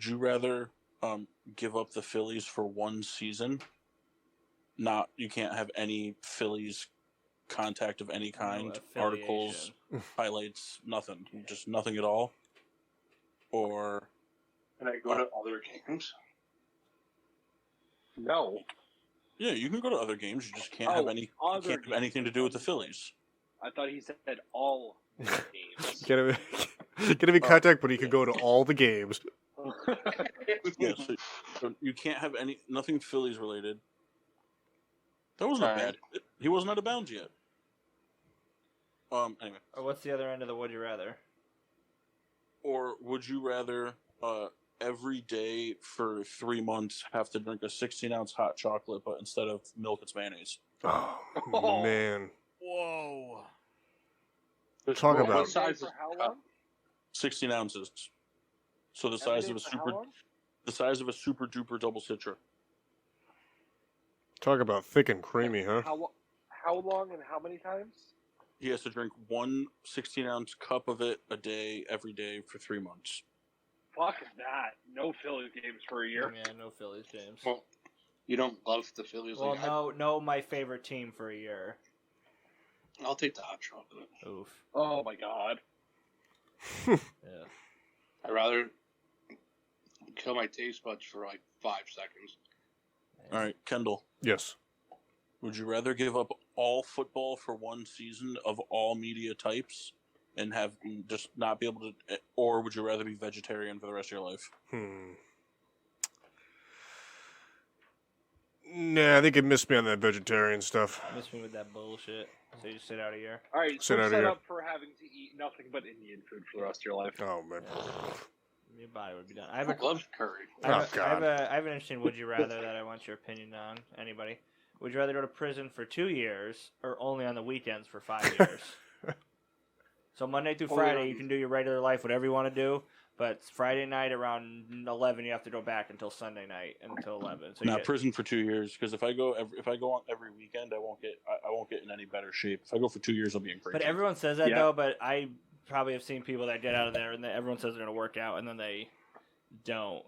you rather give up the Phillies for one season you can't have any Phillies contact of any kind, No articles, highlights, nothing, just nothing at all. Or Can I go to other games? No. yeah, you can go to other games. You just can't have anything to do with the Phillies. I thought he said all games. Gonna be contact, but he could go to all the games. Yeah, so you can't have nothing Phillies related. That wasn't bad. He wasn't out of bounds yet. Anyway. Or what's the other end of the would you rather? Or would you rather every day for 3 months have to drink a 16-ounce hot chocolate, but instead of milk, it's mayonnaise? Oh, man. Whoa. Talk about what size For is how the long? cup? 16 ounces. So the Every size day of a for how super, long? the size of a super duper double citra. Talk about thick and creamy, huh? How long and how many times? He has to drink one 16-ounce cup of it a day, every day for 3 months. Fuck that. No Phillies games for a year. Yeah, no Phillies games. Well, you don't love the Phillies. Well, like, no, my favorite team for a year. I'll take the hot chocolate. Oof. Oh my god. Yeah. I'd rather kill my taste buds for like 5 seconds. All right, Kendall. Yes. Would you rather give up all football for one season of all media types and have just not be able to, or would you rather be vegetarian for the rest of your life? Nah, I think it missed me on that vegetarian stuff. Miss me with that bullshit. So you just sit out a year. Alright, Sit so out of set here. up for having to eat nothing but Indian food for the rest of your life. Oh, man. Your body would be done. I I have a love curry. I have, Oh, I have God. a I have an interesting would you rather that I want your opinion on. Anybody? Would you rather go to prison for 2 years or only on the weekends for 5 years? So Monday through Only Friday on- you can do your regular life, whatever you want to do. But Friday night around 11 you have to go back until Sunday night until 11. So you Not get, prison for 2 years, because if I go on every weekend, I won't get in any better shape. If I go for 2 years, I'll be in great but shape. everyone says that Yeah. though. But I probably have seen people that get out of there and everyone says they're gonna work out and then they don't.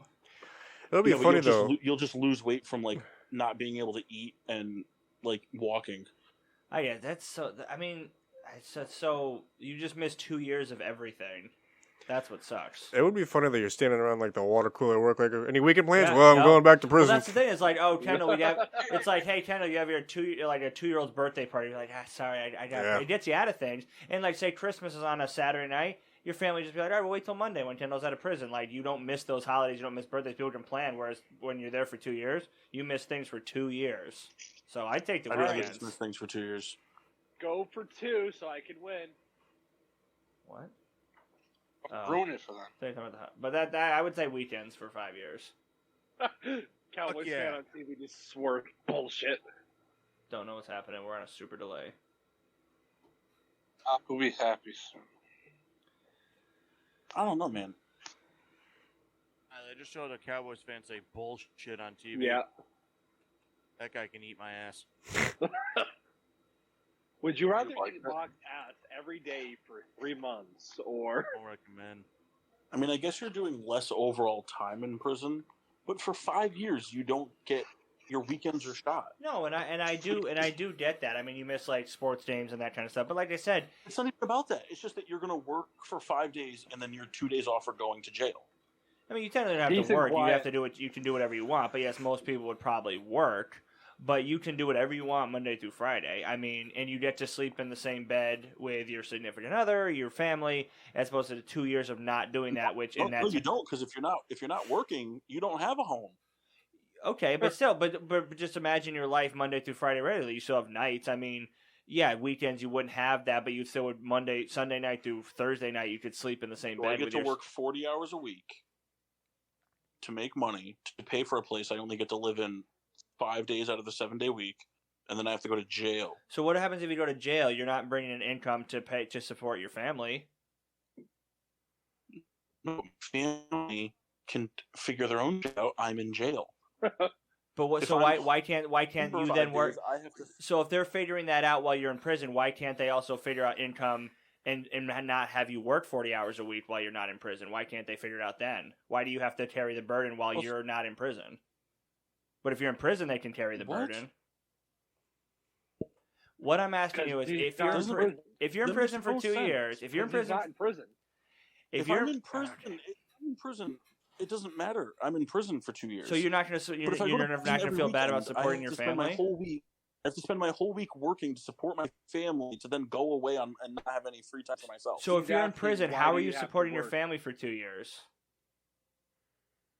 It'll be Yeah, but funny, though. You'll just lose weight from like not being able to eat and like walking. I yeah, that's so. I mean, it's so you just missed 2 years of everything. That's what sucks. It would be funny that you're standing around like the water cooler at work. Like, any weekend plans? Yeah, Well, I'm no. going back to Well, prison. that's the thing. It's like, oh, Kendall, it's like, hey, Kendall, you have your a 2-year-old's birthday party. You're like, sorry, I got. Yeah. It gets you out of things. And like, say Christmas is on a Saturday night, your family just be like, all right, we'll wait till Monday when Kendall's out of prison. Like, you don't miss those holidays, you don't miss birthdays. People can plan. Whereas when you're there for 2 years, you miss things for 2 years. So I take the I didn't weekends. get these things for 2 years. Go for 2 so I can win. What? Ruin it for them. But that I would say weekends for 5 years. Cowboys yeah. fan on TV just swore bullshit. Don't know what's happening. We're on a super delay. I will be happy soon. I don't know, man. They just showed a Cowboys fan say bullshit on TV. Yeah. That guy can eat my ass. Would you rather like get that? locked ass every day for 3 months or Don't recommend. I mean, I guess you're doing less overall time in prison, but for 5 years, you don't get your weekends are shot. No, and I do get that. I mean, you miss like sports games and that kind of stuff. But like I said, It's not even about that. It's just that you're going to work for 5 days and then you're 2 days off for going to jail. I mean, you technically don't have to Decent work. You quiet. have to do you can do whatever you want. But yes, most people would probably work. But you can do whatever you want Monday through Friday. I mean, and you get to sleep in the same bed with your significant other, your family, as opposed to the 2 years of not doing that. Which in that No, you don't, because if you're not working, you don't have a home. okay, but still, but just imagine your life Monday through Friday regularly. You still have nights. I mean, yeah, weekends you wouldn't have that, but you still would Sunday night through Thursday night. You could sleep in the same So bed. I get with to your, work 40 hours a week to make money to pay for a place I only get to live in 5 days out of the 7-day week, and then I have to go to jail. So what happens if you go to jail? You're not bringing in income to support your family. No, family can figure their own shit out. I'm in jail. But what? If So I'm why can't For you 5 then work? days, I have to. So if they're figuring that out while you're in prison, why can't they also figure out income and not have you work 40 hours a week while you're not in prison? Why can't they figure it out then? Why do you have to carry the burden while Well, you're not in prison? But if you're in prison, they can carry the What? burden. What I'm asking you is, if you're in prison for 2 years, if you're in prison, not in prison. if I'm in prison, it doesn't matter. I'm in prison for 2 years. So you're not going to feel bad about supporting your family. I have to spend my whole week working to support my family to then go away and not have any free time for myself. So if you're in prison, how are you supporting your family for 2 years?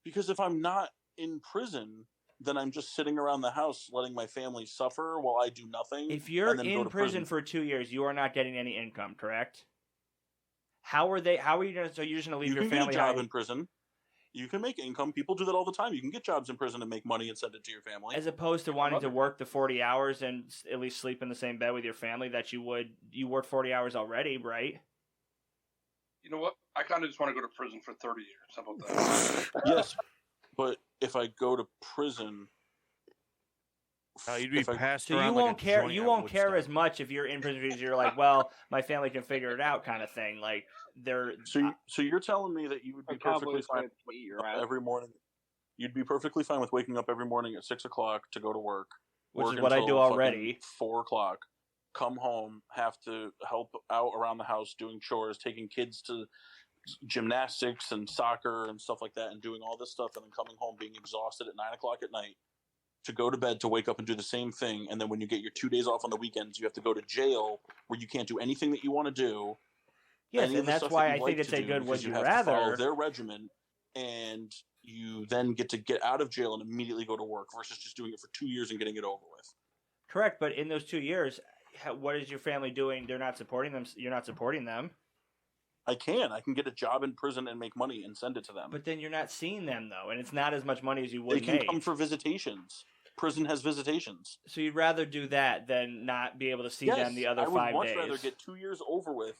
Because if I'm not in prison, then I'm just sitting around the house letting my family suffer while I do nothing. If you're in prison for 2 years, you are not getting any income, correct? How are you going to? So you're just going to leave your family? You can get a job in prison. You can make income. People do that all the time. You can get jobs in prison and make money and send it to your family. As opposed to wanting to work the 40 hours and at least sleep in the same bed with your family that you would. You work 40 hours already, right? You know what? I kind of just want to go to prison for 30 years. How about that? Yes, but if I go to prison... you'd be passed so around you won't like a care. joint You at won't care Woodstock. as much if you're in prison because you're like, well, my family can figure it out, kind of thing. Like they're. So you're telling me that you would be perfectly fine every morning? You'd be perfectly fine with waking up every morning at 6 o'clock to go to work, which is what I do already. 4 o'clock, come home, have to help out around the house doing chores, taking kids to gymnastics and soccer and stuff like that, and doing all this stuff, and then coming home being exhausted at 9 o'clock at night. To go to bed, to wake up and do the same thing, and then when you get your 2 days off on the weekends, you have to go to jail where you can't do anything that you want to do. Yes, and that's why I think it's a good would you rather. Follow their regimen, and you then get to get out of jail and immediately go to work versus just doing it for 2 years and getting it over with. Correct, but in those 2 years, what is your family doing? They're not supporting them. You're not supporting them. I can get a job in prison and make money and send it to them. But then you're not seeing them, though, and it's not as much money as you would make. They can come for visitations. Prison has visitations. So you'd rather do that than not be able to see them the other 5 days? I would much rather get 2 years over with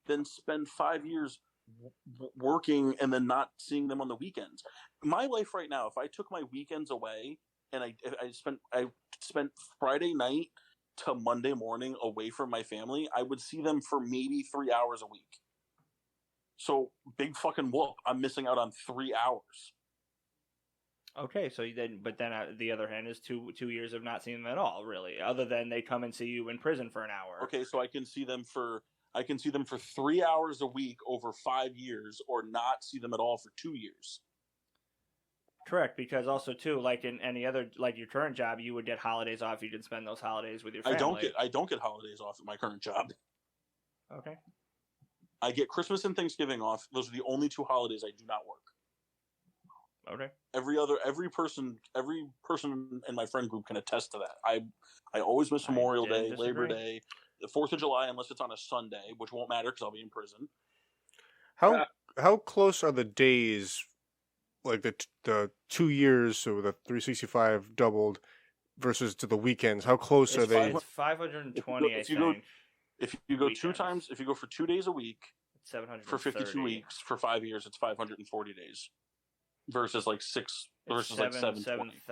than spend 5 years working and then not seeing them on the weekends. My life right now, if I took my weekends away and I spent Friday night to Monday morning away from my family, I would see them for maybe 3 hours a week. So big fucking whoop! I'm missing out on 3 hours. Okay, so but then on the other hand is 2 years of not seeing them at all, really, other than they come and see you in prison for an hour. Okay, so I can see them for 3 hours a week over 5 years, or not see them at all for 2 years. Correct, because also too, like in any other, like your current job, you would get holidays off. You can spend those holidays with your family. I don't get holidays off at my current job. Okay. I get Christmas and Thanksgiving off. Those are the only 2 holidays I do not work. Okay. Every person in my friend group can attest to that. I always miss Memorial Day, disagree. Labor Day, the 4th of July, unless it's on a Sunday, which won't matter because I'll be in prison. How close are the days, like the 2 years, so the 365 doubled, versus to the weekends? How close are they? It's 520, I think. If you go weekends. If you go for 2 days a week, 730. For 52 weeks, for 5 years, it's 540 days. Versus like 720.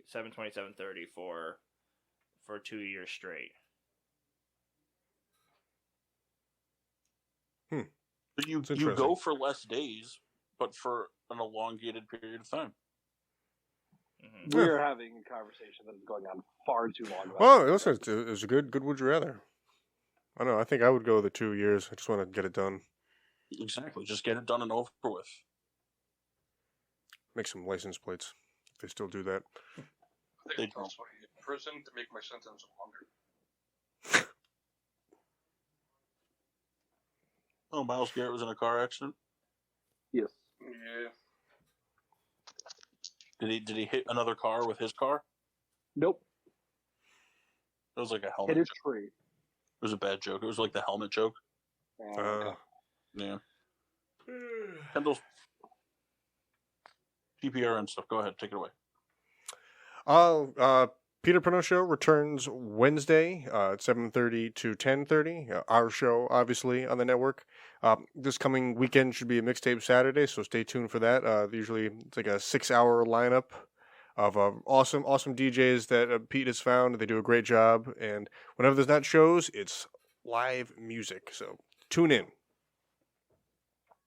730 for 2 years straight. But you go for less days, but for an elongated period of time. Mm-hmm. We're having a conversation that is going on far too long. Well, listen, it was a good would you rather. I don't know. I think I would go the 2 years. I just want to get it done. Exactly. Just get it done and over with. Make some license plates. If they still do that. I think I'm also in prison to make my sentence longer. Oh, Myles Garrett was in a car accident? Yes. Yeah. Did he hit another car with his car? Nope. It was like a helmet Hit a joke. tree. It was a bad joke. It was like the helmet joke. Yeah. Kendall's PPRN stuff. Go ahead. Take it away. Peter Pino Show returns Wednesday at 7:30 to 10:30. Our show, obviously, on the network. This coming weekend should be a mixtape Saturday, so stay tuned for that. Usually it's like a 6-hour lineup of awesome DJs that Pete has found. They do a great job, and whenever there's not shows, it's live music. So tune in.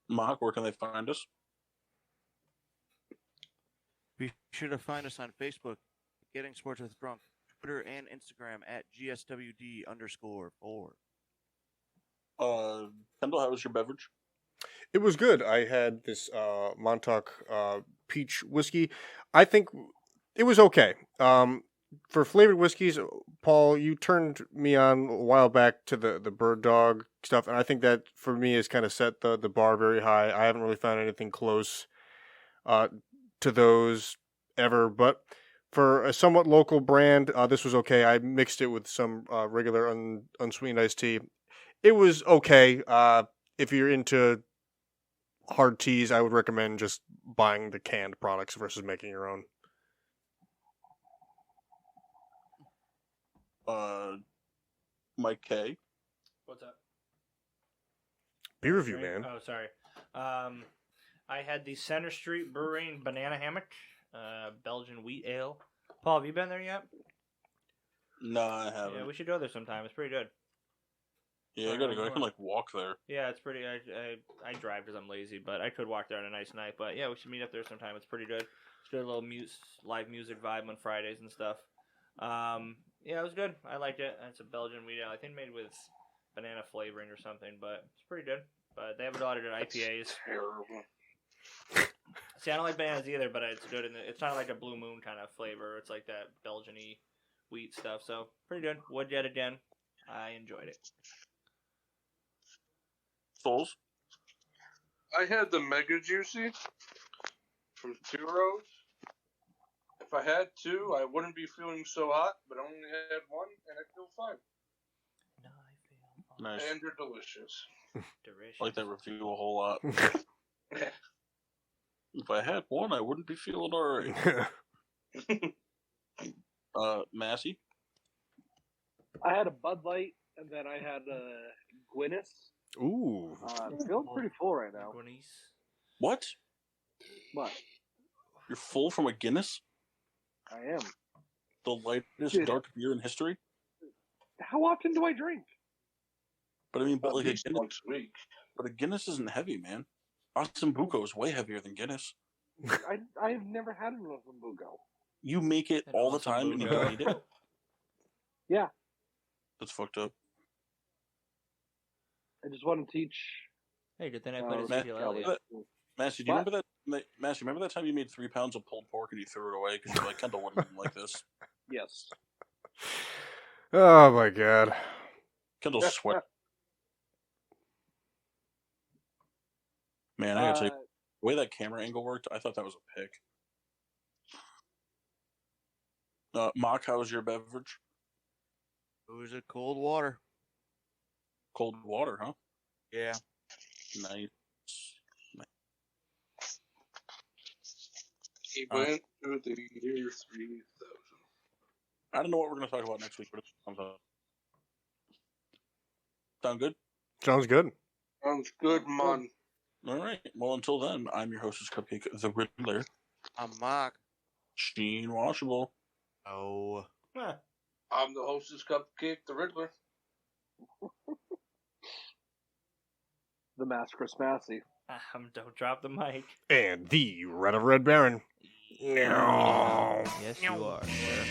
Mark, where can they find us? Be sure to find us on Facebook, Getting Sports with Drunk. Twitter and Instagram at GSWD_4. Kendall, how was your beverage? It was good. I had this Montauk peach whiskey. I think it was okay. For flavored whiskeys, Paul, you turned me on a while back to the Bird Dog stuff, and I think that for me has kind of set the bar very high. I haven't really found anything close to those ever, but for a somewhat local brand, this was okay. I mixed it with some regular unsweetened iced tea. It was okay. If you're into hard teas, I would recommend just buying the canned products versus making your own. Mike K. What's up? Beer review, man. Oh, sorry. I had the Center Street Brewing Banana Hammock, Belgian wheat ale. Paul, have you been there yet? No, I haven't. Yeah, we should go there sometime. It's pretty good. Yeah, I gotta go. I can walk there. Yeah, it's pretty. I drive because I'm lazy, but I could walk there on a nice night. But yeah, we should meet up there sometime. It's pretty good. It's good, a little live music vibe on Fridays and stuff. Yeah, it was good. I liked it. It's a Belgian wheat ale. I think made with banana flavoring or something, but it's pretty good. But they have a lot of good IPAs. Terrible. See, I don't like bananas either, but it's good. It's not like a Blue Moon kind of flavor. It's like that Belgian-y wheat stuff. So pretty good. Would yet again. I enjoyed it. Souls? I had the Mega Juicy from Two Roads. If I had two, I wouldn't be feeling so hot, but I only had one, and I feel fine. Nice. And they're delicious. Delicious. I like that review a whole lot. If I had one, I wouldn't be feeling alright. Massey? I had a Bud Light, and then I had a Guinness. Ooh. I'm feeling pretty full right now. What? What? You're full from a Guinness? I am. The lightest Dude. dark beer in history? How often do I drink? But I mean, At like least once a week. but a Guinness isn't heavy, man. Osambuco is way heavier than Guinness. I've never had an Osambuco. You make it all the time and you don't eat it? Yeah. That's fucked up. I just want to teach. Hey, good thing I played Matt, Ezekiel Elliott. Massey, do you remember that? Massey, remember that time you made 3 pounds of pulled pork and you threw it away because you're like, Kendall wouldn't even like this. Yes. Oh my god. Kendall's sweat. Man, I gotta tell you, the way that camera angle worked, I thought that was a pick. Mock, how was your beverage? It was a cold water. Cold water, huh? Yeah. Nice. He went to the year 3000. I don't know what we're going to talk about next week, but it comes up. Sound good? Sounds good. Sounds good, man. All right. Well, until then, I'm your hostess, Cupcake, the Riddler, I'm Mock. Sheen Washable. Oh. Huh. I'm the hostess, Cupcake, the Riddler. The Masquerade Massey. Don't drop the mic. And the Red of Red Baron. Yes, you are, sir.